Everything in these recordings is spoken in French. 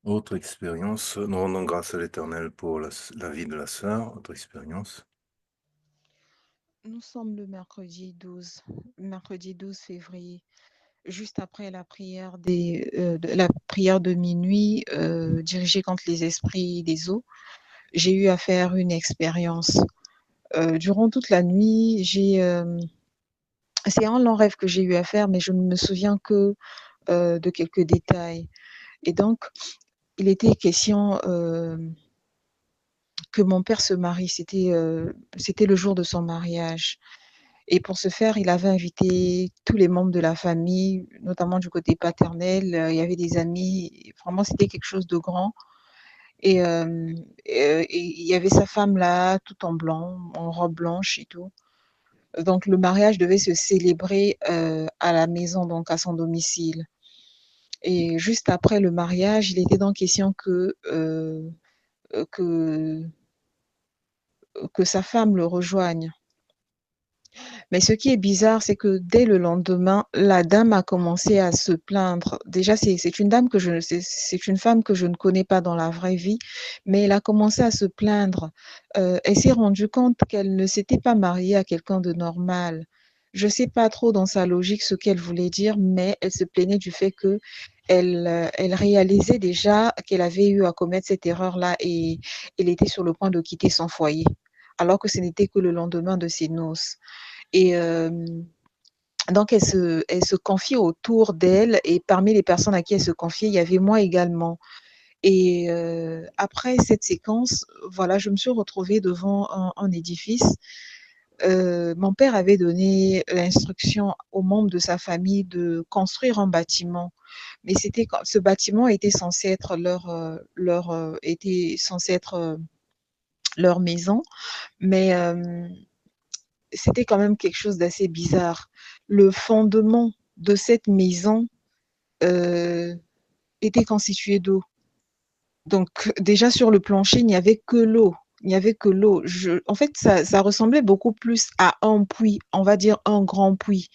Autre expérience, nous rendons grâce à l'Éternel pour la vie de la sœur. Autre expérience. Nous sommes le mercredi 12 février, juste après la prière la prière de minuit dirigée contre les esprits des eaux. J'ai eu à faire une expérience. Durant toute la nuit, c'est un long rêve que j'ai eu à faire, mais je ne me souviens que de quelques détails. Et donc, il était question que mon père se marie. C'était le jour de son mariage. Et pour ce faire, il avait invité tous les membres de la famille, notamment du côté paternel. Il y avait des amis. Vraiment, c'était quelque chose de grand. Et, et il y avait sa femme là, tout en blanc, en robe blanche et tout. Donc, le mariage devait se célébrer à la maison, donc à son domicile. Et juste après le mariage, il était donc question que, que sa femme le rejoigne. Mais ce qui est bizarre, c'est que dès le lendemain, la dame a commencé à se plaindre. Déjà, c'est une dame c'est une femme que je ne connais pas dans la vraie vie, mais elle a commencé à se plaindre. Elle s'est rendue compte qu'elle ne s'était pas mariée à quelqu'un de normal. Je ne sais pas trop dans sa logique ce qu'elle voulait dire, mais elle se plaignait du fait que elle réalisait déjà qu'elle avait eu à commettre cette erreur-là et elle était sur le point de quitter son foyer, alors que ce n'était que le lendemain de ses noces. Et donc, elle se confiait autour d'elle et parmi les personnes à qui elle se confiait, il y avait moi également. Et après cette séquence, voilà, je me suis retrouvée devant un édifice. Mon père avait donné l'instruction aux membres de sa famille de construire un bâtiment, mais ce bâtiment était censé être était censé être leur maison, mais c'était quand même quelque chose d'assez bizarre. Le fondement de cette maison euh, était constitué d'eau. Donc déjà sur le plancher, il n'y avait que l'eau. Il n'y avait que l'eau. En fait, ça ressemblait beaucoup plus à un puits, on va dire un grand puits.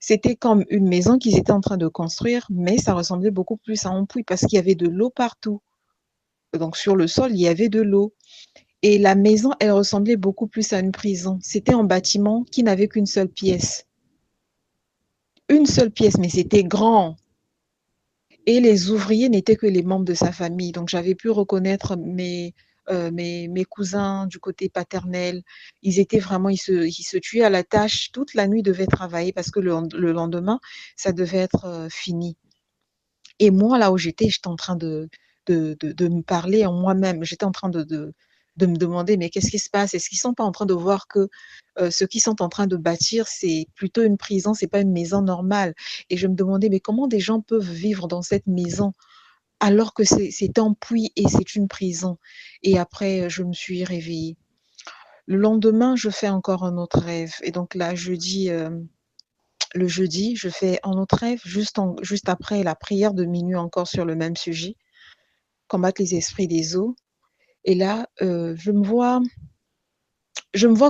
C'était comme une maison qu'ils étaient en train de construire, mais ça ressemblait beaucoup plus à un puits parce qu'il y avait de l'eau partout. Donc sur le sol, il y avait de l'eau. Et la maison, elle ressemblait beaucoup plus à une prison. C'était un bâtiment qui n'avait qu'une seule pièce. Une seule pièce, mais c'était grand. Et les ouvriers n'étaient que les membres de sa famille. Donc, j'avais pu reconnaître mes cousins du côté paternel. Ils se tuaient à la tâche. Toute la nuit, ils devaient travailler parce que le lendemain, ça devait être fini. Et moi, là où j'étais en train de me parler en moi-même. J'étais en train de me demander, mais qu'est-ce qui se passe? Est-ce qu'ils ne sont pas en train de voir que ce qu'ils sont en train de bâtir, c'est plutôt une prison, c'est pas une maison normale? Et je me demandais, mais comment des gens peuvent vivre dans cette maison alors que c'est un puits et c'est une prison? Et après, je me suis réveillée. Le lendemain, je fais encore un autre rêve. Et donc là, le jeudi, je fais un autre rêve juste après la prière de minuit encore sur le même sujet, combattre les esprits des eaux. Et là, je me vois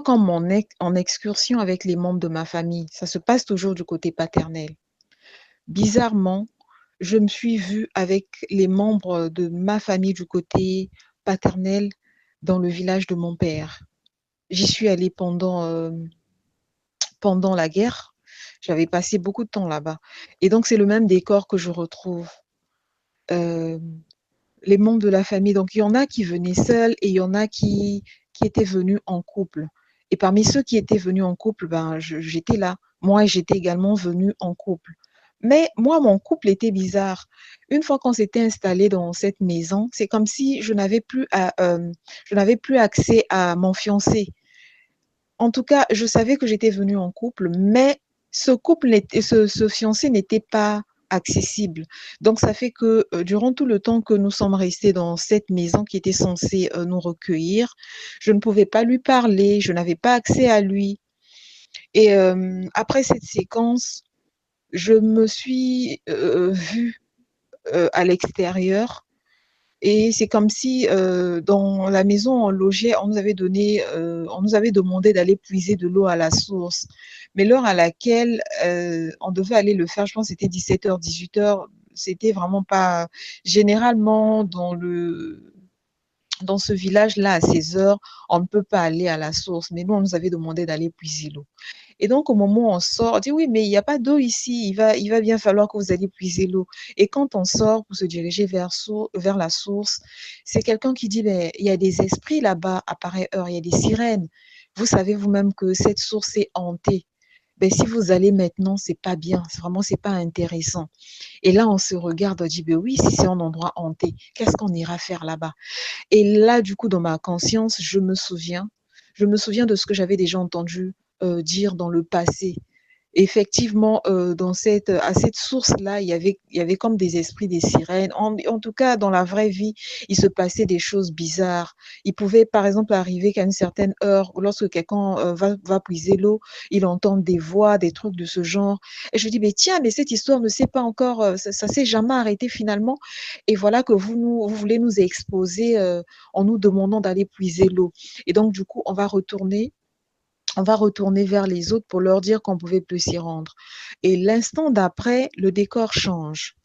comme en excursion avec les membres de ma famille. Ça se passe toujours du côté paternel. Bizarrement, je me suis vue avec les membres de ma famille du côté paternel dans le village de mon père. J'y suis allée pendant la guerre. J'avais passé beaucoup de temps là-bas. Et donc, c'est le même décor que je retrouve. Euh, les membres de la famille. Donc, il y en a qui venaient seuls et il y en a qui étaient venus en couple. Et parmi ceux qui étaient venus en couple, ben, j'étais là. Moi, j'étais également venue en couple. Mais moi, mon couple était bizarre. Une fois qu'on s'était installé dans cette maison, c'est comme si je n'avais plus accès à mon fiancé. En tout cas, je savais que j'étais venue en couple, mais ce fiancé n'était pas accessible. Donc, ça fait que durant tout le temps que nous sommes restés dans cette maison qui était censée nous recueillir, je ne pouvais pas lui parler, je n'avais pas accès à lui. Et après cette séquence, je me suis vue à l'extérieur et c'est comme si dans la maison on logeait, on nous avait demandé d'aller puiser de l'eau à la source. Mais l'heure à laquelle on devait aller le faire, je pense que c'était 17h, 18h, c'était vraiment pas généralement dans ce village-là, à ces heures, on ne peut pas aller à la source. Mais nous, on nous avait demandé d'aller puiser l'eau. Et donc, au moment où on sort, on dit oui, mais il n'y a pas d'eau ici. Il va bien falloir que vous alliez puiser l'eau. Et quand on sort pour se diriger vers la source, c'est quelqu'un qui dit, mais il y a des esprits là-bas à pareille heure, il y a des sirènes. Vous savez vous-même que cette source est hantée. Ben, si vous allez maintenant, c'est pas bien. Vraiment, c'est pas intéressant. Et là, on se regarde, on dit, ben oui, si c'est un endroit hanté, qu'est-ce qu'on ira faire là-bas? Et là, du coup, dans ma conscience, je me souviens de ce que j'avais déjà entendu dire dans le passé. Effectivement, à cette source-là, il y avait comme des esprits, des sirènes. En tout cas, dans la vraie vie, il se passait des choses bizarres. Il pouvait, par exemple, arriver qu'à une certaine heure, lorsque quelqu'un va puiser l'eau, il entend des voix, des trucs de ce genre. Et je dis, mais tiens, mais cette histoire ne s'est pas encore, ça s'est jamais arrêté finalement. Et voilà que vous voulez nous exposer en nous demandant d'aller puiser l'eau. Et donc, du coup, on va retourner vers les autres pour leur dire qu'on pouvait plus s'y rendre. Et l'instant d'après, le décor change.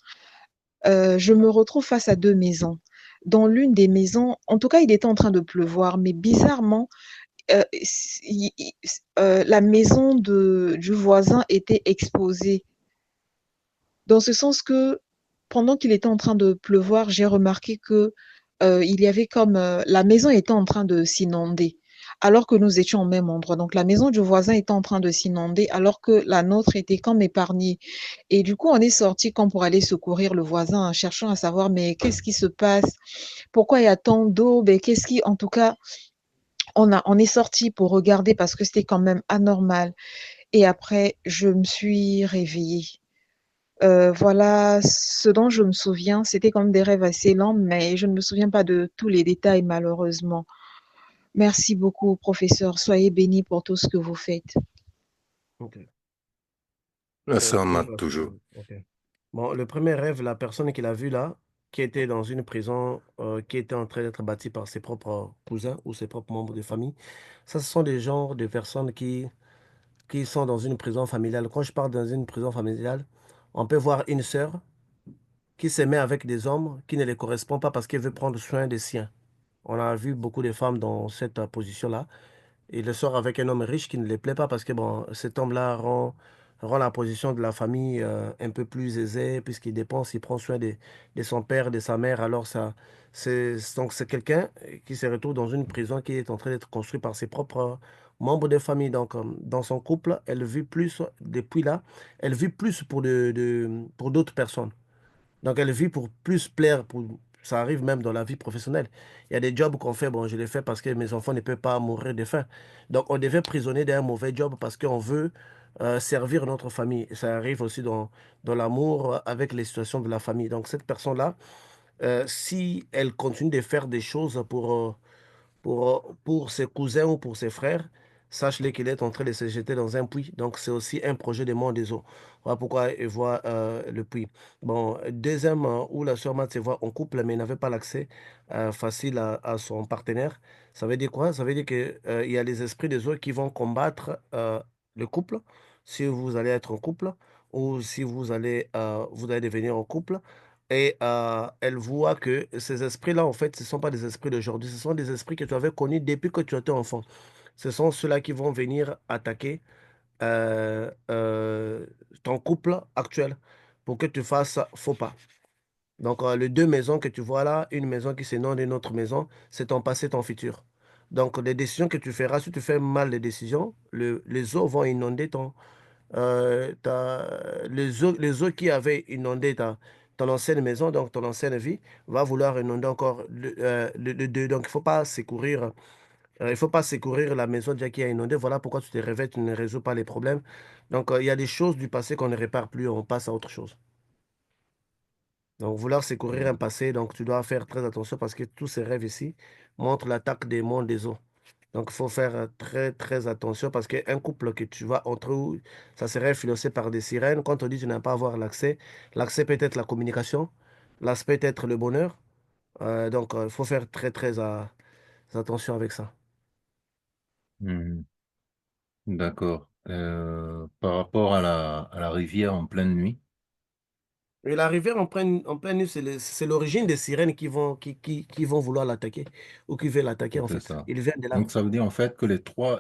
Je me retrouve face à deux maisons. Dans l'une des maisons, en tout cas, il était en train de pleuvoir, mais bizarrement, la maison du voisin était exposée. Dans ce sens que pendant qu'il était en train de pleuvoir, j'ai remarqué que il y avait comme la maison était en train de s'inonder, alors que nous étions au même endroit. Donc la maison du voisin était en train de s'inonder, alors que la nôtre était comme épargnée. Et du coup, on est sorti comme pour aller secourir le voisin, en cherchant à savoir mais qu'est-ce qui se passe, pourquoi il y a tant d'eau, mais qu'est-ce qui, en tout cas, on est sorti pour regarder parce que c'était quand même anormal. Et après, je me suis réveillée. Voilà ce dont je me souviens. C'était comme des rêves assez lents, mais je ne me souviens pas de tous les détails, malheureusement. Merci beaucoup, professeur. Soyez béni pour tout ce que vous faites. Ok. La C'est sœur très mate toujours. intéressant. Ok. Bon, le premier rêve, la personne qu'il a vue là, qui était dans une prison qui était en train d'être bâtie par ses propres cousins ou ses propres membres de famille, ça, ce sont des genres de personnes qui sont dans une prison familiale. Quand je parle dans une prison familiale, on peut voir une sœur qui se met avec des hommes qui ne les correspondent pas parce qu'elle veut prendre soin des siens. On a vu beaucoup de femmes dans cette position-là. Il sort avec un homme riche qui ne les plaît pas parce que bon, cet homme-là rend la position de la famille un peu plus aisée puisqu'il dépense, il prend soin de son père, de sa mère. Alors donc c'est quelqu'un qui se retrouve dans une prison qui est en train d'être construite par ses propres membres de famille. Donc dans son couple, elle vit plus depuis là, elle vit plus pour d'autres personnes. Donc, elle vit pour plus plaire. Ça arrive même dans la vie professionnelle. Il y a des jobs qu'on fait, bon, je les fais parce que mes enfants ne peuvent pas mourir de faim. Donc, on devient prisonnier d'un mauvais job parce qu'on veut servir notre famille. Ça arrive aussi dans l'amour avec les situations de la famille. Donc, cette personne-là, si elle continue de faire des choses pour ses cousins ou pour ses frères, sache-le qu'il est en train de se jeter dans un puits. Donc, c'est aussi un projet de mort des eaux. Voilà pourquoi il voit le puits. Bon, deuxième, où la sœur Matt se voit en couple, mais n'avait pas l'accès facile à son partenaire. Ça veut dire quoi? Ça veut dire que, il y a les esprits des eaux qui vont combattre le couple, si vous allez être en couple, ou si vous allez devenir en couple. Et elle voit que ces esprits-là, en fait, ce ne sont pas des esprits d'aujourd'hui, ce sont des esprits que tu avais connus depuis que tu étais enfant. Ce sont ceux-là qui vont venir attaquer ton couple actuel pour que tu fasses faux pas. Donc, les deux maisons que tu vois là, une maison qui s'énonce une autre maison, c'est ton passé, ton futur. Donc, les décisions que tu feras, si tu fais mal les décisions, les eaux vont inonder les eaux qui avaient inondé ton ancienne maison, donc ton ancienne vie, va vouloir inonder encore le deux. Donc, il faut pas secourir la maison déjà qui a inondé. Voilà pourquoi tu te réveilles, tu ne résous pas les problèmes. Donc, il y a des choses du passé qu'on ne répare plus, on passe à autre chose. Donc, vouloir secourir un passé, donc tu dois faire très attention parce que tous ces rêves ici montrent l'attaque des mondes des eaux. Donc, il faut faire très, très attention parce qu'un couple que tu vas entre eux, ça serait financé par des sirènes. Quand on dit que tu n'as pas à avoir l'accès, l'accès peut être la communication, l'aspect peut être le bonheur. Donc, il faut faire très, très attention avec ça. Hmm, d'accord. Par rapport à la rivière en pleine nuit, Et la rivière en pleine nuit, c'est l'origine des sirènes qui vont vouloir l'attaquer ou qui veulent l'attaquer en C'est fait. ça. Ils viennent de là. Donc, ça veut dire en fait que les trois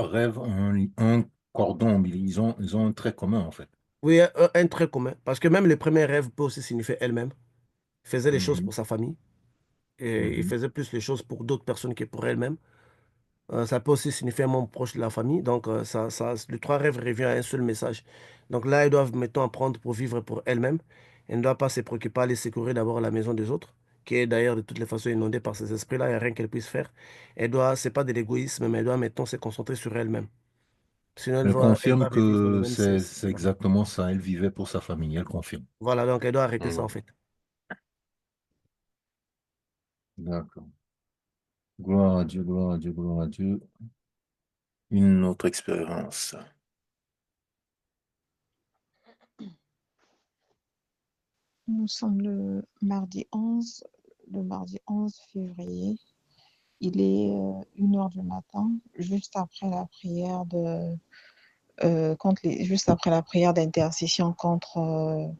rêves ont un cordon ombilical. Ils ont un trait commun en fait. Oui, un trait commun. Parce que même le premier rêve peut aussi signifier elle-même. Il faisait les choses Mhm, pour sa famille et il mhm. faisait plus les choses pour d'autres personnes que pour elle-même. Ça peut aussi signifier un membre proche de la famille. Donc, les trois rêves revient à un seul message. Donc là, elles doivent, mettons, apprendre pour vivre pour elles-mêmes. Elles ne doivent pas se préoccuper à aller secourir d'abord la maison des autres, qui est d'ailleurs de toutes les façons inondée par ces esprits-là. Il n'y a rien qu'elles puissent faire. C'est pas de l'égoïsme, mais elles doivent, mettons, se concentrer sur elles-mêmes. Sinon, Elle elle confirme va revivre le que même cycle. c'est Voilà. exactement ça. Elle vivait pour sa famille. Elle confirme. Voilà, donc elle doit arrêter ça, en Voilà. fait. D'accord. Gloire à Dieu, gloire à Dieu, gloire à Dieu. Une autre expérience. Nous sommes le mardi 11 février. Il est 1 heure du matin, juste après la prière juste après la prière d'intercession contre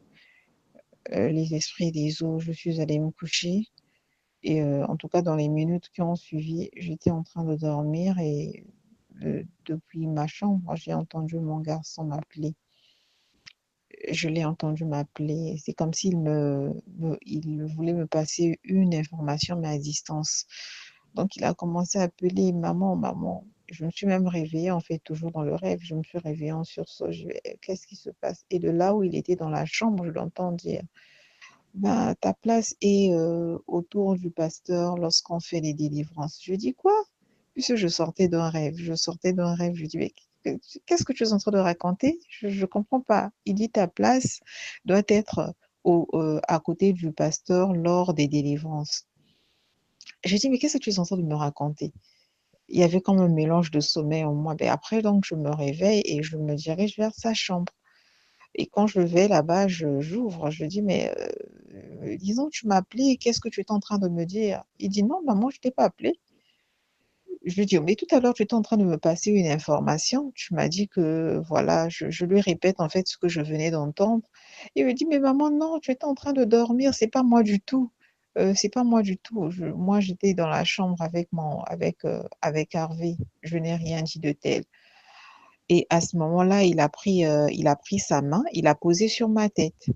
les esprits des eaux. Je suis allée me coucher. Et en tout cas, dans les minutes qui ont suivi, j'étais en train de dormir et depuis ma chambre, j'ai entendu mon garçon m'appeler. Je l'ai entendu m'appeler. C'est comme il voulait me passer une information, mais à distance. Donc, il a commencé à appeler maman, maman. Je me suis même réveillée, en fait, toujours dans le rêve. Je me suis réveillée en sursaut. Qu'est-ce qui se passe? Et de là où il était dans la chambre, je l'entends dire, bah, ta place est autour du pasteur lorsqu'on fait les délivrances. Je dis quoi? Puisque je sortais d'un rêve. Je sortais d'un rêve. Je dis, mais qu'est-ce que tu es en train de raconter? Je ne comprends pas. Il dit, ta place doit être à côté du pasteur lors des délivrances. Je dis, mais qu'est-ce que tu es en train de me raconter? Il y avait comme un mélange de sommeil en moi. Ben après, donc, je me réveille et je me dirige vers sa chambre. Et quand je vais là-bas, j'ouvre, je dis, mais disons, tu m'as appelé, qu'est-ce que tu es en train de me dire? Il dit, non, maman, je ne t'ai pas appelé. Je lui dis, mais tout à l'heure, tu étais en train de me passer une information. Tu m'as dit que, voilà, je lui répète en fait ce que je venais d'entendre. Il me dit, mais maman, non, tu étais en train de dormir, c'est pas moi du tout. C'est pas moi du tout. Moi, j'étais dans la chambre avec Harvey. Je n'ai rien dit de tel. Et à ce moment-là, il a pris sa main, il a posé sur ma tête.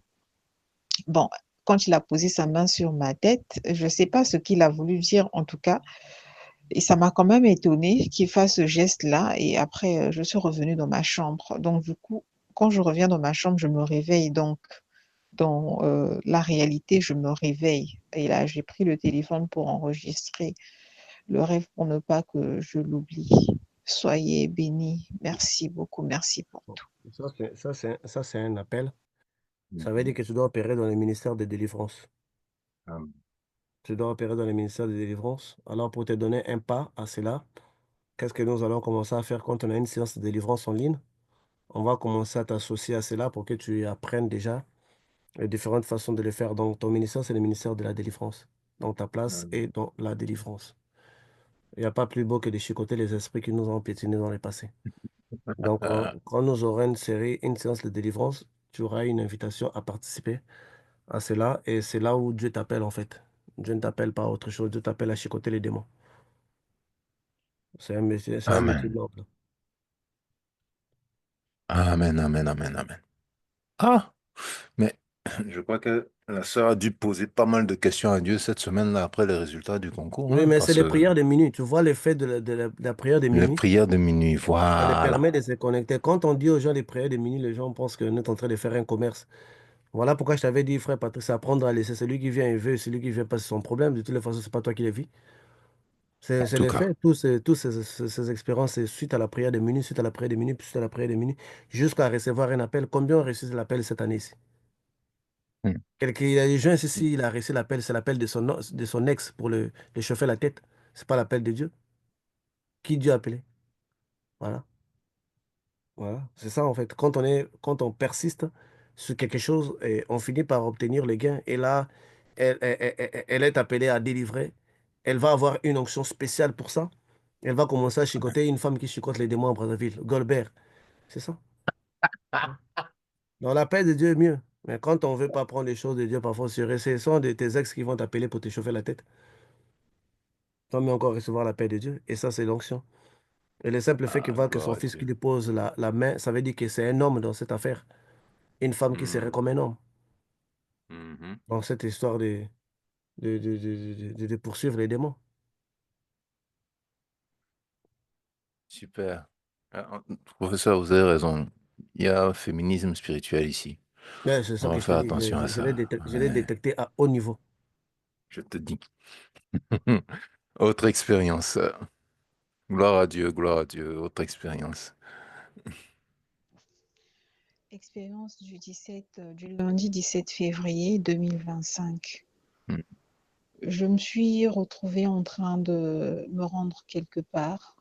Bon, quand il a posé sa main sur ma tête, je ne sais pas ce qu'il a voulu dire en tout cas, et ça m'a quand même étonnée qu'il fasse ce geste-là, et après, je suis revenue dans ma chambre. Donc, du coup, quand je reviens dans ma chambre, je me réveille. Donc, dans la réalité, je me réveille. Et là, j'ai pris le téléphone pour enregistrer le rêve pour ne pas que je l'oublie. Soyez bénis. Merci beaucoup. Merci pour Bon. tout. Ça, c'est un appel. Ça veut dire Mhm. que tu dois opérer dans le ministère de délivrance. Amen. Tu dois opérer dans le ministère de délivrance. Alors, pour te donner un pas à cela, qu'est-ce que nous allons commencer à faire quand on a une séance de délivrance en ligne? On va commencer à t'associer à cela pour que tu apprennes déjà les différentes façons de le faire. Donc, ton ministère, c'est le ministère de la délivrance. Donc, ta place Amen. est dans la délivrance. Il n'y a pas plus beau que de chicoter les esprits qui nous ont piétinés dans le passé. Donc, quand nous aurons une séance de délivrance, tu auras une invitation à participer à cela. Et c'est là où Dieu t'appelle, en fait. Dieu ne t'appelle pas à autre chose. Dieu t'appelle à chicoter les démons. C'est un métier Amen. noble. Amen, amen, amen, amen. Ah, mais je crois que la sœur a dû poser pas mal de questions à Dieu cette semaine-là après les résultats du concours, Oui, hein, mais c'est parce les que prières de minuit. Tu vois l'effet de la prière de les minuit. prières de minuit, Ça les voilà. permet de se connecter. Quand on dit aux gens les prières de minuit, les gens pensent qu'on est en train de faire un commerce. Voilà pourquoi je t'avais dit, frère Patrice, c'est apprendre à laisser celui qui vient, il veut, celui qui vient pas, c'est son problème. De toutes les façons, c'est pas toi qui les vis. En C'est tout cas, l'effet. Ces expériences, c'est suite à la prière de minuit, suite à la prière de minuit, puis suite à la prière de minuit, jusqu'à recevoir un appel. Combien ont reçu l'appel cette année-ci? hmm, Quelqu'un, il y a des gens ici, il a reçu l'appel, c'est l'appel de son ex pour le chauffer la tête. C'est pas l'appel de Dieu. Qui Dieu a appelé? Voilà. Voilà, c'est ça en fait. Quand on persiste sur quelque chose, et on finit par obtenir le gain. Et là, elle est appelée à délivrer. Elle va avoir une onction spéciale pour ça. Elle va commencer à chicoter une femme qui chicote les démons à Brazzaville. Goldberg, c'est ça. Dans la paix de Dieu est mieux. Mais quand on ne veut pas prendre les choses de Dieu, parfois, ce sont tes ex qui vont t'appeler pour te chauffer la tête. Tant mieux encore recevoir la paix de Dieu. Et ça, c'est l'onction. Et le simple fait qu'il Ah, voit que gloire son à fils qui Dieu. lui pose la main, ça veut dire que c'est un homme dans cette affaire. Une femme qui serait Mhm, comme un homme. mhm. Dans cette histoire de poursuivre les démons. Super. Professeur, vous avez raison. Il y a un féminisme spirituel ici. Ouais, c'est ça On que va je te faire dis. attention à ça. Je l'ai Ouais, détecté à haut niveau. je te dis. Autre expérience. Gloire à Dieu. Autre expérience. Expérience du lundi 17 février 2025. Mm. Je me suis retrouvée en train de me rendre quelque part.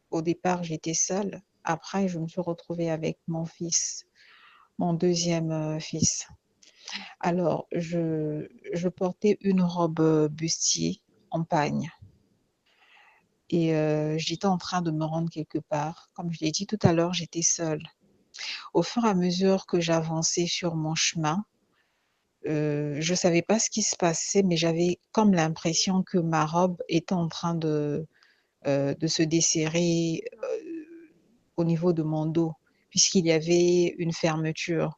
Au départ, j'étais seule. Après, je me suis retrouvée avec mon fils, mon deuxième fils. Alors, je portais une robe bustier en pagne et j'étais en train de me rendre quelque part. Comme je l'ai dit tout à l'heure, j'étais seule. Au fur et à mesure que j'avançais sur mon chemin, je savais pas ce qui se passait, mais j'avais comme l'impression que ma robe était en train de se desserrer, au niveau de mon dos, puisqu'il y avait une fermeture.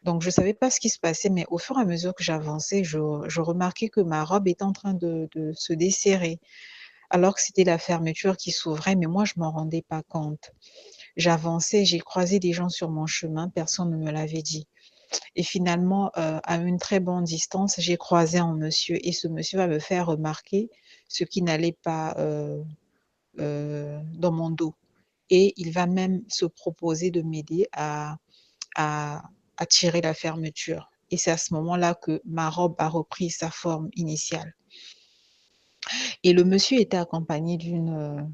Donc je savais pas ce qui se passait, mais au fur et à mesure que j'avançais, je remarquais que ma robe était en train de se desserrer, alors que c'était la fermeture qui s'ouvrait, mais moi je m'en rendais pas compte. J'avançais, j'ai croisé des gens sur mon chemin, personne ne me l'avait dit. Et finalement, à une très bonne distance, j'ai croisé un monsieur et ce monsieur va me faire remarquer ce qui n'allait pas dans mon dos. Et il va même se proposer de m'aider à, à tirer la fermeture. Et c'est à ce moment-là que ma robe a repris sa forme initiale. Et le monsieur était accompagné d'une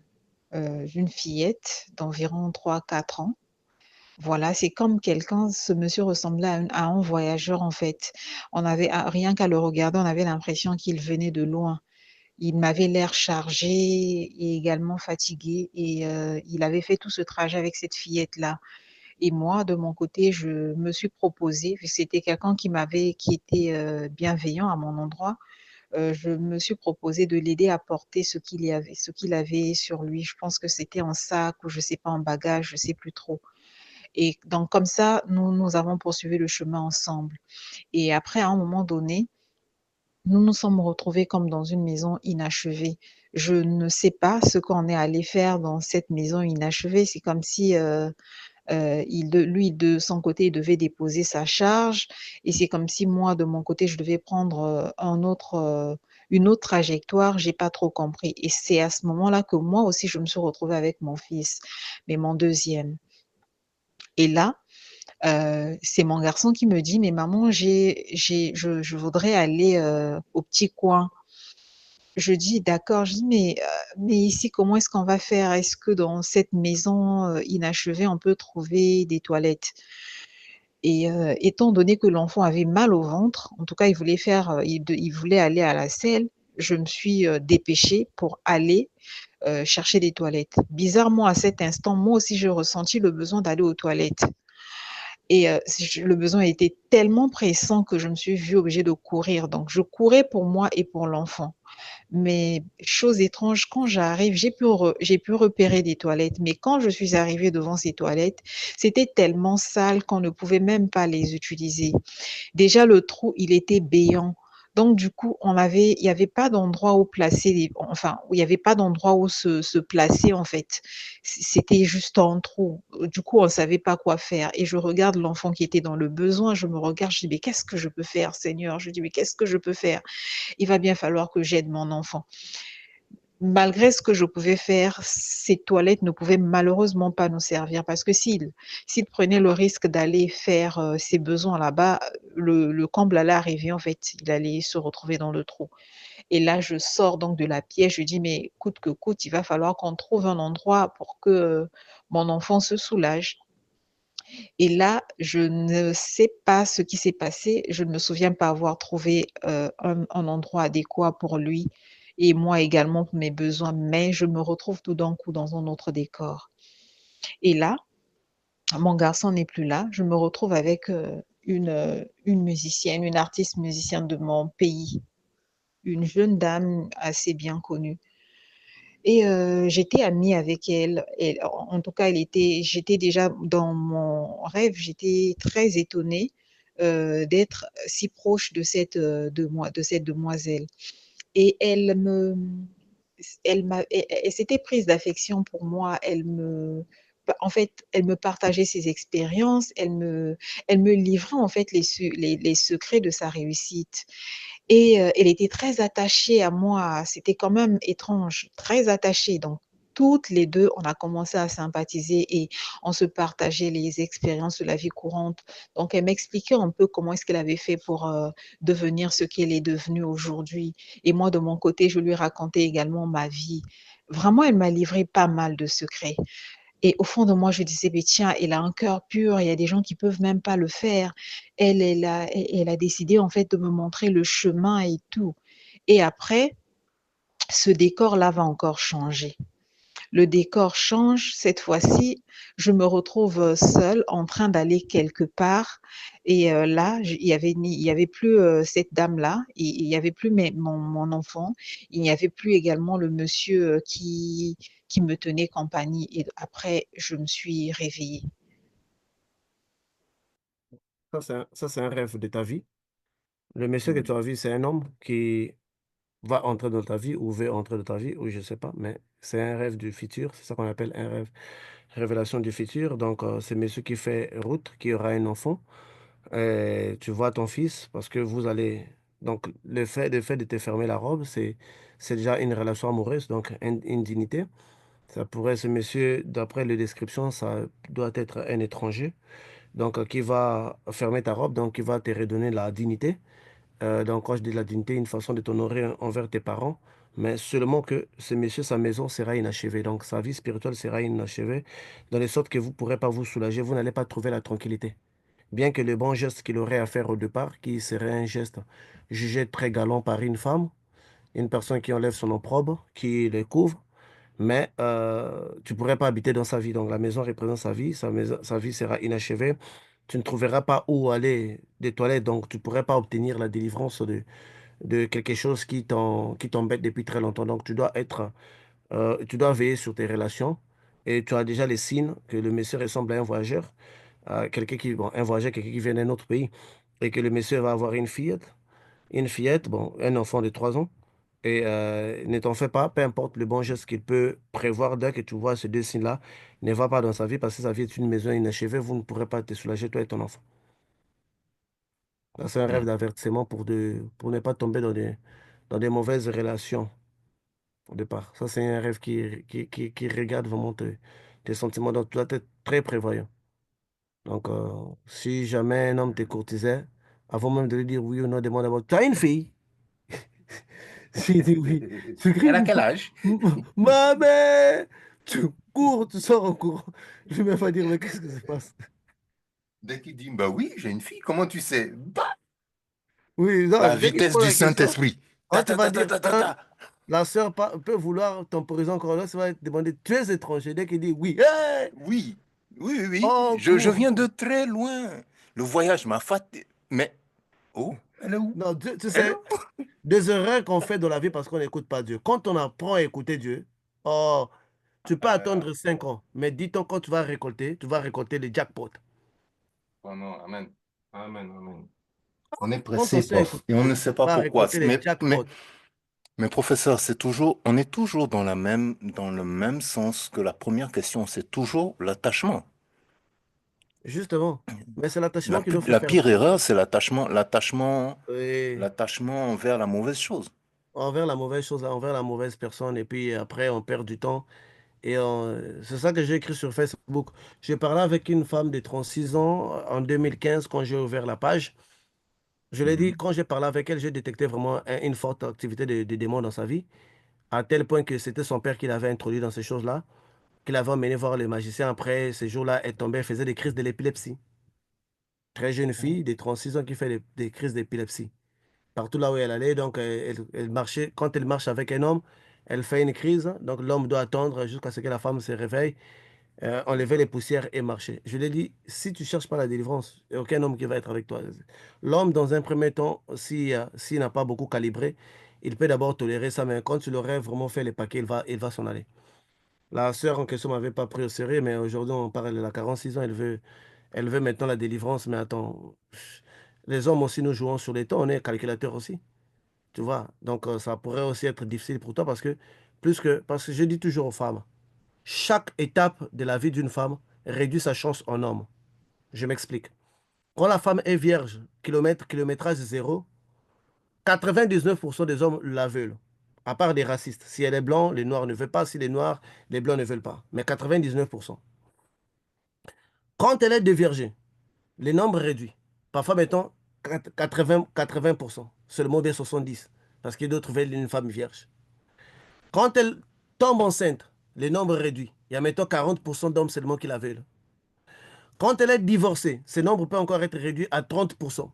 fillette d'environ 3 4 ans. Voilà, c'est comme quelqu'un, ce monsieur ressemblait à un voyageur en fait. On avait, rien qu'à le regarder, on avait l'impression qu'il venait de loin. Il m'avait l'air chargé et également fatigué et il avait fait tout ce trajet avec cette fillette-là. Et moi, de mon côté, je me suis proposée, vu que c'était quelqu'un qui était bienveillant à mon endroit, je me suis proposée de l'aider à porter ce qu'il avait sur lui. Je pense que c'était en sac ou je sais pas, en bagage, je sais plus trop. Et donc comme ça, nous avons poursuivi le chemin ensemble. Et après, à un moment donné, nous nous sommes retrouvés comme dans une maison inachevée. Je ne sais pas ce qu'on est allé faire dans cette maison inachevée. C'est comme si, lui, de son côté, il devait déposer sa charge et c'est comme si moi, de mon côté, je devais prendre, une autre trajectoire. J'ai pas trop compris et c'est à ce moment-là que moi aussi, je me suis retrouvée avec mon fils, mais mon deuxième. Et là, c'est mon garçon qui me dit: «Mais maman, je voudrais aller, au petit coin». Je dis: «D'accord». Je dis: mais ici, comment est-ce qu'on va faire? Est-ce que dans cette maison, inachevée, on peut trouver des toilettes?» Et étant donné que l'enfant avait mal au ventre, en tout cas, il voulait aller à la selle, je me suis, dépêchée pour aller, chercher des toilettes. Bizarrement, à cet instant, moi aussi, j'ai ressenti le besoin d'aller aux toilettes. Et le besoin était tellement pressant que je me suis vue obligée de courir. Donc je courais pour moi et pour l'enfant. Mais chose étrange, quand j'arrive, j'ai pu repérer des toilettes, mais quand je suis arrivée devant ces toilettes, c'était tellement sale qu'on ne pouvait même pas les utiliser. Déjà, le trou, il était béant. Donc, du coup, il y avait pas d'endroit où placer enfin, où il y avait pas d'endroit où se placer, en fait. C'était juste un trou. Du coup, on savait pas quoi faire. Et je regarde l'enfant qui était dans le besoin. Je me regarde, je dis, mais qu'est-ce que je peux faire, Seigneur? Je dis, mais qu'est-ce que je peux faire? Il va bien falloir que j'aide mon enfant. Malgré ce que je pouvais faire, ces toilettes ne pouvaient malheureusement pas nous servir parce que s'il prenait le risque d'aller faire, ses besoins là-bas, le comble allait arriver en fait, il allait se retrouver dans le trou et là, je sors donc de la pièce, je dis: «Mais coûte que coûte, il va falloir qu'on trouve un endroit pour que, mon enfant se soulage» et là, je ne sais pas ce qui s'est passé. Je ne me souviens pas avoir trouvé, un endroit adéquat pour lui et moi également pour mes besoins, mais je me retrouve tout d'un coup dans un autre décor et là, mon garçon n'est plus là. Je me retrouve avec, une musicienne, une artiste musicienne de mon pays, une jeune dame assez bien connue. Et j'étais amie avec elle. En tout cas, j'étais déjà dans mon rêve, j'étais très étonnée d'être si proche de cette demoiselle. Et elle s'était prise d'affection pour moi. En fait, elle me partageait ses expériences. Elle me livrait en fait les secrets de sa réussite. Et elle était très attachée à moi. C'était quand même étrange, très attachée. Donc, toutes les deux, on a commencé à sympathiser et on se partageait les expériences de la vie courante. Donc, elle m'expliquait un peu comment est-ce qu'elle avait fait pour devenir ce qu'elle est devenue aujourd'hui. Et moi, de mon côté, je lui racontais également ma vie. Vraiment, elle m'a livré pas mal de secrets. Et au fond de moi, je disais, mais tiens, elle a un cœur pur, il y a des gens qui peuvent même pas le faire. Elle a décidé en fait de me montrer le chemin et tout. Et après, ce décor-là va encore changer. Le décor change. Cette fois-ci, je me retrouve seule en train d'aller quelque part. Et là, il y avait plus cette dame-là, il y avait plus mon enfant, il n'y avait plus également le monsieur qui me tenait compagnie. Et après, je me suis réveillée. Ça, c'est un rêve de ta vie. Le monsieur que Oui. tu as vu, c'est un homme qui va entrer dans ta vie ou veut entrer dans ta vie, ou je sais pas, mais c'est un rêve du futur. C'est ça qu'on appelle un rêve, révélation du futur. Donc, c'est monsieur qui fait route, qui aura un enfant. Et tu vois ton fils parce que vous allez. Donc, le fait de te fermer la robe, c'est déjà une relation amoureuse, donc une dignité. Ça pourrait, ce monsieur, d'après les descriptions, ça doit être un étranger. Donc, qui va fermer ta robe, donc qui va te redonner la dignité. Donc, quand je dis la dignité, une façon de t'honorer envers tes parents, mais seulement que ce monsieur, sa maison sera inachevée. Donc, sa vie spirituelle sera inachevée, dans les sortes que vous ne pourrez pas vous soulager, vous n'allez pas trouver la tranquillité. Bien que le bon geste qu'il aurait à faire au départ, qui serait un geste jugé très galant par une femme, une personne qui enlève son opprobre, qui le couvre, mais tu ne pourrais pas habiter dans sa vie. Donc la maison représente sa vie, sa vie sera inachevée. Tu ne trouveras pas où aller des toilettes, donc tu ne pourrais pas obtenir la délivrance de quelque chose qui t'embête depuis très longtemps. Donc tu dois veiller sur tes relations et tu as déjà les signes que le monsieur ressemble à un voyageur, bon, un voyageur, quelqu'un qui vient d'un autre pays et que le monsieur va avoir une fillette, bon, un enfant de 3 ans. Et ne t'en fais pas, peu importe le bon geste qu'il peut prévoir, dès que tu vois ces deux signes-là, ne va pas dans sa vie parce que sa vie est une maison inachevée, vous ne pourrez pas te soulager, toi et ton enfant. Ça, c'est un rêve Hmm. d'avertissement pour ne pas tomber dans des mauvaises relations au départ. Ça, c'est un rêve qui regarde vraiment tes sentiments. Donc, tu dois être très prévoyant. Donc, si jamais un homme te courtisait, avant même de lui dire oui ou non, demande d'abord, tu as une fille? S'il dit oui, tu cries, Elle a quel âge? ma mère! Tu cours, tu sors en courant. Je vais même pas dire, mais qu'est-ce que se passe? Dès qu'il dit, bah oui, j'ai une fille, comment tu sais? Bah, Oui, non, la dès qu'il te vitesse pose du la question, Saint-Esprit. quand Ta, tu ta, vas ta, ta, dire ta, ta, un, ta. la sœur peut vouloir temporiser encore l'autre, ça va te demander, tu es étranger. Dès qu'il dit oui, hey, Oui, oui, oui, oui. on Je court. viens de très loin. Le voyage m'a fatigué. Mais, oh, elle est où? Non, tu Elle est sais, où? des erreurs qu'on fait dans la vie parce qu'on n'écoute pas Dieu. Quand on apprend à écouter Dieu, oh, tu peux Euh, attendre 5 ans, mais dis-toi quand tu vas récolter le jackpot. oh non, amen. Amen, amen. On est Quand on pressé, sait prof, écouter et on Dieu, ne sait tu pas vas pourquoi. récolter le jackpot. Mais professeur, on est toujours dans le même sens que la première question. C'est toujours l'attachement. Justement. Mais c'est l'attachement qui nous fait La perdre. pire erreur, c'est Et l'attachement envers la mauvaise chose. envers la mauvaise chose, envers la mauvaise personne. Et puis après, on perd du temps. Et c'est ça que j'ai écrit sur Facebook. J'ai parlé avec une femme de 36 ans en 2015 quand j'ai ouvert la page. Je l'ai dit, Mhm. quand j'ai parlé avec elle, j'ai détecté vraiment une forte activité de démons dans sa vie, à tel point que c'était son père qui l'avait introduit dans ces choses-là, qu'il avait emmené voir les magiciens. Après, ces jours-là, elle tombait, elle faisait des crises de l'épilepsie. Très jeune fille de 36 ans qui fait des crises d'épilepsie. Partout là où elle allait, donc elle marchait. Quand elle marche avec un homme, elle fait une crise. Donc l'homme doit attendre jusqu'à ce que la femme se réveille. enlever les poussières et marcher. Je lui ai dit, si tu ne cherches pas la délivrance, il n'y a aucun homme qui va être avec toi. L'homme, dans un premier temps, s'il n'a pas beaucoup calibré, il peut d'abord tolérer ça, mais quand il aurait vraiment fait les paquets, il va s'en aller. La sœur en question ne m'avait pas pris au sérieux, mais aujourd'hui, on parle de la 46 ans, elle veut maintenant la délivrance, mais attends, les hommes aussi, nous jouons sur les temps, on est calculateur aussi, tu vois. Donc, ça pourrait aussi être difficile pour toi parce que je dis toujours aux femmes, chaque étape de la vie d'une femme réduit sa chance en homme. Je m'explique. Quand la femme est vierge, kilométrage zéro, 99% des hommes la veulent. À part des racistes. Si elle est blanche, les noirs ne veulent pas. Si les noirs, les blancs ne veulent pas. Mais 99%. Quand elle est déviergée, les nombres réduits. Parfois, mettons 80%. Seulement bien 70. Parce que d'autres veulent une femme vierge. Quand elle tombe enceinte, les nombres réduits. Il y a mettons 40% d'hommes seulement qui la veulent. Quand elle est divorcée, ce nombre peut encore être réduit à 30%.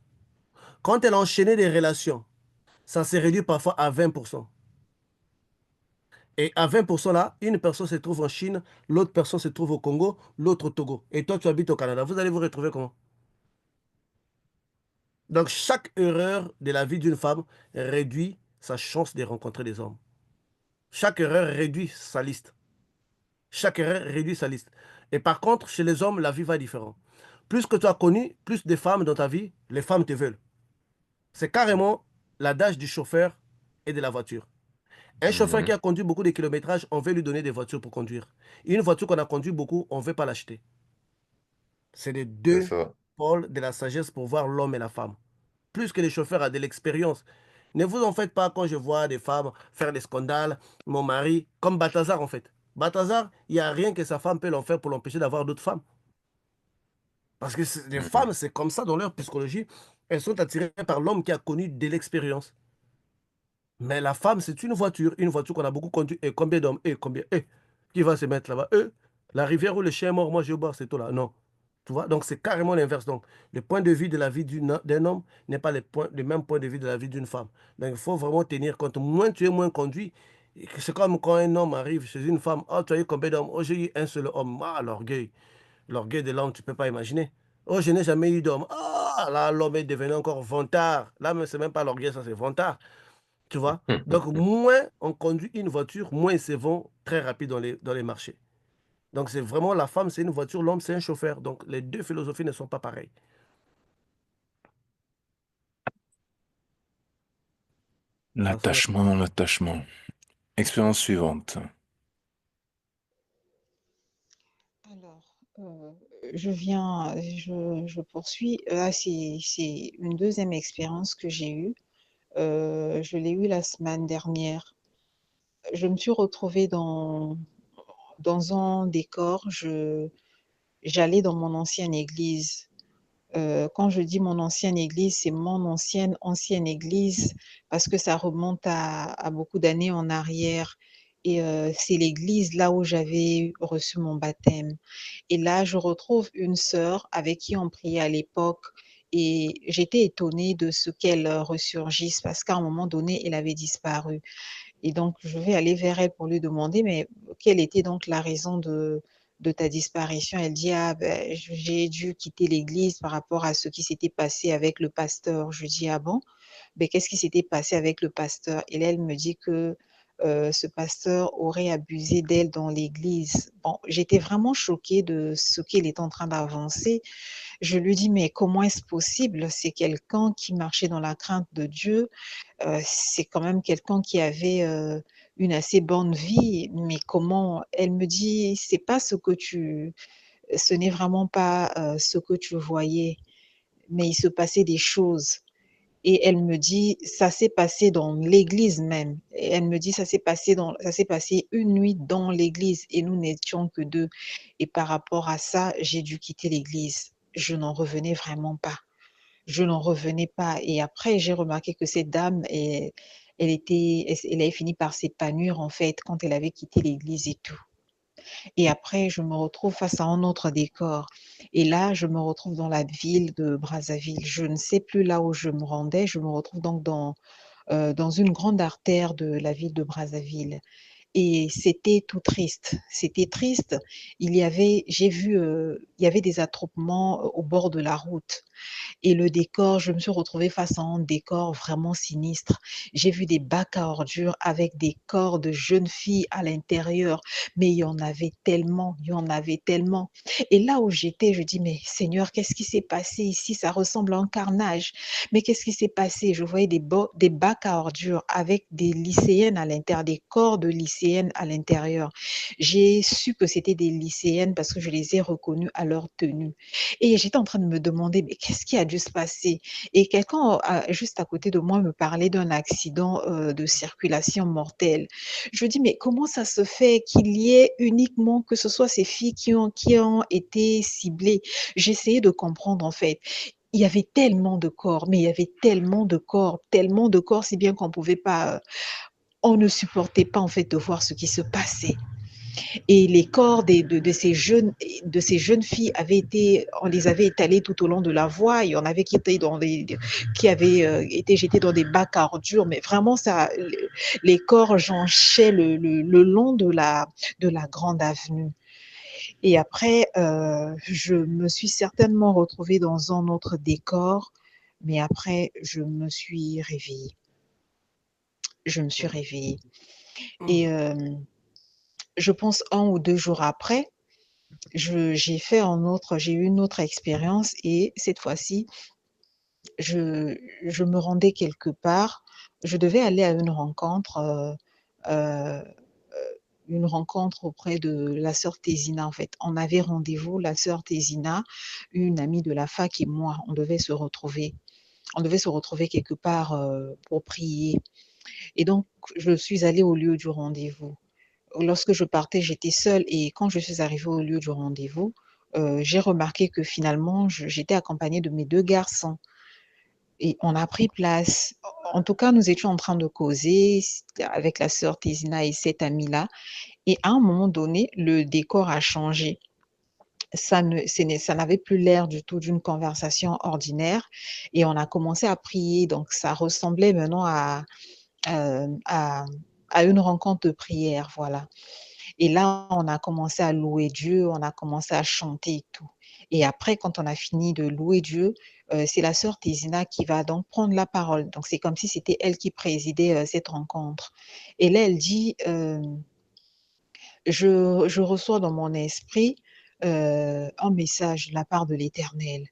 Quand elle a enchaîné des relations, ça s'est réduit parfois à 20%. Et à 20% là, une personne se trouve en Chine, l'autre personne se trouve au Congo, l'autre au Togo. Et toi, tu habites au Canada. Vous allez vous retrouver comment? Donc, chaque erreur de la vie d'une femme réduit sa chance de rencontrer des hommes. Chaque erreur réduit sa liste. Chaque erreur réduit sa liste. Et par contre, chez les hommes, la vie va différent. Plus que tu as connu, plus de femmes dans ta vie, les femmes te veulent. C'est carrément l'adage du chauffeur et de la voiture. Un chauffeur qui Mhm. a conduit beaucoup de kilométrages, on veut lui donner des voitures pour conduire. Une voiture qu'on a conduit beaucoup, on ne veut pas l'acheter. C'est les C'est deux ça. pôles de la sagesse pour voir l'homme et la femme. Plus que les chauffeurs ont de l'expérience. Ne vous en faites pas quand je vois des femmes faire des scandales. Mon mari, comme Balthazar en fait. Balthazar, il n'y a rien que sa femme peut l'en faire pour l'empêcher d'avoir d'autres femmes. Parce que les Mhm. femmes, c'est comme ça dans leur psychologie. Elles sont attirées par l'homme qui a connu de l'expérience. Mais la femme, c'est une voiture qu'on a beaucoup conduite. Et combien d'hommes? Et combien? Et qui va se mettre là-bas? La rivière où le chien est mort, moi je vais boire cette eau-là. Non. Tu vois? Donc c'est carrément l'inverse. Donc le point de vue de la vie d'un homme n'est pas le même point de vue de la vie d'une femme. Donc il faut vraiment tenir compte. Moins tu es moins conduit. C'est comme quand un homme arrive chez une femme. Oh, tu as eu combien d'hommes? Oh, j'ai eu un seul homme. Ah, l'orgueil. L'orgueil de l'homme, tu ne peux pas imaginer. Oh, je n'ai jamais eu d'homme. Ah, là, l'homme est devenu encore vantard. Là, mais c'est même pas l'orgueil, ça, c'est vantard. Tu vois? Donc, moins on conduit une voiture, moins ils se vont très rapide dans les marchés. Donc, c'est vraiment la femme, c'est une voiture, l'homme, c'est un chauffeur. Donc, les deux philosophies ne sont pas pareilles. Ça sonne- L'attachement, l'attachement. Expérience suivante. Alors, je poursuis. Là, c'est une deuxième expérience que j'ai eue. Je l'ai eue la semaine dernière. Je me suis retrouvée dans un décor. J'allais dans mon ancienne église. Quand je dis mon ancienne église, c'est mon ancienne église parce que ça remonte à beaucoup d'années en arrière. Et c'est l'église là où j'avais reçu mon baptême. Et là, je retrouve une sœur avec qui on priait à l'époque. Et j'étais étonnée de ce qu'elle ressurgisse parce qu'à un moment donné, elle avait disparu. Et donc, je vais aller vers elle pour lui demander, mais quelle était donc la raison de ta disparition? Elle dit, ah ben, j'ai dû quitter l'église par rapport à ce qui s'était passé avec le pasteur. Je dis, ah bon? Ben, qu'est-ce qui s'était passé avec le pasteur? Et là, elle me dit que ce pasteur aurait abusé d'elle dans l'église. Bon, j'étais vraiment choquée de ce qu'il est en train d'avancer. Je lui dis, mais comment est-ce possible? C'est quelqu'un qui marchait dans la crainte de Dieu, c'est quand même quelqu'un qui avait, une assez bonne vie, mais comment elle me dit: «C'est pas ce n'est vraiment pas, ce que tu voyais, mais il se passait des choses» et elle me dit: «Ça s'est passé dans l'église même» et elle me dit: Ça s'est passé une nuit dans l'église et nous n'étions que 2 et par rapport à ça, j'ai dû quitter l'église. Je n'en revenais vraiment pas. Je n'en revenais pas et après j'ai remarqué que cette dame, elle avait fini par s'épanouir en fait quand elle avait quitté l'église et tout et après je me retrouve face à un autre décor et là je me retrouve dans la ville de Brazzaville. Je ne sais plus là où je me rendais, je me retrouve donc dans une grande artère de la ville de Brazzaville Et c'était tout triste. C'était triste. J'ai vu, il y avait des attroupements au bord de la route. Et le décor, je me suis retrouvée face à un décor vraiment sinistre. J'ai vu des bacs à ordures avec des corps de jeunes filles à l'intérieur, mais il y en avait tellement, il y en avait tellement. Et là où j'étais, je dis, mais Seigneur, qu'est-ce qui s'est passé ici? Ça ressemble à un carnage. Mais qu'est-ce qui s'est passé? Je voyais des bacs à ordures avec des lycéennes à l'intérieur, des corps de lycéennes à l'intérieur. J'ai su que c'était des lycéennes parce que je les ai reconnues à leur tenue. Et j'étais en train de me demander, mais qu'est-ce qui a dû se passer? Et quelqu'un juste à côté de moi me parlait d'un accident de circulation mortelle. Je dis, mais comment ça se fait qu'il y ait uniquement que ce soit ces filles qui ont été ciblées? J'essayais de comprendre en fait. Il y avait tellement de corps, mais il y avait tellement de corps, si bien qu'on pouvait pas, on ne supportait pas en fait de voir ce qui se passait. Et les corps de ces jeunes filles on les avait étalés tout au long de la voie. Il y en avait qui avaient été jetés dans des bacs à ordures, mais vraiment les corps jonchaient le long de la grande avenue. Et après, je me suis certainement retrouvée dans un autre décor, mais après, je me suis réveillée. Je me suis réveillée. Et je pense 1 ou 2 jours après, j'ai eu une autre expérience et cette fois-ci, je me rendais quelque part. Je devais aller à heu, une rencontre auprès de la sœur Tézina, en fait. On avait rendez-vous, la sœur Tézina, une amie de la fac et moi, on devait se retrouver. On devait se retrouver quelque part, pour prier et donc je suis allée au lieu du rendez-vous. Lorsque je partais, j'étais seule et quand je suis arrivée au lieu du rendez-vous, j'ai remarqué que finalement j'étais accompagnée de mes 2 garçons et on a pris place. En tout cas, nous étions en train de causer avec la sœur Tézina et cette amie-là et à un moment donné, le décor a changé. Ça n'avait plus l'air du tout d'une conversation ordinaire et on a commencé à prier donc ça ressemblait maintenant heu, à à une rencontre de prière, voilà. Et là, on a commencé à louer Dieu, on a commencé à chanter et tout. Et après, quand on a fini de louer Dieu, c'est la sœur Tézina qui va donc prendre la parole. Donc c'est comme si c'était elle qui présidait, cette rencontre. Et là, elle dit, je reçois dans mon esprit, un message de la part de l'Éternel.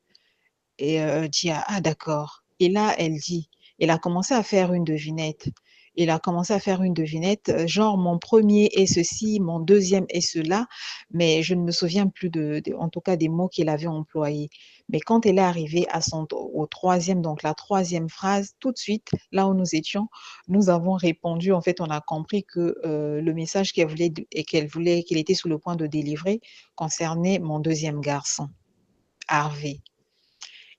Et dit: «Ah d'accord» et là, elle a commencé à faire une devinette. Elle a commencé à faire une devinette, genre mon premier est ceci, mon deuxième est cela, mais je ne me souviens plus en tout cas des mots qu'elle avait employés. Mais quand elle est arrivée à son au 3e, donc la troisième phrase, tout de suite, là où nous étions, nous avons répondu. En fait, on a compris que, le message qu'elle était sur le point de délivrer concernait mon deuxième garçon, Harvey.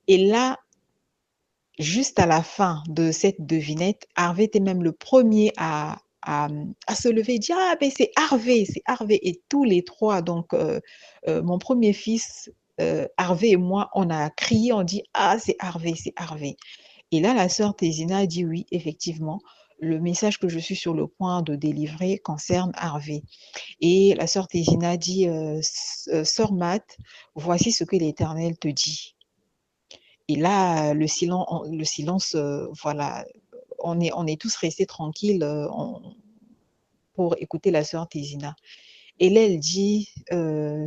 Et là, juste à la fin de cette devinette, Harvey était même le premier à se lever et dire: «Ah beh, c'est Harvey» et tous les 3 donc mon premier fils, Harvey et moi, on a crié, on dit: «Ah c'est Harvey» et là, la sœur Tézina a dit: «Oui, effectivement, le message que je suis sur le point de délivrer concerne Harvey» et la sœur Tézina dit: Sœur Mat, voici ce que l'Éternel te dit». Et là, le silence, voilà, on est tous restés tranquilles, on pour écouter la sœur Tézina. Et là, elle dit: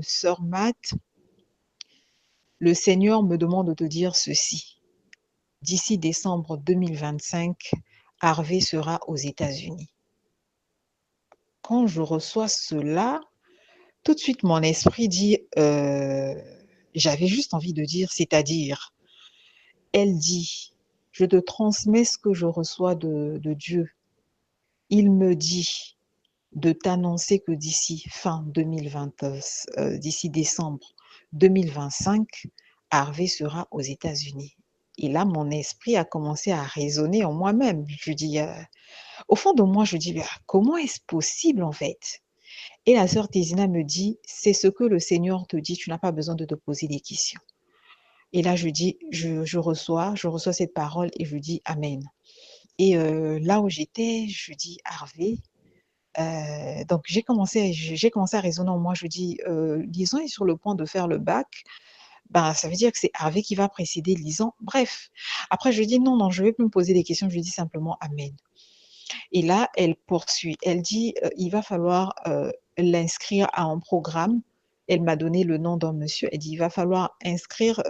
«Sœur Mat, le Seigneur me demande de te dire ceci: d'ici décembre 2025, Harvey sera aux États-Unis». Quand je reçois cela, tout de suite mon esprit dit, j'avais juste envie de dire: «C'est-à-dire?» Elle dit: «Je te transmets ce que je reçois de Dieu. Il me dit de t'annoncer que d'ici décembre 2025, Harvey sera aux États-Unis». Et là, mon esprit a commencé à résonner en moi-même. Je dis, au fond de moi, je dis: «Mais comment est-ce possible, en fait?» Et la sœur Tézina me dit: «C'est ce que le Seigneur te dit, tu n'as pas besoin de te poser des questions». Et là, je reçois cette parole et je dis: «Amen». Et là où j'étais, je dis: «Harvey, Donc, j'ai commencé à raisonner en moi. Je dis, Lisan est sur le point de faire le bac. Ben, ça veut dire que c'est Hervé qui va précéder Lisan. Bref. Après, je dis, non, non, je ne vais plus me poser des questions. Je lui dis simplement Amen. Et là, elle poursuit. Elle dit, il va falloir l'inscrire à un programme. Elle m'a donné le nom d'un monsieur. Elle dit, il va falloir inscrire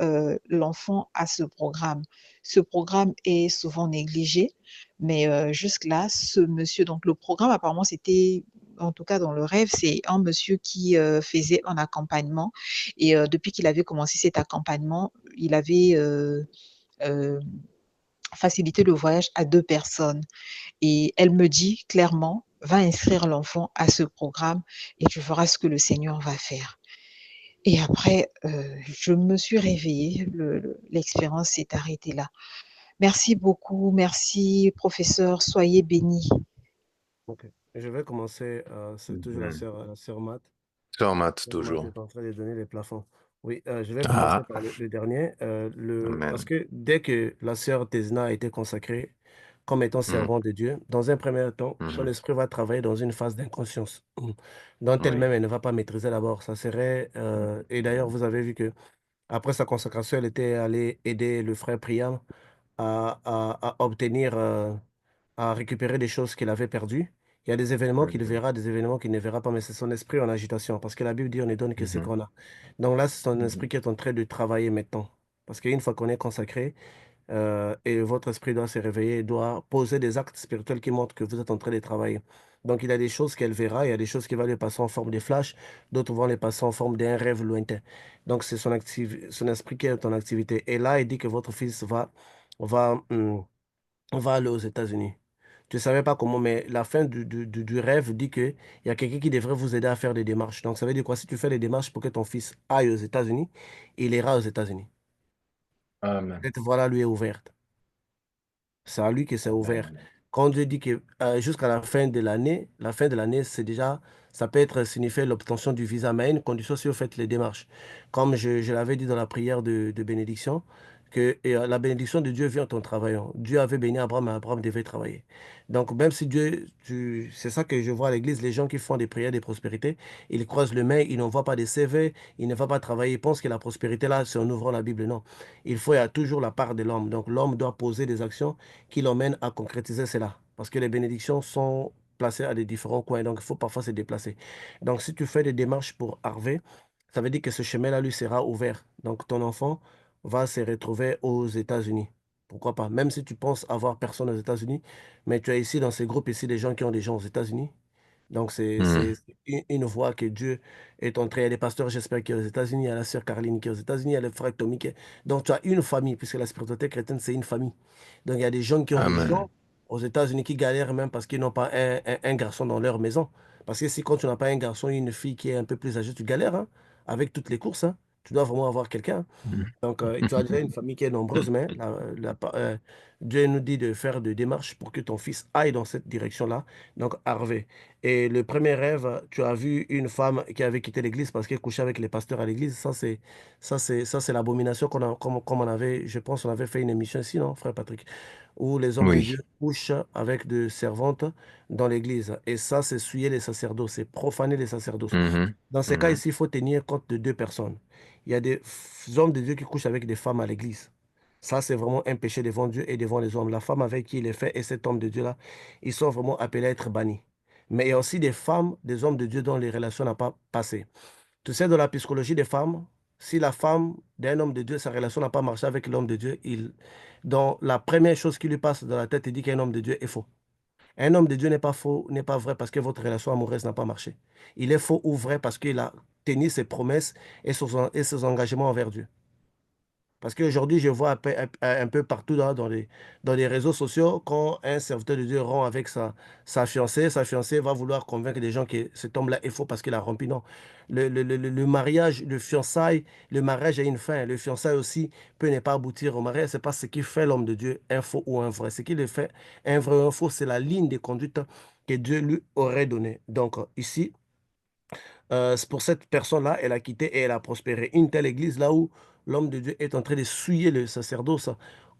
l'enfant à ce programme. Ce programme est souvent négligé, mais jusque-là, ce monsieur, donc le programme, apparemment, c'était, en tout cas dans le rêve, c'est un monsieur qui faisait un accompagnement. Et depuis qu'il avait commencé cet accompagnement, il avait euh, facilité le voyage à 2 personnes. Et elle me dit clairement, va inscrire l'enfant à ce programme et tu verras ce que le Seigneur va faire. Et après, je me suis réveillée, l'expérience s'est arrêtée là. Merci beaucoup, merci professeur, soyez bénis. Ok. Je vais commencer, c'est toujours Mhm. la sœur Matt. Sur maths, Sœur Matt toujours. est en train de donner les plafonds. Oui, je vais commencer Ah, par le dernier. Parce amen. que dès que la sœur Tesna a été consacrée comme étant Mhm. servante de Dieu, dans un premier temps, son Mhm. esprit va travailler dans une phase d'inconscience dont Oui. elle-même elle ne va pas maîtriser d'abord. Ça serait, et d'ailleurs, vous avez vu que après sa consacration, elle était allée aider le frère Priam à obtenir, à récupérer des choses qu'il avait perdues. Il y a des événements qu'il Mhm. verra, des événements qu'il ne verra pas, mais c'est son esprit en agitation, parce que la Bible dit on ne donne que ce Mhm. qu'on a. Donc là, c'est son Mhm. esprit qui est en train de travailler maintenant. Parce qu'une fois qu'on est consacré, et votre esprit doit se réveiller, doit poser des actes spirituels qui montrent que vous êtes en train de travailler. Donc il y a des choses qu'elle verra, il y a des choses qui vont lui passer en forme de flash, d'autres vont les passer en forme d'un rêve lointain. Donc c'est son esprit qui est en activité. Et là, il dit que votre fils va, va aller aux États-Unis. Tu ne savais pas comment, mais la fin du rêve dit qu'il y a quelqu'un qui devrait vous aider à faire des démarches. Donc ça veut dire quoi? Si tu fais des démarches pour que ton fils aille aux États-Unis, il ira aux États-Unis. Amen. Cette voie-là lui est ouverte. C'est à lui que c'est Amen. ouvert. Amen. Quand Dieu dit que jusqu'à la fin de l'année, c'est déjà, ça peut être signifié l'obtention du visa, mais à une condition si vous faites les démarches. Comme je l'avais dit dans la prière de bénédiction, que la bénédiction de Dieu vient en travaillant. Dieu avait béni Abraham, mais Abraham devait travailler. Donc, même si c'est ça que je vois à l'église, les gens qui font des prières de prospérité, ils croisent le main, ils n'envoient pas des CV, ils ne vont pas travailler, ils pensent que la prospérité là, c'est en ouvrant la Bible. Non. Il y a toujours la part de l'homme. Donc, l'homme doit poser des actions qui l'emmène à concrétiser cela. Parce que les bénédictions sont placées à des différents coins, donc il faut parfois se déplacer. Donc si tu fais des démarches pour Harvey, ça veut dire que ce chemin-là lui sera ouvert. Donc ton enfant va se retrouver aux États-Unis. Pourquoi pas? Même si tu penses avoir personne aux États-Unis, mais tu as ici dans ces groupes ici des gens qui ont des gens aux États-Unis. Donc, c'est Mhm. une voie que Dieu est entré. Il y a des pasteurs, j'espère, qui sont aux États-Unis. Il y a la sœur Caroline qui est aux États-Unis. Il y a le frère Tommy qui est... Donc, tu as une famille, puisque la spiritualité chrétienne, c'est une famille. Donc, il y a des gens qui ont des gens Amen. aux États-Unis qui galèrent même parce qu'ils n'ont pas un garçon dans leur maison. Parce que si quand tu n'as pas un garçon, une fille qui est un peu plus âgée, tu galères hein, avec toutes les courses. Hein. Tu dois vraiment avoir quelqu'un. Hein. Mhm. Donc, tu as déjà une famille qui est nombreuse, mais Dieu nous dit de faire des démarches pour que ton fils aille dans cette direction-là. Donc, Harvey. Et le premier rêve, tu as vu une femme qui avait quitté l'église parce qu'elle couchait avec les pasteurs à l'église. Ça, c'est l'abomination comme on avait, je pense, on avait fait une émission ici, non, frère Patrick, où les hommes de Oui. Dieu couchent avec des servantes dans l'église. Et ça, c'est souiller les sacerdoces, c'est profaner les sacerdoces. Mhm. Dans ces cas Mhm. ici, il faut tenir compte de 2 personnes. Il y a des hommes de Dieu qui couchent avec des femmes à l'église. Ça, c'est vraiment un péché devant Dieu et devant les hommes. La femme avec qui il est fait et cet homme de Dieu-là, ils sont vraiment appelés à être bannis. Mais il y a aussi des femmes, des hommes de Dieu dont les relations n'ont pas passé. Tu sais, dans la psychologie des femmes, si la femme d'un homme de Dieu, sa relation n'a pas marché avec l'homme de Dieu, dans la première chose qui lui passe dans la tête, il dit qu'un homme de Dieu est faux. Un homme de Dieu n'est pas faux, n'est pas vrai parce que votre relation amoureuse n'a pas marché. Il est faux ou vrai parce qu'il a tenu ses promesses et ses engagements envers Dieu. Parce qu'aujourd'hui, je vois un peu partout dans les réseaux sociaux, quand un serviteur de Dieu rend avec sa fiancée va vouloir convaincre des gens que cet homme-là est faux parce qu'il a rompu. Non. Le mariage, le mariage a une fin. Le fiançailles aussi peut ne pas aboutir au mariage. C'est pas ce qui fait l'homme de Dieu un faux ou un vrai. Ce qui le fait un vrai ou un faux, c'est la ligne de conduite que Dieu lui aurait donnée. Donc, ici, c'est pour cette personne-là, elle a quitté et elle a prospéré. Une telle église là où l'homme de Dieu est en train de souiller le sacerdoce.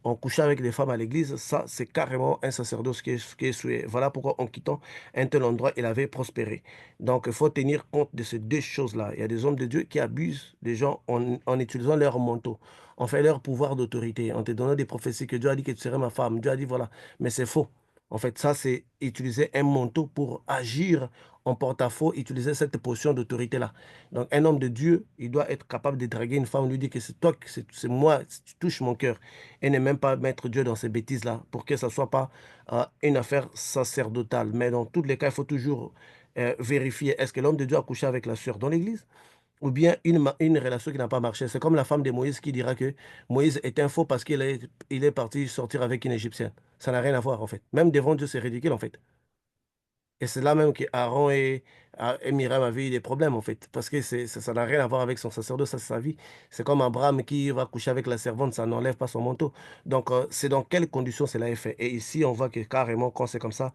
on couchait avec des femmes à l'église, ça, c'est carrément un sacerdoce qui est souillé. Voilà pourquoi, en quittant un tel endroit, il avait prospéré. Donc, il faut tenir compte de ces deux choses-là. Il y a des hommes de Dieu qui abusent des gens en utilisant leur manteau, en fait leur pouvoir d'autorité, en te donnant des prophéties que Dieu a dit que tu serais ma femme. Dieu a dit voilà, mais c'est faux. En fait, ça, c'est utiliser un manteau pour agir en porte-à-faux, utiliser cette position d'autorité-là. Donc, un homme de Dieu, il doit être capable de draguer une femme, lui dire que c'est toi, c'est moi, tu touches mon cœur, et ne même pas mettre Dieu dans ces bêtises-là, pour que ça ne soit pas une affaire sacerdotale. Mais dans tous les cas, il faut toujours vérifier, est-ce que l'homme de Dieu a couché avec la sœur dans l'église? Ou bien une relation qui n'a pas marché. C'est comme la femme de Moïse qui dira que Moïse est un faux parce il est parti sortir avec une Égyptienne. Ça n'a rien à voir, en fait. Même devant Dieu, c'est ridicule, en fait. Et c'est là même qu'Aaron et Myriam avaient eu des problèmes, en fait. Parce que ça n'a rien à voir avec son sacerdoce, ça, c'est sa vie. C'est comme Abraham qui va coucher avec la servante, ça n'enlève pas son manteau. Donc, c'est dans quelles conditions cela est fait. Et ici, on voit que carrément, quand c'est comme ça,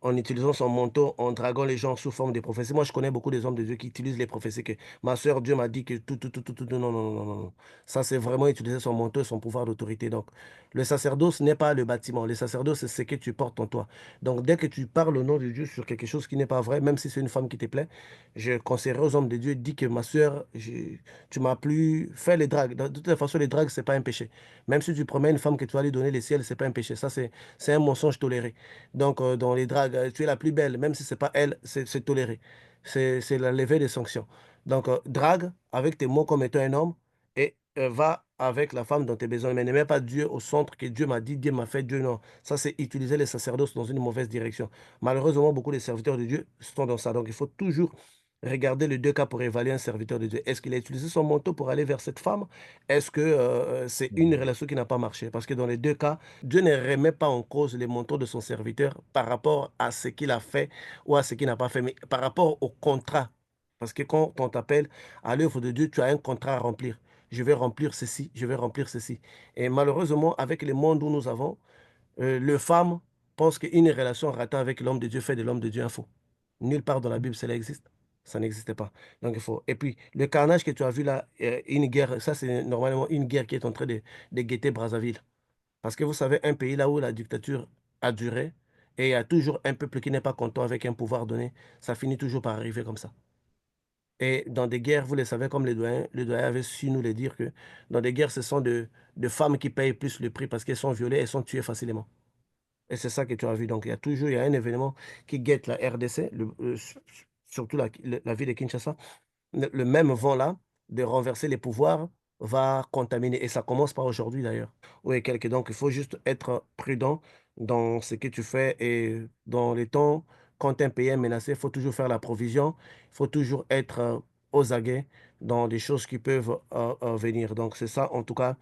en utilisant son manteau, en draguant les gens sous forme de prophéties. Moi, je connais beaucoup des hommes de Dieu qui utilisent les prophéties que ma soeur, Dieu m'a dit que tout. Non, non, non, non, non. Ça, c'est vraiment utiliser son manteau et son pouvoir d'autorité. Donc, le sacerdoce n'est pas le bâtiment. Le sacerdoce, c'est ce que tu portes en toi. Donc, dès que tu parles au nom de Dieu sur quelque chose qui n'est pas vrai, même si c'est une femme qui te plaît, je conseillerais aux hommes de Dieu, dis que ma soeur, tu m'as plus fait les dragues. De toute façon, les dragues, c'est pas un péché. Même si tu promets à une femme que tu vas lui donner les ciels, c'est pas un péché. Ça, c'est un mensonge toléré. Donc, dans les dragues, tu es la plus belle, même si c'est pas elle, c'est toléré. C'est la levée des sanctions. Donc, drague avec tes mots comme étant un homme et va avec la femme dont tu as besoin. Mais ne mets pas Dieu au centre que Dieu m'a dit, Dieu m'a fait, Dieu non. Ça, c'est utiliser les sacerdoces dans une mauvaise direction. Malheureusement, beaucoup de serviteurs de Dieu sont dans ça. Donc, il faut toujours regarder les deux cas pour évaluer un serviteur de Dieu. Est-ce qu'il a utilisé son manteau pour aller vers cette femme? Est-ce que c'est une relation qui n'a pas marché? Parce que dans les deux cas, Dieu ne remet pas en cause les manteaux de son serviteur par rapport à ce qu'il a fait ou à ce qu'il n'a pas fait, mais par rapport au contrat. Parce que quand on t'appelle à l'œuvre de Dieu, tu as un contrat à remplir. Je vais remplir ceci, je vais remplir ceci. Et malheureusement, avec le monde où nous avons, les femmes pensent qu'une relation ratée avec l'homme de Dieu fait de l'homme de Dieu un faux. Nulle part dans la Bible cela existe. Ça n'existait pas. Donc il faut. Et puis, le carnage que tu as vu là, une guerre, ça c'est normalement une guerre qui est en train de guetter Brazzaville. Parce que vous savez, un pays là où la dictature a duré et il y a toujours un peuple qui n'est pas content avec un pouvoir donné, ça finit toujours par arriver comme ça. Et dans des guerres, vous le savez, comme les doyens avaient su nous le dire, que dans des guerres, ce sont de femmes qui payent plus le prix parce qu'elles sont violées, elles sont tuées facilement. Et c'est ça que tu as vu. Donc, il y a un événement qui guette la RDC, surtout la ville de Kinshasa. Le même vent-là, de renverser les pouvoirs, va contaminer. Et ça commence par aujourd'hui, d'ailleurs. Oui, donc, il faut juste être prudent dans ce que tu fais. Et dans les temps, quand un pays est menacé, il faut toujours faire la provision. Il faut toujours être aux aguets dans des choses qui peuvent venir. Donc, c'est ça, en tout cas,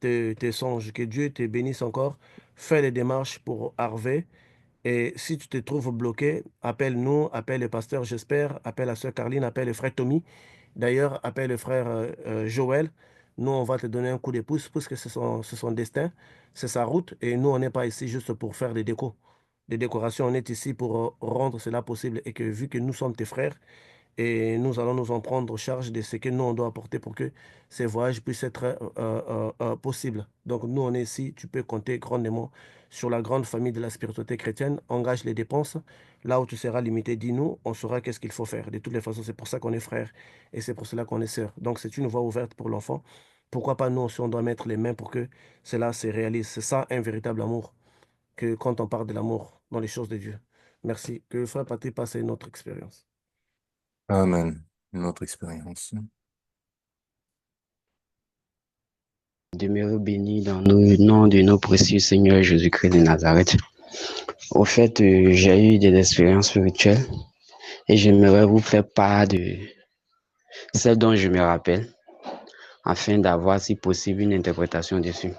tes songes. Que Dieu te bénisse encore. Fais les démarches pour Harvey. Et si tu te trouves bloqué, appelle-nous, appelle le pasteur, j'espère, appelle la sœur Carline, appelle le frère Tommy. D'ailleurs, appelle le frère Joël. Nous, on va te donner un coup de pouce parce que c'est son destin, c'est sa route. Et nous, on n'est pas ici juste pour faire des décos, des décorations. On est ici pour rendre cela possible. Et que vu que nous sommes tes frères, et nous allons nous en prendre charge de ce que nous, on doit apporter pour que ces voyages puissent être possibles. Donc, nous, on est ici. Tu peux compter grandement sur la grande famille de la spiritualité chrétienne. Engage les dépenses. Là où tu seras limité, dis-nous, on saura qu'est-ce qu'il faut faire. De toutes les façons, c'est pour ça qu'on est frères et c'est pour cela qu'on est sœurs. Donc, c'est une voie ouverte pour l'enfant. Pourquoi pas nous aussi, on doit mettre les mains pour que cela se réalise. C'est ça un véritable amour, que quand on parle de l'amour dans les choses de Dieu. Merci. Que le frère Patrick passe à une autre expérience. Amen. Une autre expérience. Demeurez bénis dans le nom de nos précieux Seigneur Jésus-Christ de Nazareth. Au fait, j'ai eu des expériences spirituelles et j'aimerais vous faire part de celles dont je me rappelle afin d'avoir, si possible, une interprétation dessus.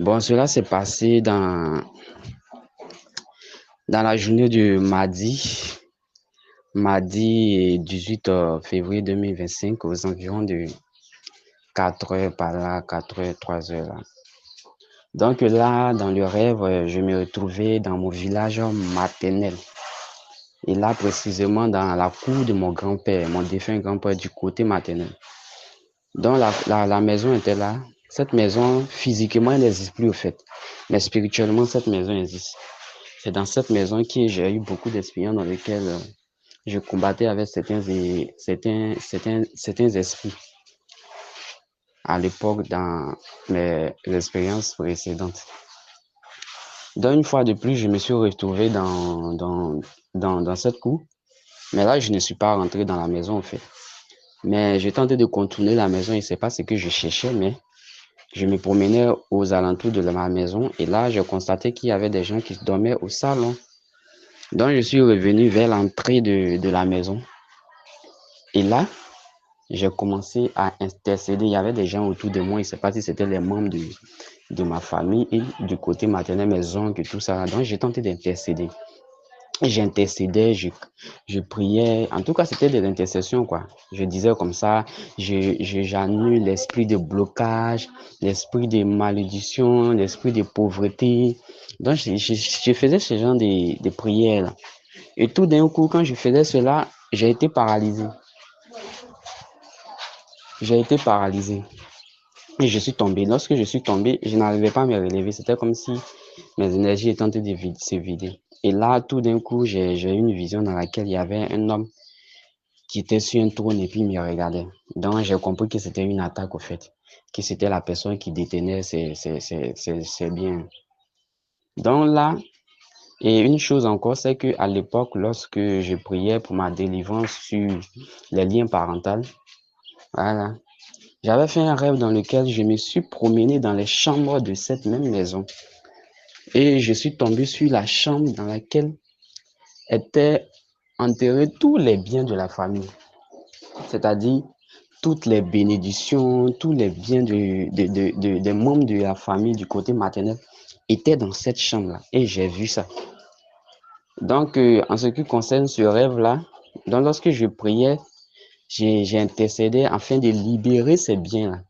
Bon, cela s'est passé dans la journée du mardi 18 février 2025, aux environs de 4 heures par là, 4 heures, 3 heures là. Donc là, dans le rêve, je me retrouvais dans mon village maternel. Et là, précisément, dans la cour de mon grand-père, mon défunt grand-père du côté maternel. Donc la maison était là. Cette maison, physiquement, elle n'existe plus au fait. Mais spirituellement, cette maison existe. C'est dans cette maison que j'ai eu beaucoup d'expériences dans lesquelles je combattais avec certains esprits à l'époque dans mes expériences précédentes. Donc, une fois de plus, je me suis retrouvé dans cette cour. Mais là, je ne suis pas rentré dans la maison, en fait. Mais j'ai tenté de contourner la maison et c'est pas ce que je cherchais, mais je me promenais aux alentours de ma maison et là, j'ai constaté qu'il y avait des gens qui dormaient au salon. Donc, je suis revenu vers l'entrée de la maison. Et là, j'ai commencé à intercéder. Il y avait des gens autour de moi. Je ne sais pas si c'était les membres de ma famille et du côté maternel, mes oncles et tout ça. Donc, j'ai tenté d'intercéder. J'intercédais, je priais. En tout cas, c'était des intercessions, quoi. Je disais comme ça, j'annule l'esprit de blocage, l'esprit de malédiction, l'esprit de pauvreté. Donc, je faisais ce genre de prières. Et tout d'un coup, quand je faisais cela, j'ai été paralysé. J'ai été paralysé. Et je suis tombé. Lorsque je suis tombé, je n'arrivais pas à me relever. C'était comme si mes énergies étaient en train de se vider. Et là, tout d'un coup, j'ai eu une vision dans laquelle il y avait un homme qui était sur un trône et puis il me regardait. Donc, j'ai compris que c'était une attaque, au fait. Que c'était la personne qui détenait ses biens. Donc là, et une chose encore, c'est qu'à l'époque, lorsque je priais pour ma délivrance sur les liens parentaux, voilà, j'avais fait un rêve dans lequel je me suis promené dans les chambres de cette même maison. Et je suis tombé sur la chambre dans laquelle étaient enterrés tous les biens de la famille. C'est-à-dire toutes les bénédictions, tous les biens des membres de la famille du côté maternel étaient dans cette chambre-là. Et j'ai vu ça. Donc, en ce qui concerne ce rêve-là, donc lorsque je priais, j'ai intercédé afin de libérer ces biens-là.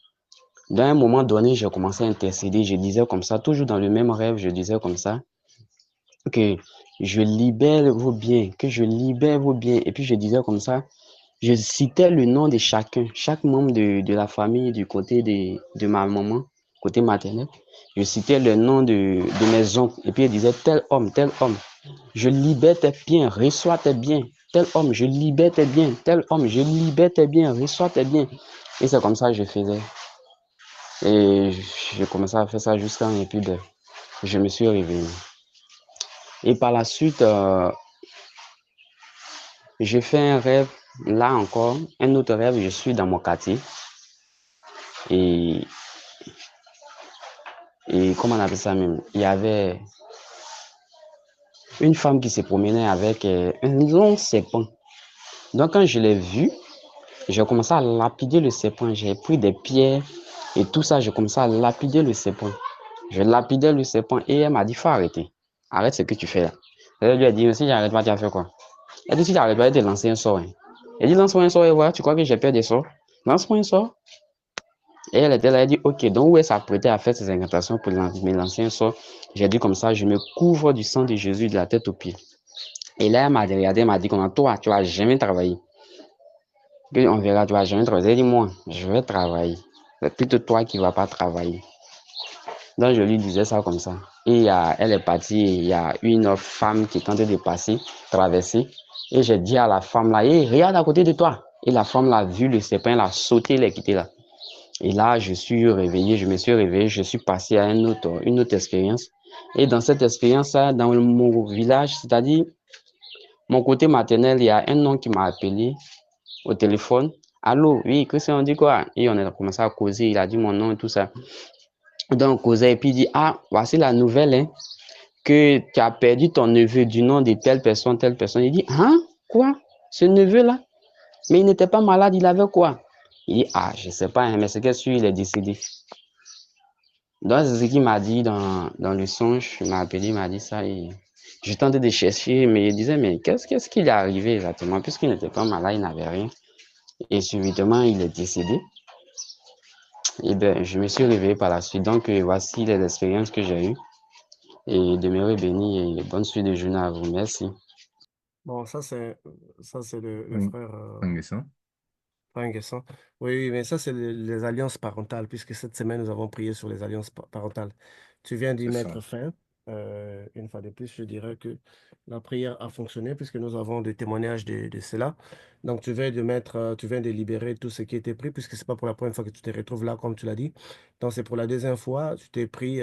Dans un moment donné, j'ai commencé à intercéder. Je disais comme ça, toujours dans le même rêve, je disais comme ça, que je libère vos biens, que je libère vos biens. Et puis je disais comme ça, je citais le nom de chacun, chaque membre de la famille du côté de ma maman, côté maternel. Je citais le nom de mes oncles. Et puis je disais tel homme, je libère tes biens, reçois tes biens. Tel homme, je libère tes biens. Tel homme, je libère tes biens, reçois tes biens. Et c'est comme ça que je faisais. Et j'ai commencé à faire ça jusqu'à un peu de... Je me suis réveillé. Et par la suite, j'ai fait un rêve, là encore, un autre rêve, je suis dans mon quartier. Et comment on appelle ça même? Il y avait une femme qui se promenait avec un long serpent. Donc quand je l'ai vu, j'ai commencé à lapider le serpent. J'ai pris des pierres et tout ça, j'ai commencé à lapider le serpent. Je lapidais le serpent et elle m'a dit, faut arrêter. Arrête ce que tu fais là. Elle lui a dit, si j'arrête pas, tu vas faire quoi? Elle dit, si j'arrête pas, elle te lancer un sort. Hein. Elle dit, lance-moi un sort et voilà, tu crois que j'ai peur des sorts? Lance-moi un sort. Et elle était là, elle dit, ok, donc où est-ce s'apprêtait à faire ces incantations pour me lancer un sort? J'ai dit comme ça, je me couvre du sang de Jésus de la tête aux pieds. Et là, elle m'a regardé, elle m'a dit, comment toi, tu vas jamais travailler. Puis on verra, tu vas jamais travailler. Elle dit, moi, je vais travailler. C'est plutôt toi qui ne vas pas travailler. Donc je lui disais ça comme ça. Et elle est partie, il y a une femme qui est en train de passer, traverser. Et j'ai dit à la femme là, hey, regarde à côté de toi. Et la femme l'a vu le serpent, elle a sauté, elle est quittée là. Et là, je suis réveillé, je me suis réveillé, je suis passé à une autre expérience. Et dans cette expérience-là, dans mon village, c'est-à-dire mon côté maternel, il y a un homme qui m'a appelé au téléphone. Allô, oui, Christian, on dit quoi? Et on a commencé à causer, il a dit mon nom et tout ça. Donc, on causait et puis il dit, ah, voici la nouvelle, hein, que tu as perdu ton neveu du nom de telle personne, telle personne. Il dit, hein, quoi? Ce neveu-là? Mais il n'était pas malade, il avait quoi? Il dit, ah, je ne sais pas, hein, mais c'est que sûr, il est décédé. Donc, c'est ce qu'il m'a dit dans le songe. Il m'a appelé, il m'a dit ça. Et je tentais de chercher, mais il disait, mais qu'est-ce qu'il est arrivé exactement? Puisqu'il n'était pas malade, il n'avait rien. Et subitement, il est décédé. Et bien, je me suis réveillé par la suite. Donc, voici les expériences que j'ai eues. Et demeurez bénis et bonne suite de journée à vous. Merci. Bon, ça, c'est le Mm. frère Intéressant. Pas intéressant. Oui, oui, mais ça, c'est les alliances parentales, puisque cette semaine, nous avons prié sur les alliances parentales. Tu viens d'y C'est mettre ça. fin. Une fois de plus, je dirais que la prière a fonctionné, puisque nous avons des témoignages de cela. Donc, tu viens de libérer tout ce qui était pris, puisque c'est pas pour la première fois que tu te retrouves là, comme tu l'as dit. Donc, c'est pour la deuxième fois, tu t'es pris,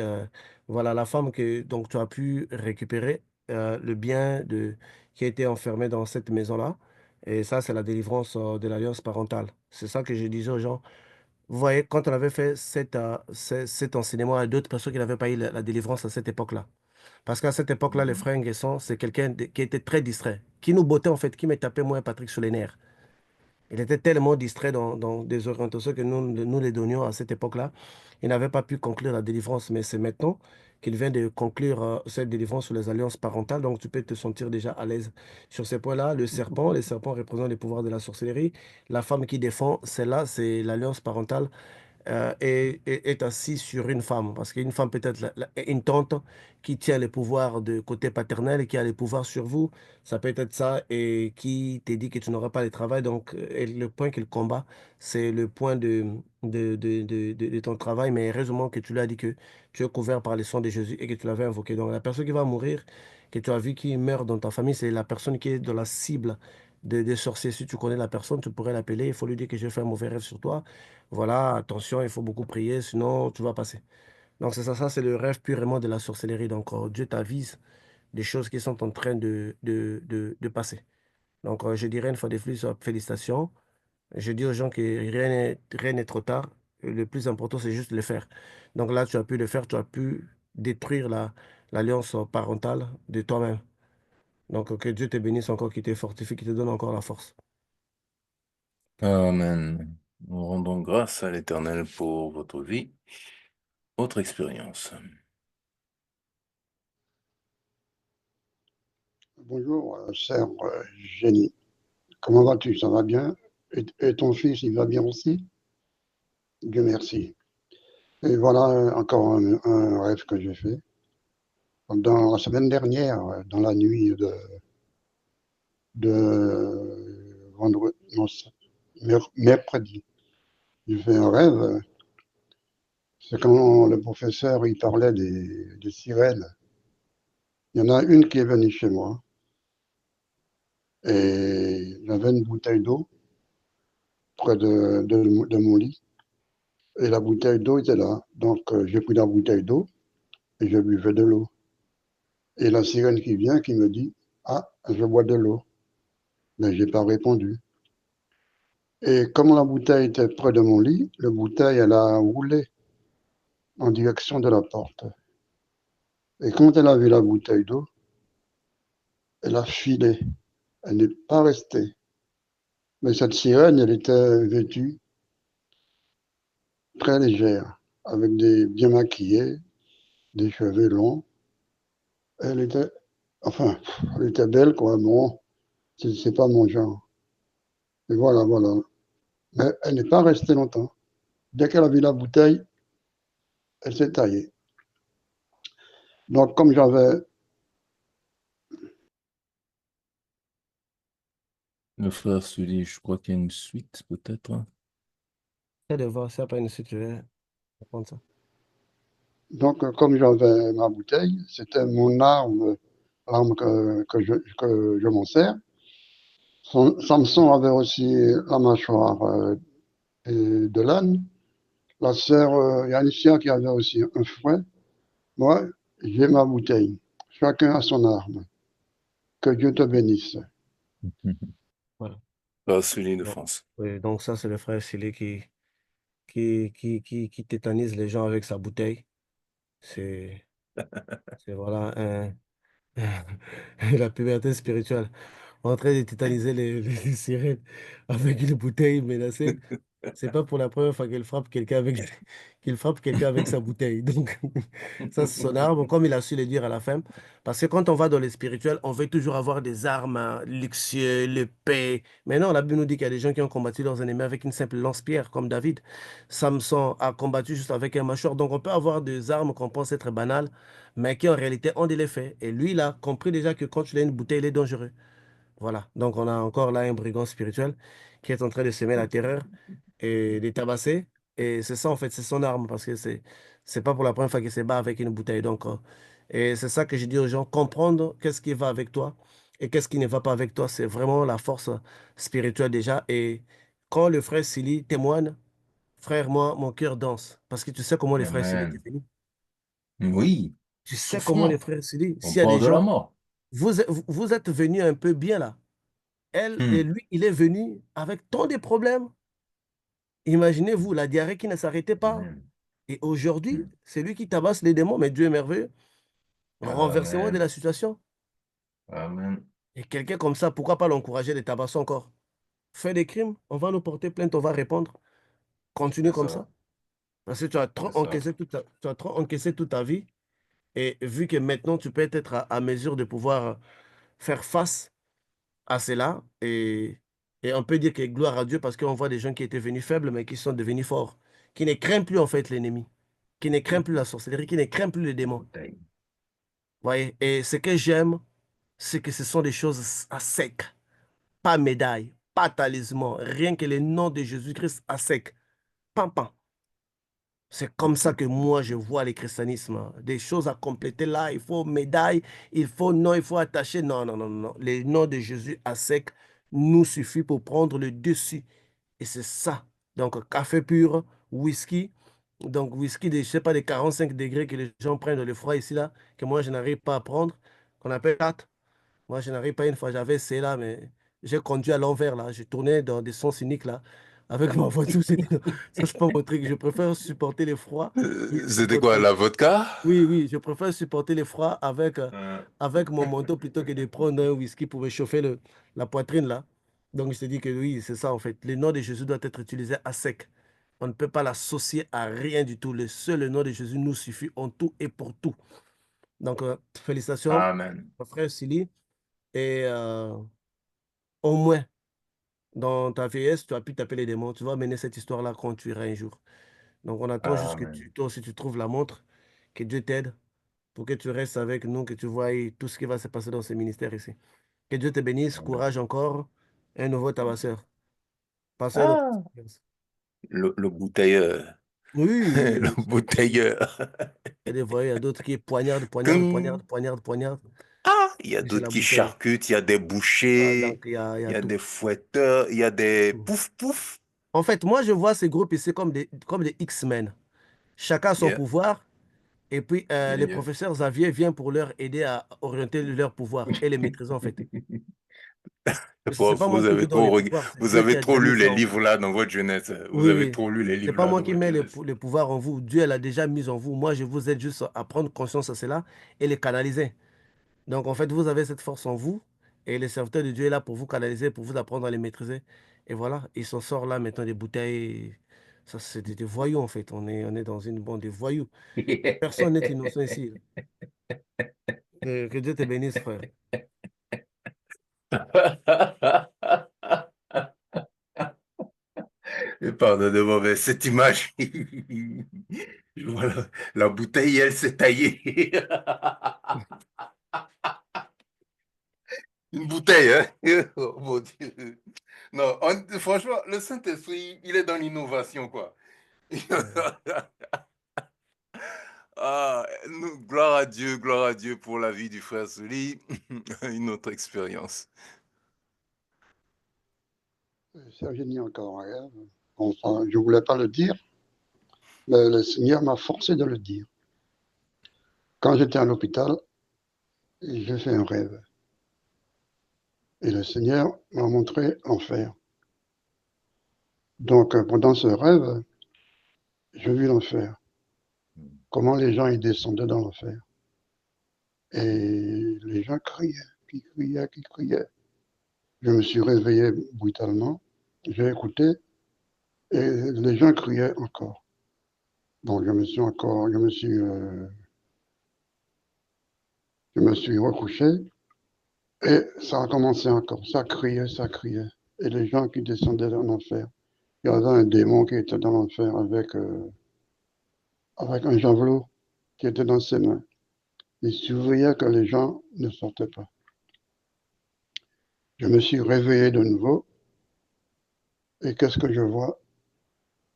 voilà, la femme que, donc, tu as pu récupérer, le bien qui a été enfermé dans cette maison-là. Et ça, c'est la délivrance de l'alliance parentale. C'est ça que je disais aux gens. Vous voyez, quand on avait fait cet enseignement à d'autres personnes qui n'avaient pas eu la délivrance à cette époque-là. Parce qu'à cette époque-là, les Mhm. frères Nguesson, c'est quelqu'un qui était très distrait, qui nous bottait en fait, qui me tapait moi et Patrick sur les nerfs. Il était tellement distrait dans des orientations que nous les donnions à cette époque-là. Il n'avait pas pu conclure la délivrance, mais c'est maintenant qu'il vient de conclure cette délivrance sur les alliances parentales. Donc, tu peux te sentir déjà à l'aise sur ces points-là. Les serpents représentent les pouvoirs de la sorcellerie. La femme qui défend, celle-là, c'est l'alliance parentale est assis sur une femme. Parce qu'une femme peut être une tante qui tient les pouvoirs de côté paternel et qui a les pouvoirs sur vous. Ça peut être ça et qui te dit que tu n'auras pas de travail. Donc, et le point qu'il combat, c'est le point de ton travail. Mais heureusement que tu lui as dit que tu es couvert par le sang de Jésus et que tu l'avais invoqué. Donc, la personne qui va mourir, que tu as vu qui meurt dans ta famille, c'est la personne qui est dans la cible des sorciers. Si tu connais la personne, tu pourrais l'appeler. Il faut lui dire que j'ai fait un mauvais rêve sur toi. Voilà, attention, il faut beaucoup prier, sinon tu vas passer. Donc c'est ça, ça c'est le rêve purement de la sorcellerie. Donc Dieu t'avise des choses qui sont en train de passer. Donc je dirais une fois de plus, félicitations. Je dis aux gens que rien n'est trop tard. Le plus important, c'est juste le faire. Donc là, tu as pu le faire, tu as pu détruire l'alliance parentale de toi-même. Donc que Dieu te bénisse encore, qu'il te fortifie, qu'il te donne encore la force. Amen. Nous rendons grâce à l'Éternel pour votre vie. Autre expérience. Bonjour, sœur Jenny. Comment vas-tu? Ça va bien? Et ton fils, il va bien aussi? Dieu merci. Et voilà encore un rêve que j'ai fait. Dans la semaine dernière, dans la nuit de vendredi, non, mercredi, j'ai fait un rêve. C'est quand le professeur il parlait des sirènes. Il y en a une qui est venue chez moi et j'avais une bouteille d'eau près de mon lit. Et la bouteille d'eau était là. Donc, j'ai pris la bouteille d'eau et je buvais de l'eau. Et la sirène qui vient, qui me dit, ah, je bois de l'eau. Mais je n'ai pas répondu. Et comme la bouteille était près de mon lit, la bouteille, elle a roulé en direction de la porte. Et quand elle a vu la bouteille d'eau, elle a filé. Elle n'est pas restée. Mais cette sirène, elle était vêtue très légère, avec des bien maquillés, des cheveux longs. Elle était, enfin, elle était belle, quoi. Bon, c'est pas mon genre. Et voilà, voilà. Mais elle n'est pas restée longtemps. Dès qu'elle a vu la bouteille, elle s'est taillée. Donc, comme j'avais. Le frère se dit, je crois qu'il y a une suite, peut-être. C'est de voir, ça pas une suite, je vais prendre ça. Donc, comme j'avais ma bouteille, c'était mon arme, l'arme que je m'en sers. Samson avait aussi la mâchoire de l'âne. La sœur Yanicia qui avait aussi un fouet. Moi, j'ai ma bouteille. Chacun a son arme. Que Dieu te bénisse. Voilà. Frère Sully de Donc, France. oui, donc ça, c'est le frère Silly qui tétanise les gens avec sa bouteille. C'est, c'est voilà la puberté spirituelle. En train de tétaniser les sirènes avec une bouteille menacée. C'est pas pour la première fois qu'il frappe quelqu'un avec, qu'il frappe quelqu'un avec sa bouteille. Donc, ça, c'est son arme, comme il a su le dire à la fin. Parce que quand on va dans le spirituel, on veut toujours avoir des armes luxueuses, l'épée. Mais non, la Bible nous dit qu'il y a des gens qui ont combattu leurs ennemis avec une simple lance-pierre, comme David. Samson a combattu juste avec un mâchoire. Donc, on peut avoir des armes qu'on pense être banales, mais qui en réalité ont de l'effet. Et lui, il a compris déjà que quand tu as une bouteille, il est dangereux. Voilà. Donc, on a encore là un brigand spirituel qui est en train de semer la terreur et de tabasser. Et c'est ça, en fait, c'est son arme parce que c'est pas pour la première fois qu'il se bat avec une bouteille. Donc, et c'est ça que je dis aux gens, comprendre qu'est-ce qui va avec toi et qu'est-ce qui ne va pas avec toi. C'est vraiment la force spirituelle déjà. Et quand le frère Sili témoigne, frère, moi, mon cœur danse. Parce que tu sais comment les frères Sili étaient Amen. venus. Oui, Tu sais comment les souffrant frères Sili, au s'il y a bord des de la gens, mort. vous êtes venus un peu bien là. Elle et Hmm. lui, il est venu avec tant de problèmes. Imaginez-vous, la diarrhée qui ne s'arrêtait pas. Amen. Et aujourd'hui, Hmm. c'est lui qui tabasse les démons, mais Dieu est merveilleux. Renversement de Amen. la situation. Amen. Et quelqu'un comme ça, pourquoi pas l'encourager de tabasser encore? Fait des crimes, on va nous porter plainte, on va répondre. Continue C'est comme ça. ça. Parce que tu as trop C'est ça. encaissé tu as trop encaissé toute ta vie. Et vu que maintenant, tu peux être à mesure de pouvoir faire face à cela, et on peut dire que gloire à Dieu parce qu'on voit des gens qui étaient venus faibles, mais qui sont devenus forts, qui ne craignent plus en fait l'ennemi, qui ne craignent plus la sorcellerie, qui ne craignent plus les démons. Bouteille. Voyez? Et ce que j'aime, c'est que ce sont des choses à sec, pas médaille, pas talisman, rien que le nom de Jésus-Christ à sec. Pam, pam. C'est comme ça que moi je vois le christianisme. Des choses à compléter là, il faut médaille, il faut non, il faut attacher. Non, non, non, non. Le nom de Jésus à sec nous suffit pour prendre le dessus. Et c'est ça. Donc, café pur, whisky. Donc, whisky de, je sais pas, des 45 degrés que les gens prennent dans le froid ici, là, que moi, je n'arrive pas à prendre, qu'on appelle 4. Moi, je n'arrive pas une fois, j'avais essayé là, mais j'ai conduit à l'envers, là. J'ai tourné dans des sens uniques, là, avec ma voiture. Ça, c'est pas mon truc. Je préfère supporter les froids. C'était quoi, la vodka? Oui, oui, je préfère supporter les froids Euh, avec mon manteau plutôt que de prendre un whisky pour réchauffer la poitrine, là. Donc, je te dis que oui, c'est ça, en fait. Le nom de Jésus doit être utilisé à sec. On ne peut pas l'associer à rien du tout. Le seul nom de Jésus nous suffit en tout et pour tout. Donc, félicitations, Amen. mon frère Silly. Et au moins, dans ta vieillesse, tu as pu taper les démons. Tu vas mener cette histoire-là quand tu iras un jour. Donc, on attend juste que Amen. toi aussi, tu trouves la montre, que Dieu t'aide pour que tu restes avec nous, que tu vois tout ce qui va se passer dans ce ministère ici. Que Dieu te bénisse, Amen. courage encore, un nouveau tabasseur. Passez à une autre Ah, expérience. le bouteilleur. Oui, oui, Le oui. bouteilleur. Il y a des voyous, il y a d'autres qui poignardent, poignardent, Ting. poignardent, poignardent, poignardent. Ah, il y a J'ai d'autres la qui bouteille. charcutent, il y a des Ah, donc, bouchers, il y il a y a tout. des fouetteurs, il y a des Tout. pouf pouf. En fait, moi, je vois ces groupes ici comme des X-Men. Chacun a son Yeah, pouvoir. Et puis, yeah, le yeah. professeur Xavier vient pour leur aider à orienter leur pouvoir et les maîtriser, en fait. Parce que c'est pas moi Vous qui avez vous donne trop, les pouvoirs, c'est vous Dieu qui avez a trop déjà mis lu les ça en vous. livres là dans votre jeunesse. Vous Oui, avez oui. trop lu les C'est livres pas là moi dans qui votre mets jeunesse. les pouvoirs en vous. Dieu l'a déjà mis en vous. Moi, je vous aide juste à prendre conscience de cela et les canaliser. Donc, en fait, vous avez cette force en vous et le serviteur de Dieu est là pour vous canaliser, pour vous apprendre à les maîtriser. Et voilà, il s'en sort là maintenant des bouteilles. Ça, c'est des voyous, en fait. On est dans une bande de voyous. Personne n'est innocent ici. Que Dieu te bénisse, frère. Et pardonnez-moi, mais cette image, je vois la bouteille, elle s'est taillée. Une bouteille, hein? Oh, mon Dieu. Non, franchement, le Saint-Esprit, il est dans l'innovation, quoi. Ouais. Ah, gloire à Dieu pour la vie du frère Souli. Une autre expérience. Virginie encore un rêve. Enfin, je ne voulais pas le dire, mais le Seigneur m'a forcé de le dire. Quand j'étais à l'hôpital, j'ai fait un rêve. Et le Seigneur m'a montré l'enfer. Donc, pendant ce rêve, je vis l'enfer. Comment les gens y descendaient dans l'enfer. Et les gens criaient, qui criaient, qui criaient. Je me suis réveillé brutalement. J'ai écouté et les gens criaient encore. Bon, je me suis recouché et ça a commencé encore. Ça criait, ça criait. Et les gens qui descendaient dans l'enfer. Il y avait un démon qui était dans l'enfer avec un javelot qui était dans ses mains. Il surveillait que les gens ne sortaient pas. Je me suis réveillé de nouveau. Et qu'est-ce que je vois?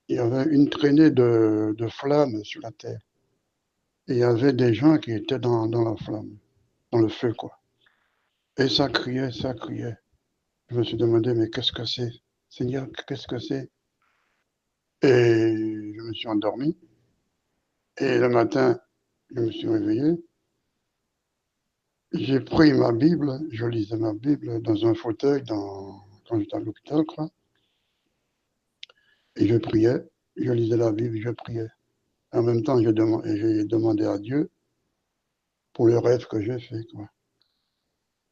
Il y avait une traînée de flammes sur la terre. Et il y avait des gens qui étaient dans la flamme, dans le feu, quoi. Et ça criait, ça criait. Je me suis demandé, mais qu'est-ce que c'est? Seigneur, qu'est-ce que c'est? Et je me suis endormi. Et le matin, je me suis réveillé. J'ai pris ma Bible, je lisais ma Bible dans un fauteuil quand j'étais à l'hôpital, quoi. Et je priais, je lisais la Bible, je priais. En même temps, j'ai demandé à Dieu pour le rêve que j'ai fait, quoi.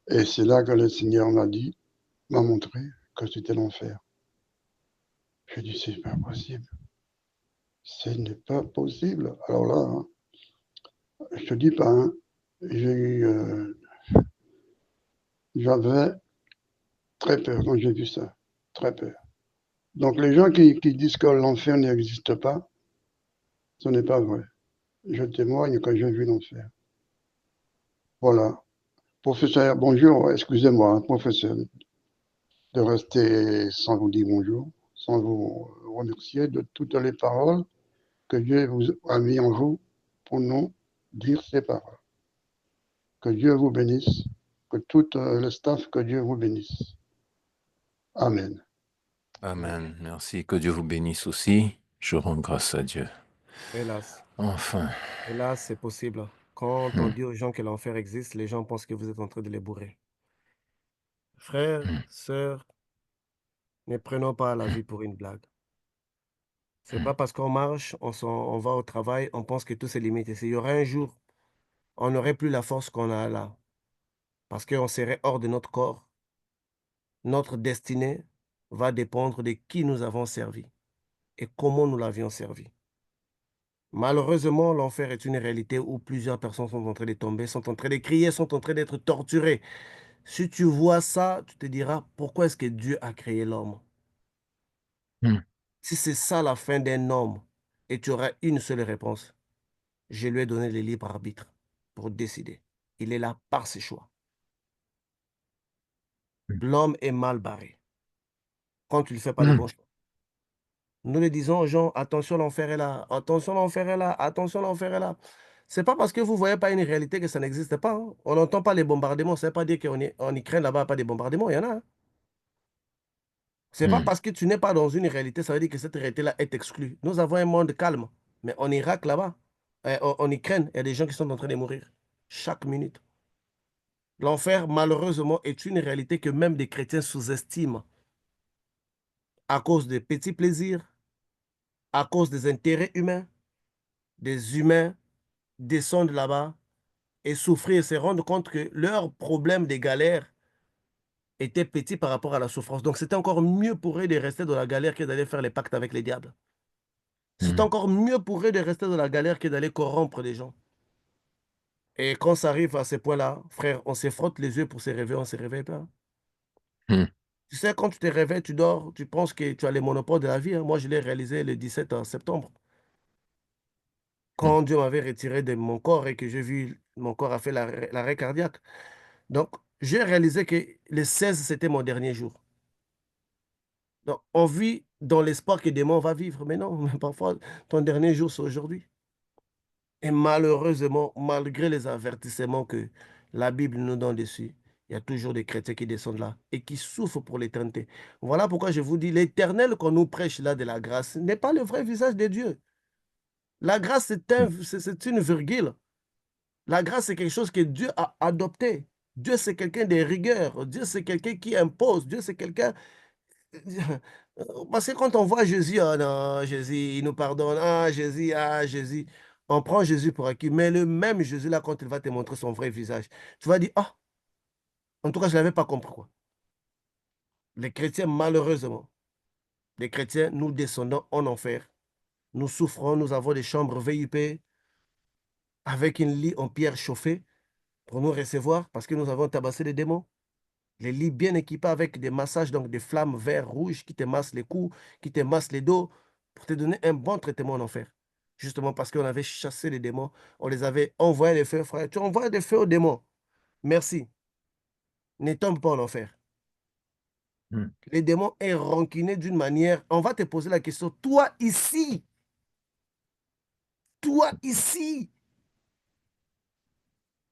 Et c'est là que le Seigneur m'a montré que c'était l'enfer. Je dis, c'est pas possible. Ce n'est pas possible. Alors là, hein, je te dis pas, hein, j'avais très peur quand j'ai vu ça. Très peur. Donc les gens qui disent que l'enfer n'existe pas, ce n'est pas vrai. Je témoigne que j'ai vu l'enfer. Voilà. Professeur, bonjour, excusez-moi, hein, professeur, de rester sans vous dire bonjour, sans vous remercier de toutes les paroles que Dieu vous a mis en vous pour nous dire ces paroles. Que Dieu vous bénisse, que tout le staff, que Dieu vous bénisse. Amen. Amen. Merci. Que Dieu vous bénisse aussi. Je rends grâce à Dieu. Hélas. Enfin. Hélas, c'est possible. Quand on dit aux gens que l'enfer existe, les gens pensent que vous êtes en train de les bourrer. Frères, sœurs, ne prenons pas la vie pour une blague. C'est pas parce qu'on marche, on va au travail, on pense que tout se limite ici. Il y aura un jour, on n'aurait plus la force qu'on a là. Parce qu'on serait hors de notre corps. Notre destinée va dépendre de qui nous avons servi et comment nous l'avions servi. Malheureusement, l'enfer est une réalité où plusieurs personnes sont en train de tomber, sont en train de crier, sont en train d'être torturées. Si tu vois ça, tu te diras, pourquoi est-ce que Dieu a créé l'homme? Si c'est ça la fin d'un homme, et tu auras une seule réponse, je lui ai donné le libre arbitre pour décider. Il est là par ses choix. L'homme est mal barré quand tu ne fais pas les bons choix. Nous le disons aux gens, attention, l'enfer est là, attention, l'enfer est là, attention, l'enfer est là. Ce n'est pas parce que vous ne voyez pas une réalité que ça n'existe pas, hein. On n'entend pas les bombardements. Ça ne veut pas dire qu'en Ukraine, là-bas, il n'y a pas de bombardements. Il y en a, hein. Ce n'est pas parce que tu n'es pas dans une réalité, ça veut dire que cette réalité-là est exclue. Nous avons un monde calme. Mais en Irak, là-bas, en Ukraine, il y a des gens qui sont en train de mourir chaque minute. L'enfer, malheureusement, est une réalité que même des chrétiens sous-estiment à cause des petits plaisirs, à cause des intérêts humains. Des humains descendent là-bas et souffrir et se rendre compte que leur problème des galères était petit par rapport à la souffrance. Donc, c'était encore mieux pour eux de rester dans la galère que d'aller faire les pactes avec les diables. C'est encore mieux pour eux de rester dans la galère que d'aller corrompre les gens. Et quand ça arrive à ce point-là, frère, on se frotte les yeux pour se réveiller, on ne se réveille pas. Tu sais, quand tu te réveilles, tu dors, tu penses que tu as les monopoles de la vie, hein. Moi, je l'ai réalisé le 17 septembre. Quand Dieu m'avait retiré de mon corps et que j'ai vu mon corps a fait l'arrêt cardiaque. Donc, j'ai réalisé que le 16, c'était mon dernier jour. Donc, on vit dans l'espoir que demain, on va vivre. Mais non, parfois, ton dernier jour, c'est aujourd'hui. Et malheureusement, malgré les avertissements que la Bible nous donne dessus, il y a toujours des chrétiens qui descendent là et qui souffrent pour l'éternité. Voilà pourquoi je vous dis, l'éternel qu'on nous prêche là de la grâce n'est pas le vrai visage de Dieu. La grâce, c'est une virgule. La grâce, c'est quelque chose que Dieu a adopté. Dieu, c'est quelqu'un de rigueur. Dieu, c'est quelqu'un qui impose. Dieu, c'est quelqu'un... Parce que quand on voit Jésus, ah non, Jésus, il nous pardonne. Ah, Jésus. On prend Jésus pour acquis. Mais le même Jésus, là, quand il va te montrer son vrai visage, tu vas dire, ah, en tout cas, je ne l'avais pas compris, quoi. Les chrétiens, malheureusement, les chrétiens, nous descendons en enfer. Nous souffrons, nous avons des chambres VIP avec un lit en pierre chauffée pour nous recevoir parce que nous avons tabassé les démons. Les lits bien équipés avec des massages, donc des flammes vert rouge qui te massent les coups, qui te massent les dos, pour te donner un bon traitement en enfer. Justement parce qu'on avait chassé les démons, on les avait envoyé les feux, frère. Tu envoies des feux aux démons. Merci. Ne tombe pas en enfer. Les démons est rancunier d'une manière. On va te poser la question, toi ici,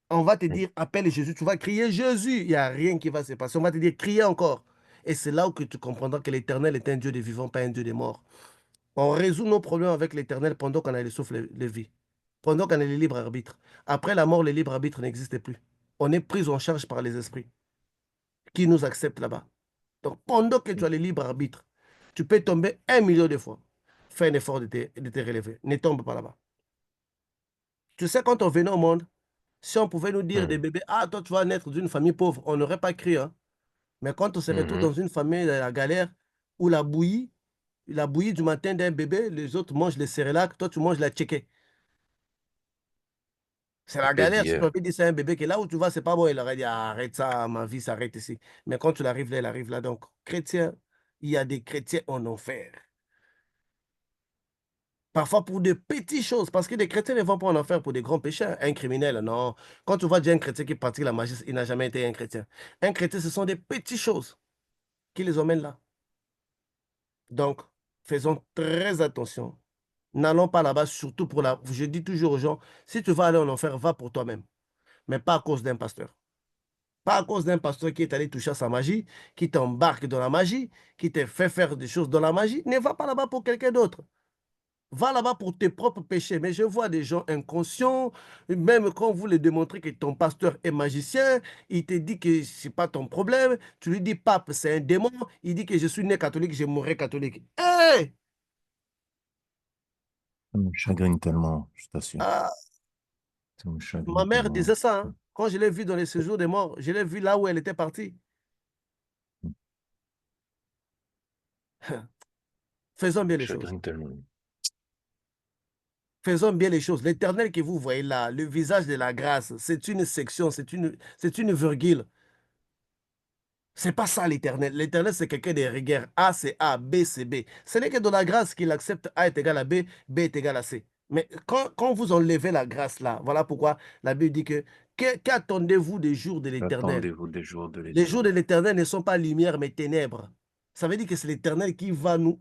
on va te dire, appelle Jésus, tu vas crier Jésus, il n'y a rien qui va se passer. On va te dire, crier encore. Et c'est là où que tu comprendras que l'Éternel est un Dieu des vivants, pas un Dieu des morts. On résout nos problèmes avec l'Éternel pendant qu'on a le souffle de vie, pendant qu'on a le libre arbitre. Après la mort, le libre arbitre n'existe plus. On est pris en charge par les esprits qui nous acceptent là-bas. Donc, pendant que tu as le libre arbitre, tu peux tomber 1 million de fois. Fais un effort de te relever. Ne tombe pas là-bas. Tu sais, quand on venait au monde, si on pouvait nous dire des bébés, ah, toi, tu vas naître d'une famille pauvre, on n'aurait pas cru. Hein. Mais quand on se retrouve dans une famille de la galère, où la bouillie du matin d'un bébé, les autres mangent les céréales, toi, tu manges la tchéké. C'est la Fait galère. Si tu d'hier. avais dit c'est un bébé qui est là où tu vas, c'est pas bon. Il aurait dit, ah, arrête ça, ma vie s'arrête ici. Mais quand tu l'arrives là, il arrive là. Donc, chrétien, il y a des chrétiens en enfer. Parfois pour de petites choses, parce que les chrétiens ne vont pas en enfer pour des grands péchés. Hein. Un criminel, non. Quand tu vois déjà un chrétien qui pratique la magie, il n'a jamais été un chrétien. Un chrétien, ce sont des petites choses qui les emmènent là. Donc, faisons très attention. N'allons pas là-bas, surtout pour la... Je dis toujours aux gens, si tu vas aller en enfer, va pour toi-même, mais pas à cause d'un pasteur. Pas à cause d'un pasteur qui est allé toucher à sa magie, qui t'embarque dans la magie, qui te fait faire des choses dans la magie. Ne va pas là-bas pour quelqu'un d'autre. Va là-bas pour tes propres péchés. Mais je vois des gens inconscients, même quand vous les démontrez que ton pasteur est magicien, il te dit que ce n'est pas ton problème. Tu lui dis, pape, c'est un démon. Il dit que je suis né catholique, je mourrai catholique. Hé! Ça me chagrine tellement, je t'assure. Ah, Ça me ma chagrine mère tellement. disait ça. Hein. Quand je l'ai vue dans les séjours des morts, je l'ai vue là où elle était partie. Faisons Ça bien me les choses. chagrine tellement. Faisons bien les choses. L'Éternel que vous voyez là, le visage de la grâce, c'est une section, c'est une virgule. C'est pas ça l'Éternel. L'Éternel, c'est quelqu'un de rigueur. A, c'est A, B, c'est B. Ce n'est que dans la grâce qu'il accepte A est égal à B, B est égal à C. Mais quand vous enlevez la grâce là, voilà pourquoi la Bible dit qu'attendez-vous des jours de l'Éternel? Attendez-vous des jours de Les jours de l'Éternel. l'Éternel ne sont pas lumière, mais ténèbres. Ça veut dire que c'est l'Éternel qui va nous...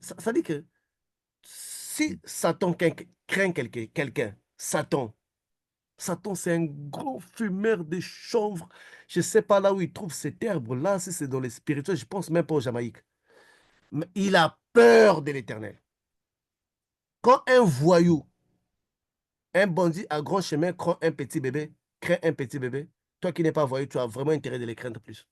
Ça dit que si Satan craint quelqu'un, Satan, c'est un gros fumeur de chanvre. Je ne sais pas là où il trouve cet herbe-là, si c'est dans les spirituels, je pense même pas au Jamaïque. Mais il a peur de l'Éternel. Quand un voyou, un bandit à grand chemin craint un petit bébé, toi qui n'es pas voyou, tu as vraiment intérêt de les craindre plus.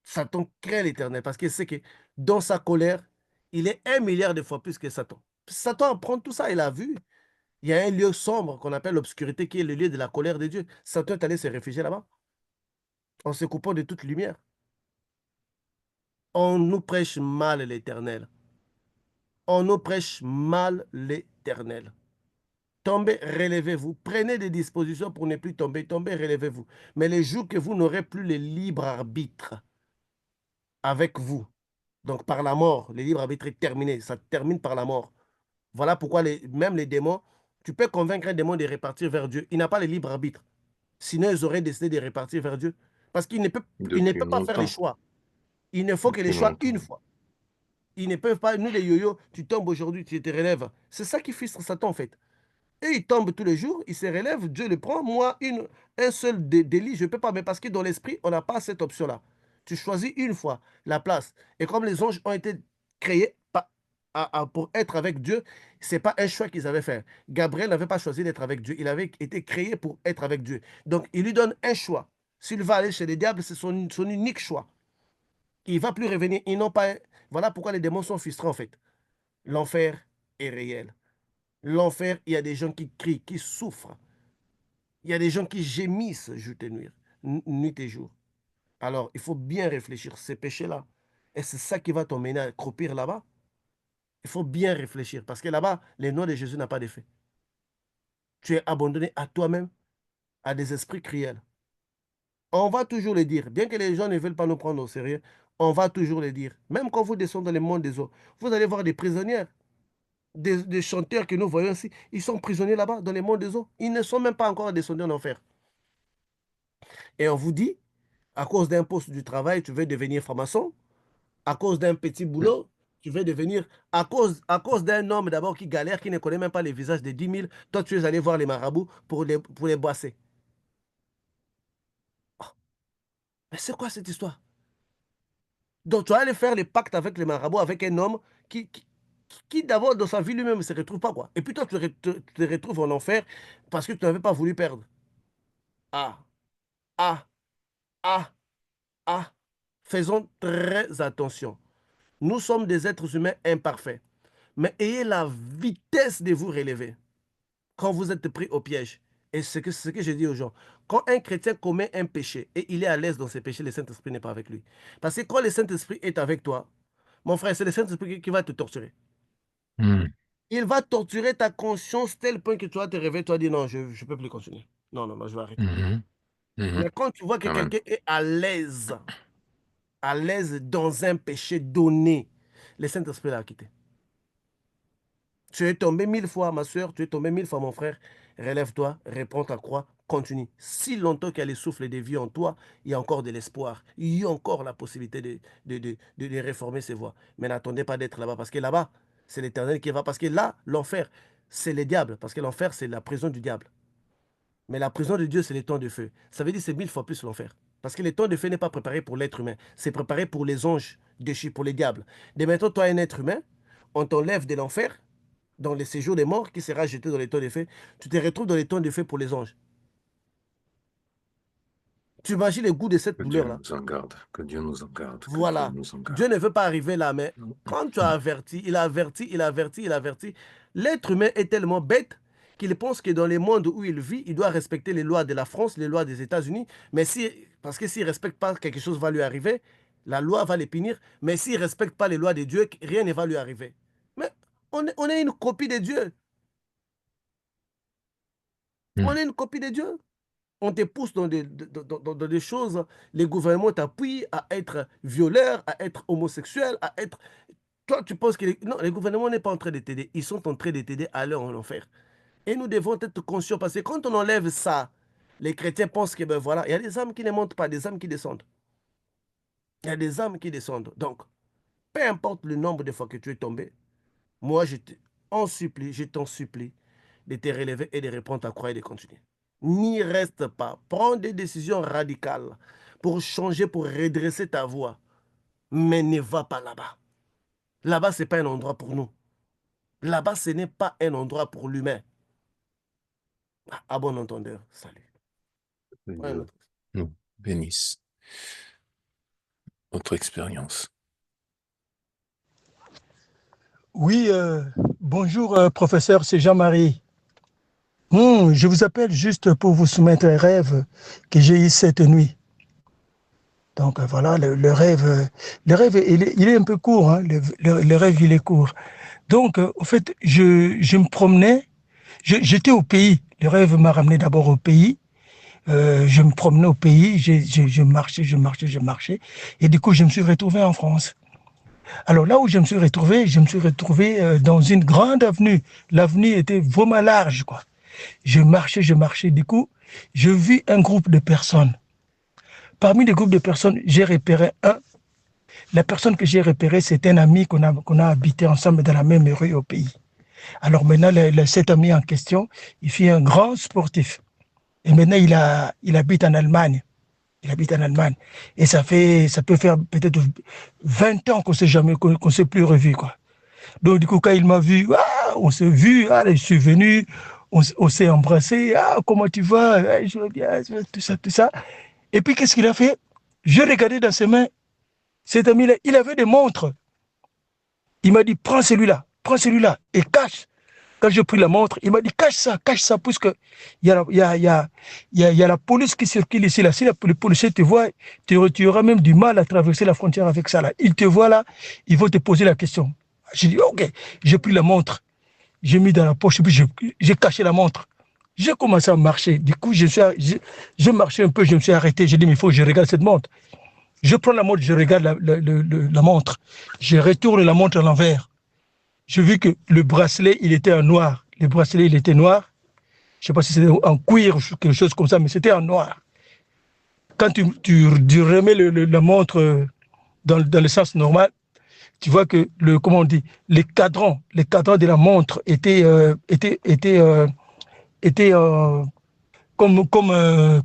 Satan craint l'Éternel parce qu'il sait que dans sa colère, il est 1 milliard de fois plus que Satan. Satan apprend tout ça, il a vu. Il y a un lieu sombre qu'on appelle l'obscurité qui est le lieu de la colère de Dieu. Satan est allé se réfugier là-bas en se coupant de toute lumière. On nous prêche mal l'Éternel. On nous prêche mal l'Éternel. Tombez, relevez-vous. Prenez des dispositions pour ne plus tomber. Tombez, relevez-vous. Mais les jours que vous n'aurez plus le libre arbitre avec vous, donc par la mort, le libre arbitre est terminé. Ça termine par la mort. Voilà pourquoi même les démons, tu peux convaincre un démon de repartir vers Dieu. Il n'a pas le libre arbitre. Sinon, ils auraient décidé de repartir vers Dieu. Parce il ne Depuis peut pas faire les longtemps. choix. Il ne faut que les Depuis choix longtemps. une fois. Ils ne peuvent pas, nous les yo-yo, tu tombes aujourd'hui, tu te relèves. C'est ça qui frustre Satan en fait. Et il tombe tous les jours, il se relève, Dieu le prend. Moi, un seul délit, je ne peux pas, mais parce que dans l'esprit, on n'a pas cette option-là. Tu choisis une fois la place. Et comme les anges ont été créés pour être avec Dieu, ce n'est pas un choix qu'ils avaient fait. Gabriel n'avait pas choisi d'être avec Dieu, il avait été créé pour être avec Dieu. Donc, il lui donne un choix. S'il va aller chez les diables, c'est son unique choix. Il ne va plus revenir. Ils n'ont pas... Voilà pourquoi les démons sont frustrés en fait. L'enfer est réel. L'enfer, il y a des gens qui crient, qui souffrent. Il y a des gens qui gémissent jour et nuit, nuit et jour. Alors, il faut bien réfléchir. Ces péchés-là, et c'est ça qui va t'emmener à croupir là-bas. Il faut bien réfléchir parce que là-bas, le nom de Jésus n'a pas d'effet. Tu es abandonné à toi-même, à des esprits cruels. On va toujours le dire, bien que les gens ne veulent pas nous prendre au sérieux, on va toujours le dire. Même quand vous descendez dans le monde des eaux, vous allez voir des prisonnières, des chanteurs que nous voyons ici, ils sont prisonniers là-bas, dans les mondes des eaux. Ils ne sont même pas encore descendus en enfer. Et on vous dit, à cause d'un poste du travail, tu veux devenir franc-maçon. À cause d'un petit boulot, tu veux devenir... À cause d'un homme d'abord qui galère, qui ne connaît même pas les visages des 10 000, toi, tu es allé voir les marabouts pour les boisser. Oh, mais c'est quoi cette histoire? Donc, tu vas aller faire les pactes avec les marabouts, avec un homme qui d'abord, dans sa vie lui-même, ne se retrouve pas, quoi. Et puis toi, te retrouves en enfer parce que tu n'avais pas voulu perdre. Ah, ah, ah, ah. Faisons très attention. Nous sommes des êtres humains imparfaits. Mais ayez la vitesse de vous relever quand vous êtes pris au piège. Et c'est ce que je dis aux gens. Quand un chrétien commet un péché et il est à l'aise dans ses péchés, le Saint-Esprit n'est pas avec lui. Parce que quand le Saint-Esprit est avec toi, mon frère, c'est le Saint-Esprit qui va te torturer. Hmm. Il va torturer ta conscience tel point que tu vas te réveiller, tu vas dire non, je ne peux plus continuer. Non, non, non, je vais arrêter. Mhm. Mhm. Mais quand tu vois que Amen. quelqu'un est à l'aise dans un péché donné, le Saint-Esprit l'a quitté. Tu es tombé 1000 fois, ma soeur, tu es tombé 1000 fois, mon frère. Relève-toi, réponds ta croix, continue. Si longtemps qu'il y a le souffle de vie en toi, il y a encore de l'espoir. Il y a encore la possibilité de réformer ses voies. Mais n'attendez pas d'être là-bas, parce que là-bas, c'est l'Éternel qui va. Parce que là, l'enfer, c'est le diable. Parce que l'enfer, c'est la prison du diable. Mais la prison de Dieu, c'est les temps de feu. Ça veut dire que c'est 1000 fois plus l'enfer. Parce que les temps de feu n'est pas préparé pour l'être humain. C'est préparé pour les anges déchus, pour les diables. Dès maintenant, toi, un être humain, on t'enlève de l'enfer dans le séjour des morts qui sera jeté dans les temps de feu. Tu te retrouves dans les temps de feu pour les anges. Tu imagines le goût de cette Que Dieu douleur-là. nous en garde. Que Dieu nous en garde. Que Dieu Voilà. nous en Dieu garde. ne veut pas arriver là, mais quand tu as averti, il a averti, il a averti, il a averti. L'être humain est tellement bête qu'il pense que dans les mondes où il vit, il doit respecter les lois de la France, les lois des États-Unis. Mais parce que s'il ne respecte pas, quelque chose va lui arriver, la loi va les punir. Mais s'il ne respecte pas les lois de Dieu, rien ne va lui arriver. Mais on est une copie de Dieu. On est une copie de Dieu. On te pousse dans des choses, les gouvernements t'appuient à être violeur, à être homosexuel, à être... Toi, tu penses que... Non, les gouvernements n'est pas en train de t'aider. Ils sont en train de t'aider à aller en enfer. Et nous devons être conscients parce que quand on enlève ça, les chrétiens pensent que, ben voilà, il y a des âmes qui ne montent pas, des âmes qui descendent. Il y a des âmes qui descendent. Donc, peu importe le nombre de fois que tu es tombé, moi, je t'en supplie de te relever et de reprendre ta croix et de continuer. N'y reste pas. Prends des décisions radicales pour changer, pour redresser ta voie. Mais ne va pas là-bas. Là-bas, ce n'est pas un endroit pour nous. Là-bas, ce n'est pas un endroit pour l'humain. À bon entendeur, salut. Que Ouais, Dieu nous bénisse. Autre expérience. Oui, bonjour professeur, c'est Jean-Marie. Je vous appelle juste pour vous soumettre un rêve que j'ai eu cette nuit. Donc voilà, le rêve, il est un peu court, hein, le rêve il est court. Donc au fait, je me promenais, j'étais au pays, le rêve m'a ramené d'abord au pays. Je me promenais au pays, je marchais, et du coup je me suis retrouvé en France. Alors là où je me suis retrouvé dans une grande avenue. L'avenue était vraiment large, quoi. Je marchais. Du coup, je vis un groupe de personnes. Parmi les groupes de personnes, j'ai repéré un. La personne que j'ai repérée, c'est un ami qu'on a habité ensemble dans la même rue au pays. Alors maintenant, cet ami en question, il fait un grand sportif. Et maintenant, il habite en Allemagne. Il habite en Allemagne. Et ça peut faire peut-être 20 ans qu'on s'est plus revu, quoi. Donc, du coup, quand il m'a vu, on s'est vu, je suis venu, on s'est embrassé, comment tu vas? Je veux bien, tout ça, tout ça. Et puis, qu'est-ce qu'il a fait? Je regardais dans ses mains, cet ami-là, il avait des montres. Il m'a dit, prends celui-là, et cache. Quand j'ai pris la montre, il m'a dit, cache ça, puisque il y a la police qui circule ici. Là. Si le policier te voit, tu auras même du mal à traverser la frontière avec ça. Là. Il te voit là, il va te poser la question. J'ai dit, ok, j'ai pris la montre, j'ai mis dans la poche, et puis j'ai caché la montre. J'ai commencé à marcher. Du coup, je marchais un peu, je me suis arrêté. J'ai dit, mais il faut que je regarde cette montre. Je prends la montre, je regarde la montre. Je retourne la montre à l'envers. J'ai vu que le bracelet, il était en noir. Le bracelet, il était noir. Je ne sais pas si c'était en cuir ou quelque chose comme ça, mais c'était en noir. quand tu remets la montre dans le sens normal, tu vois que comment on dit, les cadrans de la montre étaient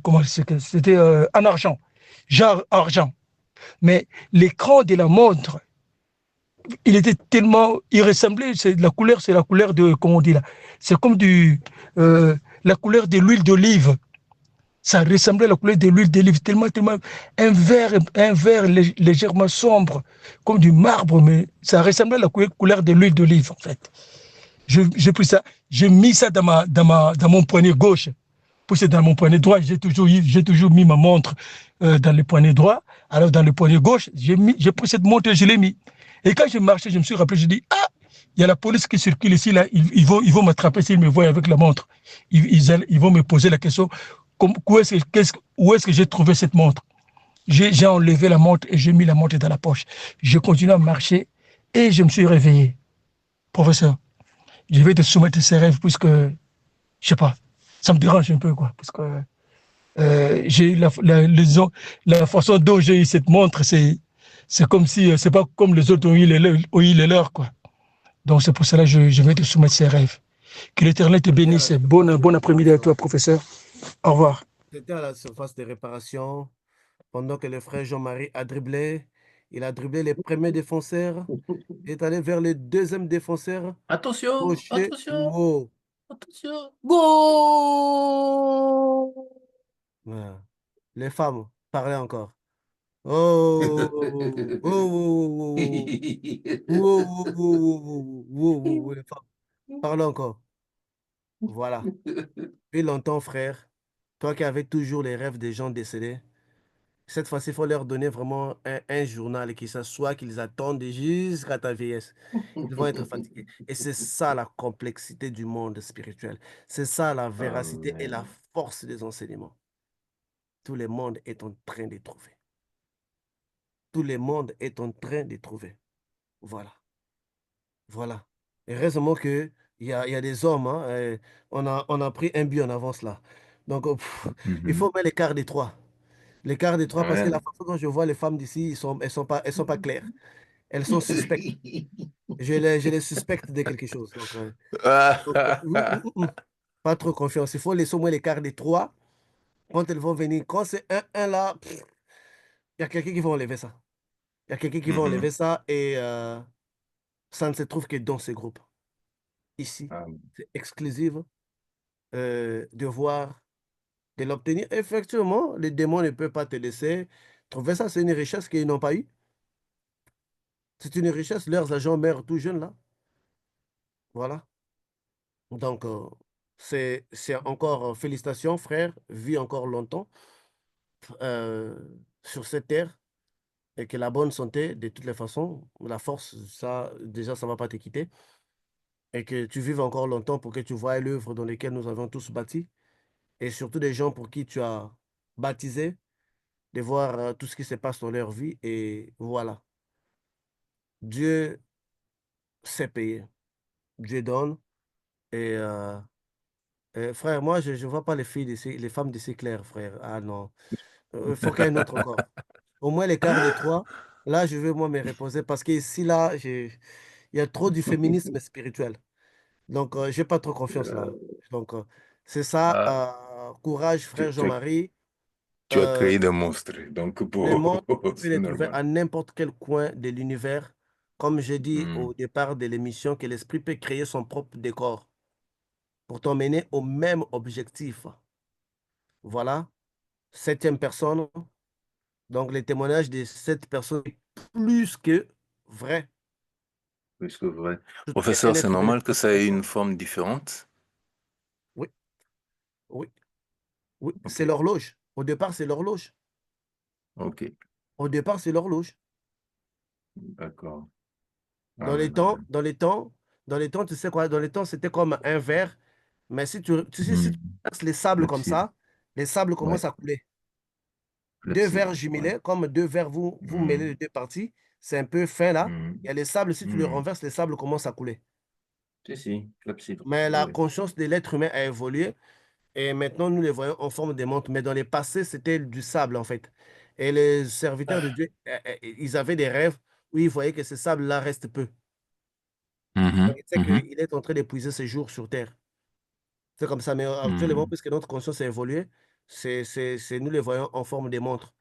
comment c'était en argent, genre argent. Mais l'écran de la montre, il était tellement, il ressemblait, c'est la couleur de, comment on dit là, c'est comme la couleur de l'huile d'olive. Ça ressemblait à la couleur de l'huile d'olive, tellement, un vert légèrement sombre, comme du marbre, mais ça ressemblait à la couleur de l'huile d'olive, en fait. J'ai pris ça, j'ai mis ça dans mon poignet gauche, poussé dans mon poignet droit. J'ai toujours mis ma montre dans le poignet droit. Alors, dans le poignet gauche, j'ai pris cette montre et je l'ai mis. Et quand je marchais, je me suis rappelé, je dis, ah, il y a la police qui circule ici, là, ils vont m'attraper s'ils me voient avec la montre. Ils vont me poser la question, où est-ce que j'ai trouvé cette montre? J'ai enlevé la montre et j'ai mis la montre dans la poche. Je continue à marcher et je me suis réveillé. Professeur, je vais te soumettre ces rêves puisque, je sais pas, ça me dérange un peu, quoi, parce que j'ai la façon dont j'ai eu cette montre, c'est comme si, c'est pas comme les autres ont eu les leurs, quoi. Donc c'est pour cela que je vais te soumettre ces rêves. Que l'Éternel te bénisse. Bon après-midi à toi, professeur. Au revoir. C'était à la surface de réparation, pendant que le frère Jean-Marie a dribblé. Il a dribblé les premiers défenseurs, est allé vers le deuxième défenseur, Attention, crochet, attention, wow. attention. Goal! Voilà. Les femmes, parlez encore. Oh, oh, oh, oh, oh, oh, oh, oh, oh, les femmes, parlez encore. Voilà. Depuis longtemps, frère, toi qui avais toujours les rêves des gens décédés, cette fois-ci, il faut leur donner vraiment un journal et qu'ils s'assoient, qu'ils attendent jusqu'à ta vieillesse. Ils vont être fatigués. Et c'est ça la complexité du monde spirituel. C'est ça la véracité et la Amen. force des enseignements. Tout le monde est en train de trouver. Tout le monde est en train de trouver. Voilà. Voilà. Et heureusement qu'il y a des hommes. Hein, on a pris un but en avance là. Donc, il faut mettre l'écart des trois. L'écart des trois, parce que la Amen. façon dont je vois les femmes d'ici, elles sont pas claires. Elles sont suspectes. Je les suspecte de quelque chose. Donc, pas trop confiance. Il faut laisser au moins l'écart des trois. Quand elles vont venir, quand c'est un là, il y a quelqu'un qui va enlever ça. Il y a quelqu'un qui va enlever ça et ça ne se trouve que dans ces groupes. Ici, c'est exclusif de voir, de l'obtenir. Effectivement, les démons ne peuvent pas te laisser trouver ça. C'est une richesse qu'ils n'ont pas eue. C'est une richesse. Leurs agents meurent tout jeunes là. Voilà. Donc, c'est encore félicitations, frère. Vis encore longtemps euh, sur cette terre et que la bonne santé, de toutes les façons, la force, ça, déjà, ça ne va pas te quitter. Et que tu vives encore longtemps pour que tu voies l'œuvre dans laquelle nous avons tous bâti. Et surtout des gens pour qui tu as baptisé, de voir tout ce qui se passe dans leur vie. Et voilà. Dieu sait payer. Dieu donne. Et frère, moi, je ne vois pas les filles d'ici, les femmes d'ici claires, frère. Ah non. Il faut qu'il y ait un autre encore. Au moins l'écart des trois. Là, je vais moi me reposer parce qu'ici, là, il y a trop du féminisme spirituel. Donc, je n'ai pas trop confiance là. Donc, c'est ça. Ah, Courage, tu, frère tu- Jean-Marie. tu as Euh, créé des monstres, donc les pour... mondes, tu peux c'est les trouver normal. à n'importe quel coin de l'univers. Comme j'ai dit Hmm. au départ de l'émission, que l'esprit peut créer son propre décor pour t'emmener au même objectif. Voilà. Septième personne. Donc, les témoignages de cette personne est plus que vrai. Plus que vrai. Surtout qu'un Professeur, c'est être humain ne normal peut que pas ça ait créer ça. une forme différente? Oui, oui, oui. Ok, C'est l'horloge. Au départ, c'est l'horloge. ok, Au départ, c'est l'horloge. d'accord. Dans les Amen, temps, amen. tu sais quoi? Dans les temps, c'était comme un verre. Mais tu sais, si Hmm. tu verses les sables comme Flexible, ça, les sables ouais, commencent à couler. Deux verres flexible, ouais. jumelés, comme deux verres, vous mêlez Hmm. les deux parties. C'est un peu fin là. Hmm. Il y a les sables, si tu les Hmm. renverses, les sables commencent à couler. Si, flexible, Mais la oui. conscience de l'être humain a évolué. Et maintenant, nous les voyons en forme de montres. Mais dans les passés, c'était du sable, en fait. Et les serviteurs de Dieu, ils avaient des rêves où ils voyaient que ce sable-là reste peu. Donc, Mhm, il sait mhm, qu'il est en train d'épuiser ses jours sur Terre. C'est comme ça. Mais actuellement, mhm. puisque notre conscience a évolué, nous les voyons en forme de montres.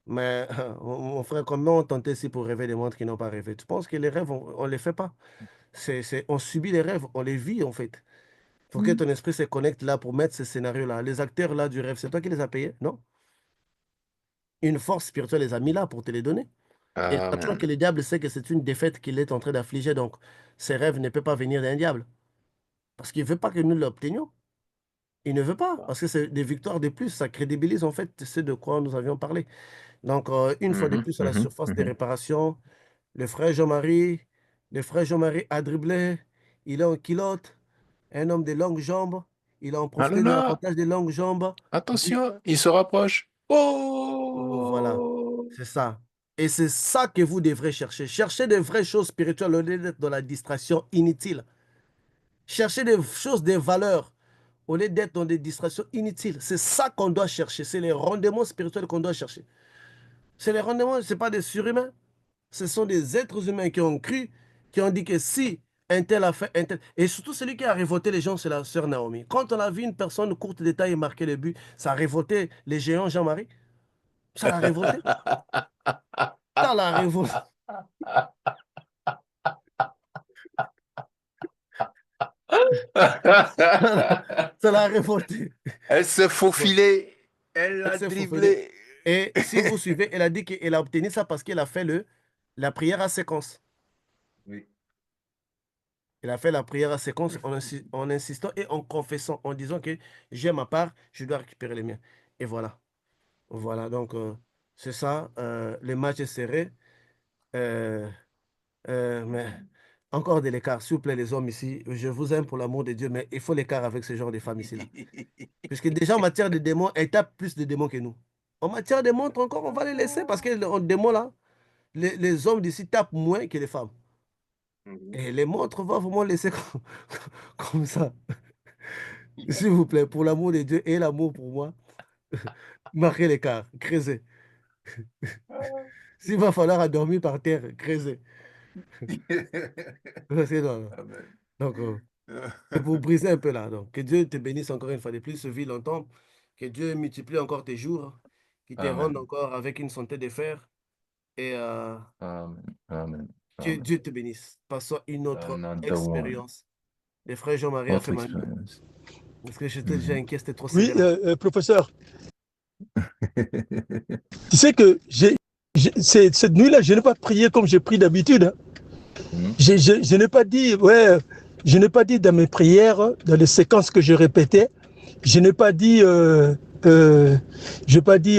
Mais mon frère, comment on tentait ici pour rêver des montres qui n'ont pas rêvé? Tu penses que les rêves, on ne les fait pas? On subit les rêves, on les vit, en fait. Il faut que ton esprit se connecte là pour mettre ces scénarios-là. Les acteurs là du rêve, c'est toi qui les as payés, non? Une force spirituelle les a mis là pour te les donner. Et sachant que Amen. le diable sait que c'est une défaite qu'il est en train d'affliger, donc ces rêves ne peuvent pas venir d'un diable. Parce qu'il ne veut pas que nous l'obtenions. Il ne veut pas, parce que c'est des victoires de plus. Ça crédibilise en fait ce de quoi nous avions parlé. Donc, une fois de Mhm, plus, à la mhm, surface des mhm. réparations, le frère Jean-Marie, le frère Jean-Marie a dribblé, il est en culotte, un homme de longues jambes, il a en Ah là profité de là, l'avantage des longues jambes. attention, il se rapproche. Voilà, Oh! c'est ça. Et c'est ça que vous devrez chercher. Cherchez des vraies choses spirituelles au lieu d'être dans la distraction inutile. Cherchez des choses, des valeurs, au lieu d'être dans des distractions inutiles. C'est ça qu'on doit chercher. C'est les rendements spirituels qu'on doit chercher. C'est les rendements, ce n'est pas des surhumains. Ce sont des êtres humains qui ont cru, qui ont dit que si un tel a fait un tel. Et surtout celui qui a révolté les gens, c'est la sœur Naomi. Quand on a vu une personne courte de taille marquer le but, ça a révolté les géants Jean-Marie. Ça l'a révolté. Ça l'a révolté. Ça l'a révolté. Elle s'est Bon, faufilée. Elle elle l'a s'est faufilée. dribblé. Et si vous suivez, elle a dit qu'elle a obtenu ça parce qu'elle a fait la prière à séquence. Oui. Elle a fait la prière à séquence en insistant et en confessant, en disant que j'ai ma part, je dois récupérer les miens. Et voilà. Voilà, donc c'est ça. Le match est serré. Euh, mais encore de l'écart. S'il vous plaît, les hommes ici, je vous aime pour l'amour de Dieu, mais il faut l'écart avec ce genre de femmes ici-là. Puisque déjà en matière de démons, elles tapent plus de démons que nous. En matière de montres, encore, on va les laisser parce que en démons, là, les hommes d'ici tapent moins que les femmes. Mhm. Et les montres, on va vraiment laisser comme ça. S'il vous plaît, pour l'amour de Dieu et l'amour pour moi, marquez l'écart, creusez. S'il va falloir dormir par terre, creusez. Parce que non, non. Amen. Donc, c'est pour briser un peu là. Donc, que Dieu te bénisse encore une fois de plus, vis longtemps. Que Dieu multiplie encore tes jours, qu'il te rende Amen. encore avec une santé de fer. Et Amen. Amen. que Amen. Dieu te bénisse. Passons une autre Another one. expérience. Le frère Jean-Marie a fait Autre ma nuit. expérience. Parce que j'étais déjà Mhm. inquiet, c'était trop Oui, sévère. professeur, tu sais que cette nuit-là, je n'ai pas prié comme je prie d'habitude, hein. Mhm. Je n'ai pas dit, ouais, je n'ai pas dit dans mes prières, dans les séquences que je répétais, je n'ai pas dit,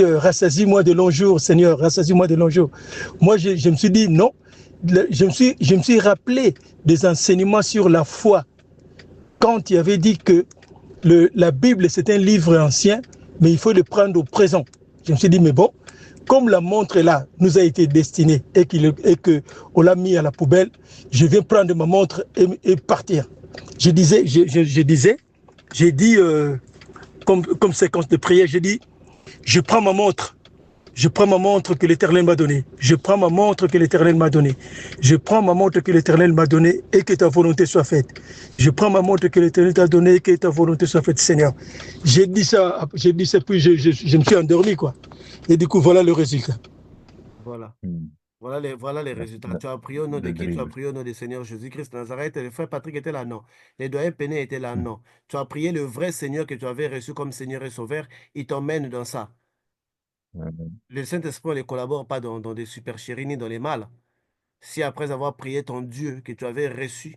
rassasie-moi de longs jours, Seigneur, rassasie-moi de longs jours. Moi, je me suis dit non. Je me suis rappelé des enseignements sur la foi quand il avait dit que la Bible, c'est un livre ancien, mais il faut le prendre au présent. Je me suis dit, mais bon, comme la montre là nous a été destinée et qu'on l'a mis à la poubelle, je vais prendre ma montre et partir. J'ai dit, comme séquence de prière, j'ai dit, je prends ma montre. Je prends ma montre que l'Éternel m'a donnée. Je prends ma montre que l'Éternel m'a donnée. Je prends ma montre que l'Éternel m'a donnée et que ta volonté soit faite. Je prends ma montre que l'Éternel t'a donnée et que ta volonté soit faite, Seigneur. J'ai dit ça, puis je me suis endormi, quoi. Et du coup, voilà le résultat. Voilà. Mhm. Voilà les The, résultats. the, Tu as prié au nom de the qui? Tu as drill. prié au nom du Seigneur Jésus-Christ de Nazareth. Le frère Patrick était là, non. Les doyens Péné étaient là, non. Tu as prié le vrai Seigneur que tu avais reçu comme Seigneur et Sauveur. Il t'emmène dans ça. Amen. Le Saint-Esprit ne collabore pas dans des supercheries ni dans les mal. Si après avoir prié ton Dieu que tu avais reçu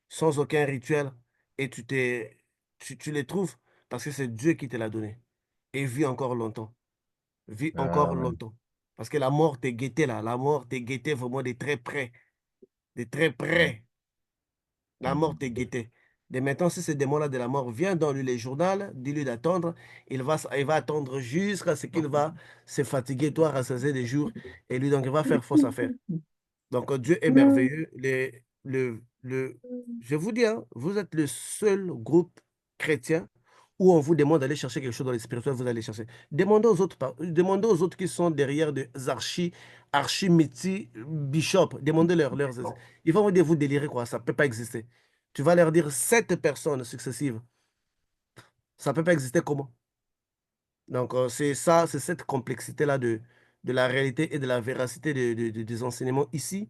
sans aucun rituel et tu les trouves parce que c'est Dieu qui te l'a donné. Et vis encore longtemps. Vis encore Amen. longtemps. Parce que la mort t'est guettée là. La mort t'est guettée vraiment de très près. De très près. La mort Mhm. t'est guettée. De maintenant, si ce démon-là de la mort vient dans lui les journaux, dis-lui d'attendre. Il va attendre jusqu'à ce qu'il va se fatiguer, toi, rassasier des jours. Et lui, donc, il va faire fausse affaire. Donc, Dieu est merveilleux. Je vous dis, hein, vous êtes le seul groupe chrétien où on vous demande d'aller chercher quelque chose dans les spirituels, vous allez chercher. Demandez aux autres qui sont derrière des archimétis, bishops, demandez-leur. Ils vont vous dire, vous délirez quoi, ça ne peut pas exister. Tu vas leur dire 7 personnes successives. Ça ne peut pas exister comment? Donc, c'est ça, c'est cette complexité-là de la réalité et de la véracité des enseignements ici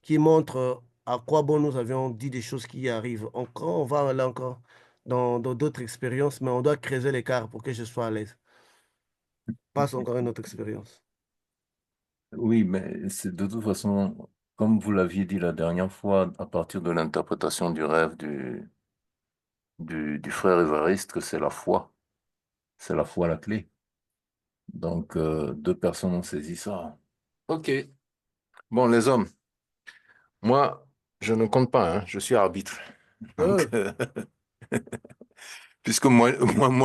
qui montre à quoi bon nous avions dit des choses qui y arrivent. Encore, on va là encore dans d'autres expériences, mais on doit creuser l'écart pour que je sois à l'aise. Passe encore une autre expérience. Oui, mais c'est de toute façon, comme vous l'aviez dit la dernière fois, à partir de l'interprétation du rêve du frère Évariste, que c'est la foi. C'est la foi la clé. Donc, deux personnes ont saisi ça. OK. Bon, les hommes, moi, je ne compte pas, hein, je suis arbitre. Donc, Euh, puisque moi,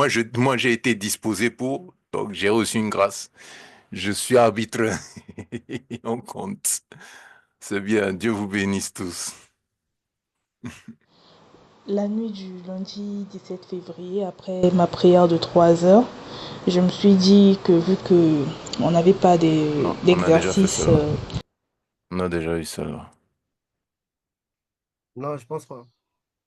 j'ai été disposé pour, donc j'ai reçu une grâce. Je suis arbitre. On compte. C'est bien. Dieu vous bénisse tous. La nuit du lundi 17 février, après ma prière de 3 heures, je me suis dit que vu que on n'avait pas Non, on a déjà fait d'exercice, cela. On a déjà eu cela. non, je pense pas.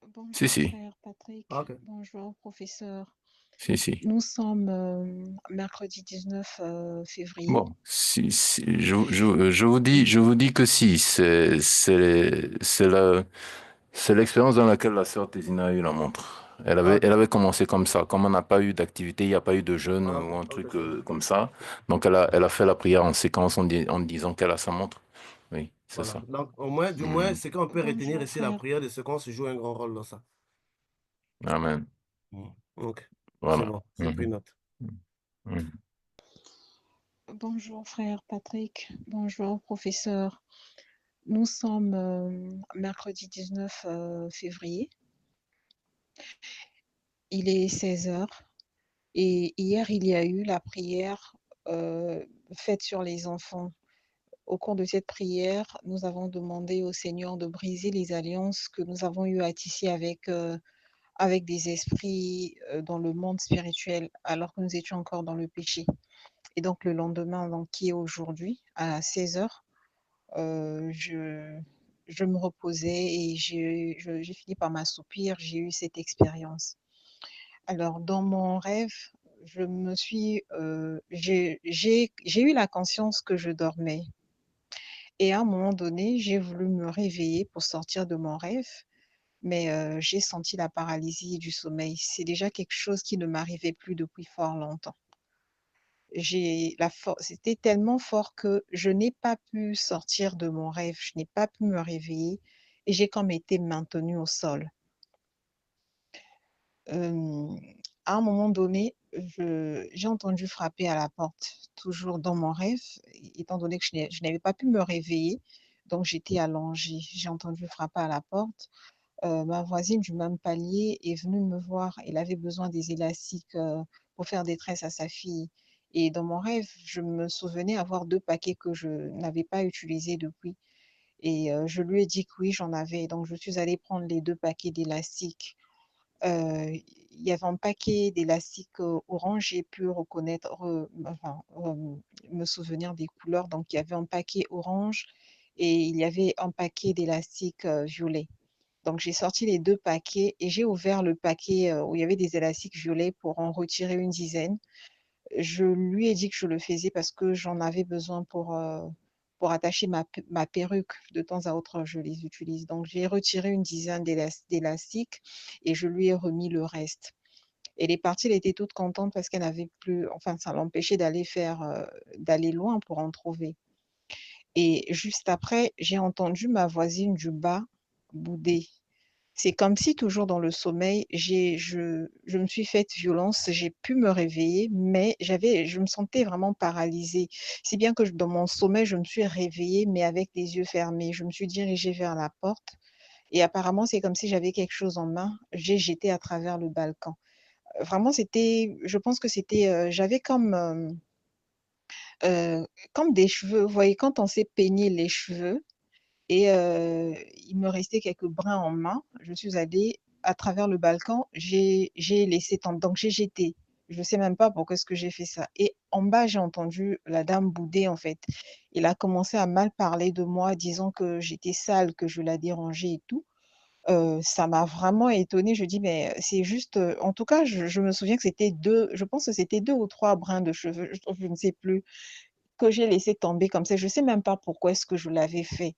Si, Bonjour, si. frère Patrick. Ah, ok. Bonjour, professeur. Si, si. Nous sommes mercredi 19 février. Bon, je vous dis que si, c'est l'expérience dans laquelle la sœur Tézina a eu la montre. Ah, ok. Elle avait commencé comme ça. Comme on n'a pas eu d'activité, il n'y a pas eu de jeûne Ah, ou un ok, truc c'est bon. comme ça. Donc, elle a fait la prière en séquence en disant qu'elle a sa montre. Oui, c'est Voilà. ça. Donc, au moins, du moins, Mhm. c'est qu'on peut retenir Bonjour, ici la frère. prière de ce qu'on se joue un grand rôle dans ça. Amen. Ok, c'est Voilà. bon, j'ai pris Mhm. note. Mhm. Bonjour, frère Patrick. Bonjour, professeur. Nous sommes mercredi 19 février. Il est 16 heures. Et hier, il y a eu la prière faite sur les enfants. Au cours de cette prière, nous avons demandé au Seigneur de briser les alliances que nous avons eu à tisser avec des esprits dans le monde spirituel, alors que nous étions encore dans le péché. Et donc, le lendemain, donc, qui est aujourd'hui, à 16 heures, je me reposais et j'ai fini par m'assoupir. J'ai eu cette expérience. Alors, dans mon rêve, j'ai eu la conscience que je dormais. Et à un moment donné, j'ai voulu me réveiller pour sortir de mon rêve, mais j'ai senti la paralysie du sommeil. C'est déjà quelque chose qui ne m'arrivait plus depuis fort longtemps. C'était tellement fort que je n'ai pas pu sortir de mon rêve, je n'ai pas pu me réveiller et j'ai comme été maintenue au sol. À un moment donné, j'ai entendu frapper à la porte, toujours dans mon rêve, étant donné que je n'avais pas pu me réveiller, donc j'étais allongée. J'ai entendu frapper à la porte. Ma voisine du même palier est venue me voir. Elle avait besoin des élastiques pour faire des tresses à sa fille. Et dans mon rêve, je me souvenais avoir 2 paquets que je n'avais pas utilisés depuis. Et je lui ai dit que oui, j'en avais. Donc je suis allée prendre les 2 paquets d'élastiques. Il y avait un paquet d'élastiques orange. J'ai pu reconnaître, enfin, me souvenir des couleurs. Donc il y avait un paquet orange et il y avait un paquet d'élastiques violet. Donc j'ai sorti les 2 paquets et j'ai ouvert le paquet où il y avait des élastiques violets pour en retirer une dizaine. Je lui ai dit que je le faisais parce que j'en avais besoin pour attacher ma perruque. De temps à autre, je les utilise. Donc j'ai retiré une dizaine d'élastiques et je lui ai remis le reste. Elle est partie, elle était toute contente parce qu'elle n'avait plus, enfin, ça l'empêchait d'aller loin pour en trouver. Et juste après, j'ai entendu ma voisine du bas bouder. C'est comme si toujours dans le sommeil, je me suis faite violence, j'ai pu me réveiller, mais je me sentais vraiment paralysée. Si bien que dans mon sommeil, je me suis réveillée, mais avec les yeux fermés. Je me suis dirigée vers la porte et apparemment, c'est comme si j'avais quelque chose en main. J'ai jeté à travers le balcon. Vraiment, je pense que c'était, j'avais comme des cheveux. Vous voyez, quand on s'est peigné les cheveux, et il me restait quelques brins en main. Je suis allée à travers le balcon, j'ai laissé tomber. Donc, j'ai jeté. Je ne sais même pas pourquoi est-ce que j'ai fait ça. Et en bas, j'ai entendu la dame bouder, en fait. Il a commencé à mal parler de moi, disant que j'étais sale, que je la dérangeais et tout. Ça m'a vraiment étonnée. Je dis, mais c'est juste, en tout cas, je me souviens que c'était deux, je pense que c'était 2 ou 3 brins de cheveux, je ne sais plus, que j'ai laissé tomber comme ça. Je ne sais même pas pourquoi est-ce que je l'avais fait.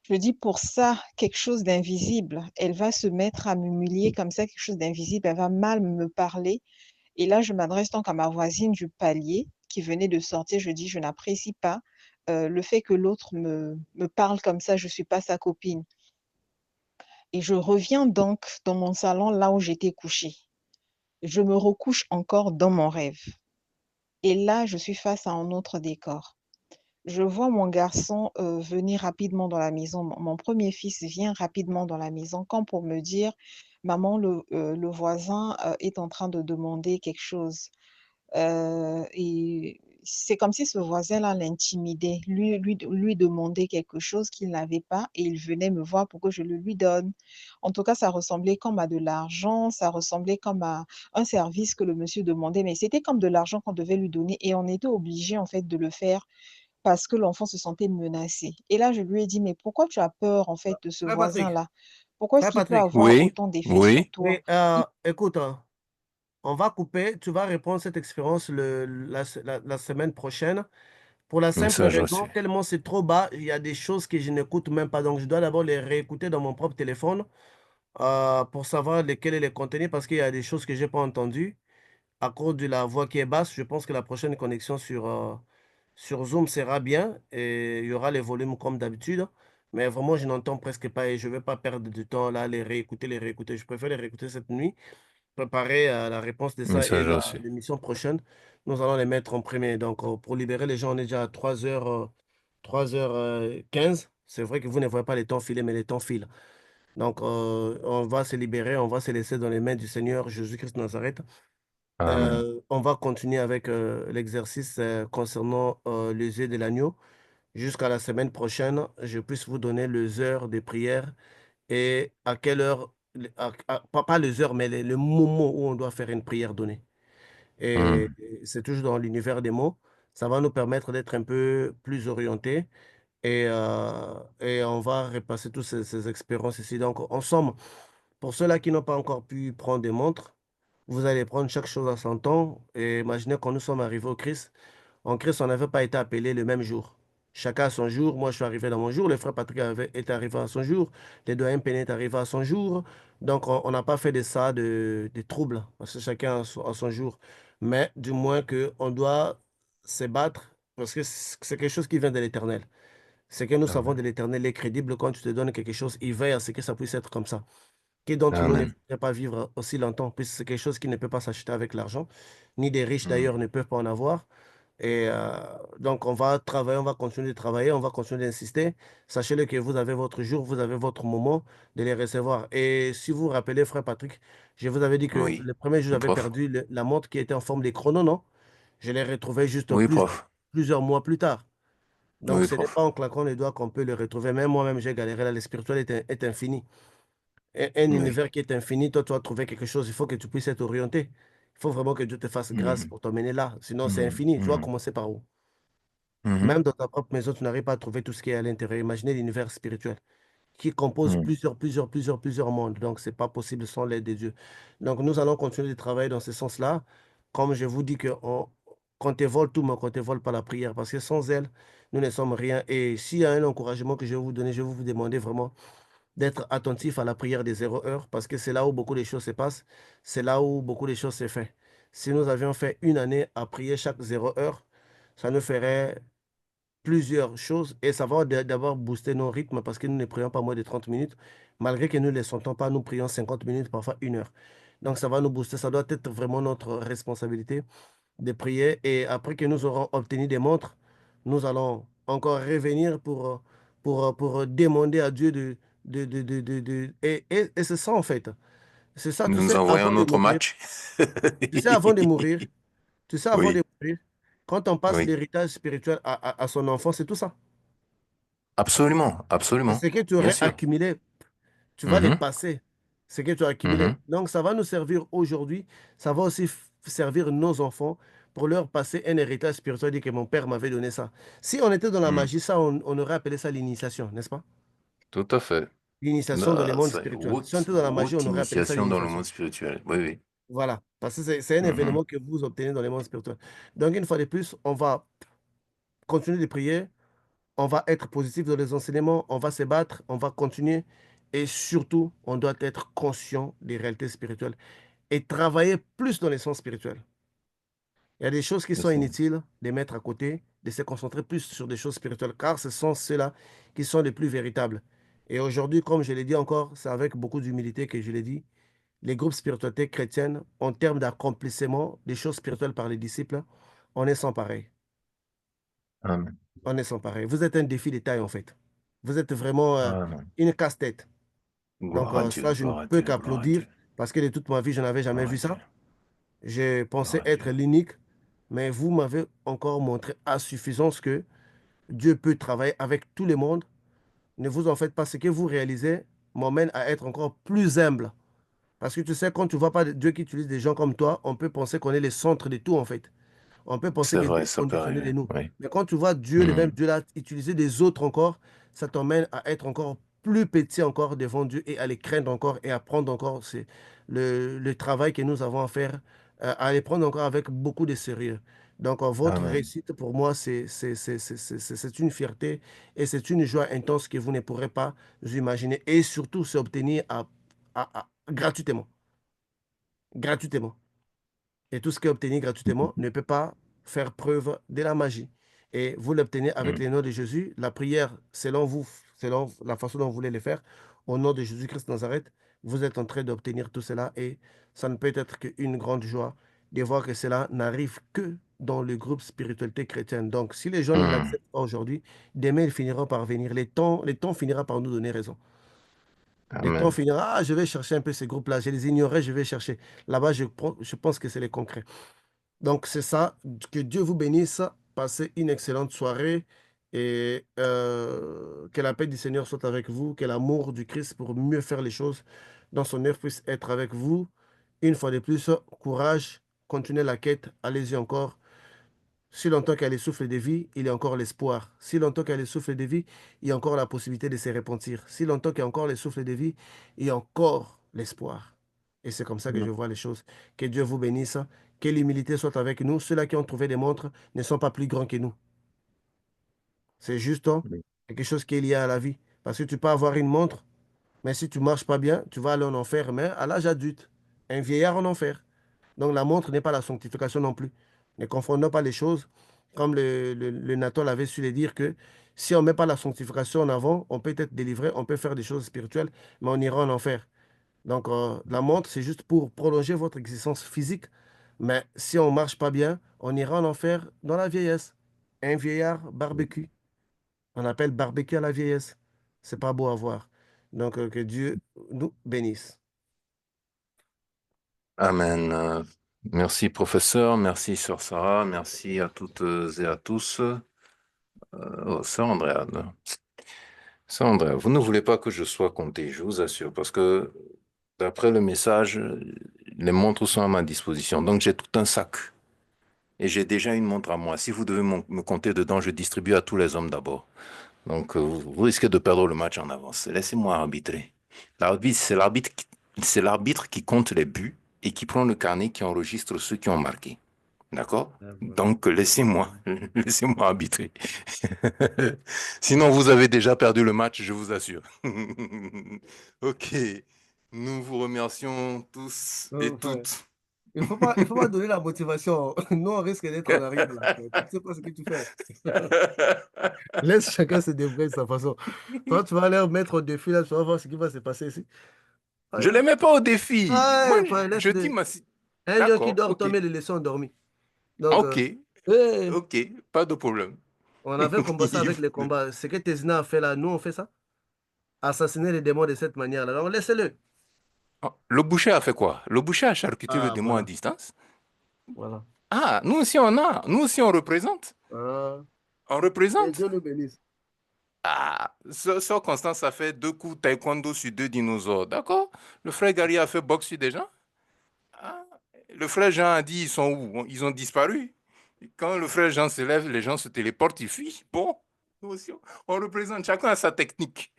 Je dis pour ça, quelque chose d'invisible. Elle va se mettre à m'humilier comme ça, quelque chose d'invisible. Elle va mal me parler. Et là, je m'adresse donc à ma voisine du palier qui venait de sortir. Je dis, je n'apprécie pas le fait que l'autre me parle comme ça. Je ne suis pas sa copine. Et je reviens donc dans mon salon, là où j'étais couchée. Je me recouche encore dans mon rêve. Et là, je suis face à un autre décor. Je vois mon garçon venir rapidement dans la maison. Mon premier fils vient rapidement dans la maison, comme pour me dire, maman, le voisin est en train de demander quelque chose. Et c'est comme si ce voisin-là l'intimidait, lui demandait quelque chose qu'il n'avait pas et il venait me voir pour que je le lui donne. En tout cas, ça ressemblait comme à de l'argent, ça ressemblait comme à un service que le monsieur demandait, mais c'était comme de l'argent qu'on devait lui donner et on était obligé en fait de le faire parce que l'enfant se sentait menacé. Et là, je lui ai dit, mais pourquoi tu as peur en fait de ce Frère Patrick, voisin-là? Pourquoi est-ce frère qu'il peut Patrick, avoir Oui, autant d'effets sur oui, toi? oui, écoute, on va couper. Tu vas reprendre cette expérience la semaine prochaine. Pour la simple ça, je raison, sais. tellement c'est trop bas, il y a des choses que je n'écoute même pas. Donc, je dois d'abord les réécouter dans mon propre téléphone pour savoir lesquels est les contenus parce qu'il y a des choses que j'ai pas entendues à cause de la voix qui est basse. Je pense que la prochaine connexion sur Zoom sera bien et il y aura les volumes comme d'habitude. Mais vraiment, je n'entends presque pas et je ne vais pas perdre du temps là, les réécouter, les réécouter. Je préfère les réécouter cette nuit, préparer la réponse de ça et Ça, je sais. l'émission prochaine. Nous allons les mettre en premier. Donc, pour libérer les gens, on est déjà à 3h15. C'est vrai que vous ne voyez pas les temps filer, mais les temps filent. Donc, on va se libérer, on va se laisser dans les mains du Seigneur Jésus-Christ de Nazareth. Amen. On va continuer avec l'exercice concernant les œufs de l'agneau. Jusqu'à la semaine prochaine, je puisse vous donner les heures de prière et à quelle heure, pas les heures, mais le moment où on doit faire une prière donnée. Et Hmm. c'est toujours dans l'univers des mots. Ça va nous permettre d'être un peu plus orientés et on va repasser toutes ces expériences ici. Donc, ensemble, pour ceux-là qui n'ont pas encore pu prendre des montres, vous allez prendre chaque chose à son temps. Et imaginez quand nous sommes arrivés au Christ. En Christ, on n'avait pas été appelés le même jour. Chacun à son jour. Moi, je suis arrivé dans mon jour. Le frère Patrick est arrivé à son jour. Les doyens Péné est arrivé à son jour. Donc, on n'a pas fait de ça de trouble, parce que chacun a son jour. Mais du moins qu'on doit se battre, parce que c'est quelque chose qui vient de l'Éternel. Ce que nous savons de Amen. l'Éternel est crédible. Quand tu te donnes quelque chose, il veille à ce que ça puisse être comme ça. Qui d'entre nous ne Amen. voudrait pas vivre aussi longtemps, puisque c'est quelque chose qui ne peut pas s'acheter avec l'argent, ni des riches Hmm. d'ailleurs ne peuvent pas en avoir. Et donc, on va travailler, on va continuer de travailler, on va continuer d'insister. Sachez-le que vous avez votre jour, vous avez votre moment de les recevoir. Et si vous vous rappelez, frère Patrick, je vous avais dit que Oui, le premier jour, j'avais prof. perdu la montre qui était en forme de chrono, non? Je l'ai retrouvée juste Oui, prof. plusieurs mois plus tard. Donc, Oui, ce n'est prof. pas en claquant les doigts qu'on peut le retrouver. Même moi-même, j'ai galéré là. Le spirituel est infini un Oui. univers qui est infini, toi, tu vas trouver quelque chose, il faut que tu puisses être orienté. Il faut vraiment que Dieu te fasse grâce Hmm. pour t'emmener là. Sinon, c'est Hmm. infini. Tu vas Hmm. commencer par où? Mhm. Même dans ta propre maison, tu n'arrives pas à trouver tout ce qui est à l'intérieur. Imaginez l'univers spirituel qui compose Hmm. plusieurs mondes. Donc, c'est pas possible sans l'aide de Dieu. Donc, nous allons continuer de travailler dans ce sens-là. Comme je vous dis que qu'on te vole tout, mais qu'on ne te vole pas la prière. Parce que sans elle, nous ne sommes rien. Et s'il y a un encouragement que je vais vous donner, je vais vous demander vraiment d'être attentif à la prière des 0 heures parce que c'est là où beaucoup de choses se passent, c'est là où beaucoup de choses se font. Si nous avions fait une année à prier chaque 0 heure, ça nous ferait plusieurs choses et ça va d'abord booster nos rythmes parce que nous ne prions pas moins de 30 minutes. Malgré que nous ne les sentons pas, nous prions 50 minutes, parfois 1 heure. Donc ça va nous booster, ça doit être vraiment notre responsabilité de prier et après que nous aurons obtenu des montres, nous allons encore revenir pour demander à Dieu et c'est ça en fait. C'est ça, tu Nous sais, envoyons avant de notre mourir, match. tu sais, avant de mourir, tu sais, avant de Oui, mourir, quand on passe oui. l'héritage spirituel à son enfant, c'est tout ça. Absolument, C'est absolument. ce que tu Bien aurais sûr. accumulé, tu vas les Mhm. passer. ce que tu as accumulé. Donc, ça va nous servir aujourd'hui. Ça va aussi servir nos enfants pour leur passer un héritage spirituel, dire que mon père m'avait donné ça. Si on était dans la magie, ça, on aurait appelé ça l'initiation, n'est-ce pas? Tout à fait. L'initiation dans le monde C'est spirituel. Si on était dans la magie, on aurait appelé ça initiation dans le l'initiation. monde spirituel. Oui, oui. Voilà, parce que c'est un événement que vous obtenez dans le monde spirituel. Donc, une fois de plus, on va continuer de prier, on va être positif dans les enseignements, on va se battre, on va continuer. Et surtout, on doit être conscient des réalités spirituelles et travailler plus dans les sens spirituels. Il y a des choses qui sont inutiles de mettre à côté, de se concentrer plus sur des choses spirituelles, car ce sont ceux-là qui sont les plus véritables. Et aujourd'hui, comme je l'ai dit encore, c'est avec beaucoup d'humilité que je l'ai dit, les groupes spiritualité chrétienne, en termes d'accomplissement des choses spirituelles par les disciples, on est sans pareil. Amen. On est sans pareil. Vous êtes un défi de taille, en fait. Vous êtes vraiment Amen. une casse-tête. Gloire Donc, à Dieu, ça, je ne gloire à peux Dieu, gloire à qu'applaudir Dieu, parce que de toute ma vie, je n'avais jamais gloire à vu Dieu, ça. Je pensais gloire à être Dieu. l'unique, mais vous m'avez encore montré à suffisance que Dieu peut travailler avec tout le monde. Ne vous en faites pas. Ce que vous réalisez m'emmène à être encore plus humble. Parce que tu sais, quand tu ne vois pas Dieu qui utilise des gens comme toi, on peut penser qu'on est le centre de tout, en fait. On peut penser C'est que vrai, Dieu ça est peut conditionné de arriver. nous. Oui. Mais quand tu vois Dieu, le même Dieu là, utiliser des autres encore, ça t'emmène à être encore plus petit encore devant Dieu et à les craindre encore et à prendre encore le travail que nous avons à faire, à les prendre encore avec beaucoup de sérieux. Donc, votre Amen. réussite, pour moi, c'est une fierté et c'est une joie intense que vous ne pourrez pas vous imaginer. Et surtout, c'est obtenir gratuitement. Gratuitement. Et tout ce qui est obtenu gratuitement ne peut pas faire preuve de la magie. Et vous l'obtenez avec le nom de Jésus. La prière, selon vous, selon la façon dont vous voulez le faire, au nom de Jésus-Christ de Nazareth, vous êtes en train d'obtenir tout cela et ça ne peut être qu'une grande joie de voir que cela n'arrive que dans le groupe spiritualité chrétienne. Donc, si les gens ne l'acceptent pas aujourd'hui, demain, ils finiront par venir. Les temps finira par nous donner raison. Les temps Amen. finira, ah, je vais chercher un peu ces groupes-là. Je les ignorais, je vais chercher. Là-bas, je pense que c'est les concrets. Donc, c'est ça. Que Dieu vous bénisse. Passez une excellente soirée et que la paix du Seigneur soit avec vous, que l'amour du Christ pour mieux faire les choses dans son œuvre puisse être avec vous. Une fois de plus, courage, continuez la quête, allez-y encore. Si longtemps qu'il y a le souffle de vie, il y a encore l'espoir. Si longtemps qu'il y a le souffle de vie, il y a encore la possibilité de se repentir. Si longtemps qu'il y a encore le souffle de vie, il y a encore l'espoir. Et c'est comme ça que je vois les choses. Que Dieu vous bénisse. Que l'humilité soit avec nous. Ceux-là qui ont trouvé des montres ne sont pas plus grands que nous. C'est juste quelque chose qui est lié à la vie. Parce que tu peux avoir une montre, mais si tu ne marches pas bien, tu vas aller en enfer. Mais à l'âge adulte, un vieillard en enfer. Donc la montre n'est pas la sanctification non plus. Ne confondons pas les choses. Comme le Nathan l'avait su le dire que si on ne met pas la sanctification en avant, on peut être délivré, on peut faire des choses spirituelles, mais on ira en enfer. Donc la montre, c'est juste pour prolonger votre existence physique. Mais si on ne marche pas bien, on ira en enfer dans la vieillesse. Un vieillard barbecue. On appelle barbecue à la vieillesse. C'est pas beau à voir. Donc que Dieu nous bénisse. Amen. Merci, professeur. Merci, sœur Sarah. Merci à toutes et à tous. Sœur Andréane. Sœur Andréane, vous ne voulez pas que je sois compté, je vous assure, parce que d'après le message, les montres sont à ma disposition. Donc, j'ai tout un sac. Et j'ai déjà une montre à moi. Si vous devez me compter dedans, je distribue à tous les hommes d'abord. Donc, vous risquez de perdre le match en avance. Laissez-moi arbitrer. L'arbitre, c'est l'arbitre qui compte les buts et qui prend le carnet qui enregistre ceux qui ont marqué. D'accord? Donc, laissez-moi, laissez-moi arbitrer. Sinon, vous avez déjà perdu le match, je vous assure. Ok. Nous vous remercions tous et toutes. Il ne faut pas donner la motivation. Nous, on risque d'être en arrière là. Tu ne sais pas ce que tu fais. Laisse chacun se débrouiller de sa façon. Toi, tu vas aller mettre au défi là, tu vas voir ce qui va se passer ici. Je ne les mets pas au défi. Moi, Laisse je dis ma... un lion qui D'accord, dort, ok. toi, mais les leçons endormies. Donc, Ok, ok, pas de problème. on avait combattu avec les combats. Ce que Tezna a fait là, nous, on fait ça. Assassiner les démons de cette manière-là. Donc, laissez-le. Le boucher a fait quoi? Le boucher a charcuté le démon à Voilà. distance. Voilà. Ah, nous aussi on a. Nous aussi on représente. Que On représente. Dieu nous bénisse. Ah, Sœur Constance a fait 2 coups taekwondo sur 2 dinosaures. D'accord? Le frère Gary a fait boxe sur des gens. Ah, le frère Jean a dit, ils sont où? Ils ont disparu. Quand le frère Jean se lève, les gens se téléportent, ils fuient. Bon, nous aussi, on représente, chacun a sa technique.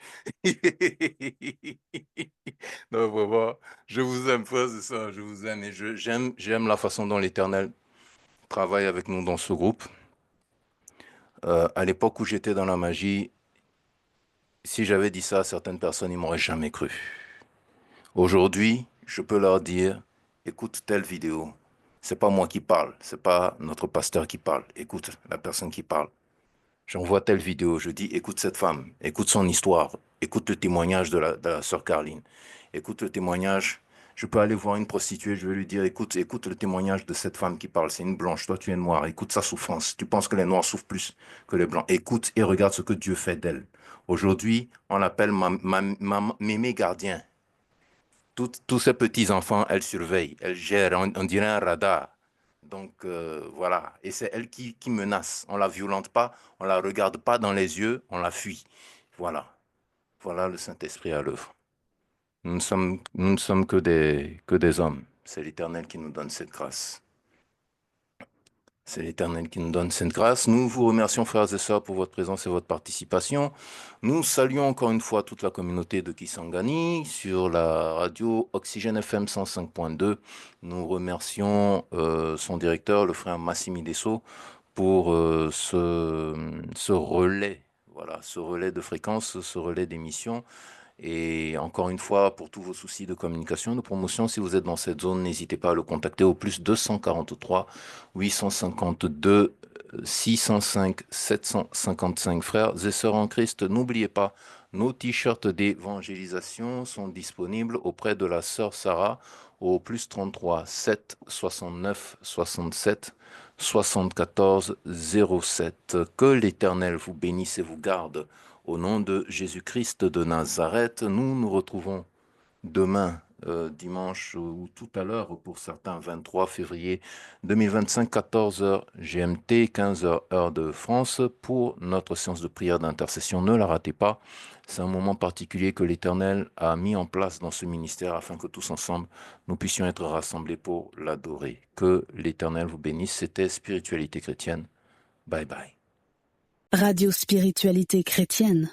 Donc, vraiment, je vous aime, frère, c'est ça, je vous aime. Et j'aime la façon dont l'Éternel travaille avec nous dans ce groupe. À l'époque où j'étais dans la magie, si j'avais dit ça à certaines personnes, ils m'auraient jamais cru. Aujourd'hui, je peux leur dire, écoute telle vidéo. C'est pas moi qui parle, c'est pas notre pasteur qui parle. Écoute la personne qui parle. J'envoie telle vidéo, je dis, écoute cette femme, écoute son histoire, écoute le témoignage de la sœur Carline, écoute le témoignage. Je peux aller voir une prostituée, je vais lui dire, écoute le témoignage de cette femme qui parle, c'est une blanche, toi tu es noire, écoute sa souffrance. Tu penses que les noirs souffrent plus que les blancs. Écoute et regarde ce que Dieu fait d'elle. Aujourd'hui, on l'appelle mémé gardien. Tous ces petits-enfants, elle surveille, elle gère, on dirait un radar. Donc voilà, et c'est elle qui menace. On la violente pas, on la regarde pas dans les yeux, on la fuit. Voilà, voilà le Saint-Esprit à l'œuvre. Nous ne sommes que des hommes. C'est l'Éternel qui nous donne cette grâce. C'est l'Éternel qui nous donne cette grâce. Nous vous remercions, frères et sœurs, pour votre présence et votre participation. Nous saluons encore une fois toute la communauté de Kisangani sur la radio Oxygène FM 105.2. Nous remercions son directeur, le frère Massimi Desso, pour ce relais. Voilà, ce relais de fréquence, ce relais d'émission. Et encore une fois, pour tous vos soucis de communication, de promotion, si vous êtes dans cette zone, n'hésitez pas à le contacter au plus 243 852 605 755. Frères et sœurs en Christ, n'oubliez pas, nos t-shirts d'évangélisation sont disponibles auprès de la sœur Sarah au plus 33 7 69 67 74 07. Que l'Éternel vous bénisse et vous garde. Au nom de Jésus-Christ de Nazareth, nous nous retrouvons demain, dimanche ou tout à l'heure pour certains, 23 février 2025, 14h GMT, 15h heure de France pour notre séance de prière d'intercession. Ne la ratez pas. C'est un moment particulier que l'Éternel a mis en place dans ce ministère afin que tous ensemble, nous puissions être rassemblés pour l'adorer. Que l'Éternel vous bénisse. C'était Spiritualité chrétienne. Bye bye. Radio Spiritualité chrétienne.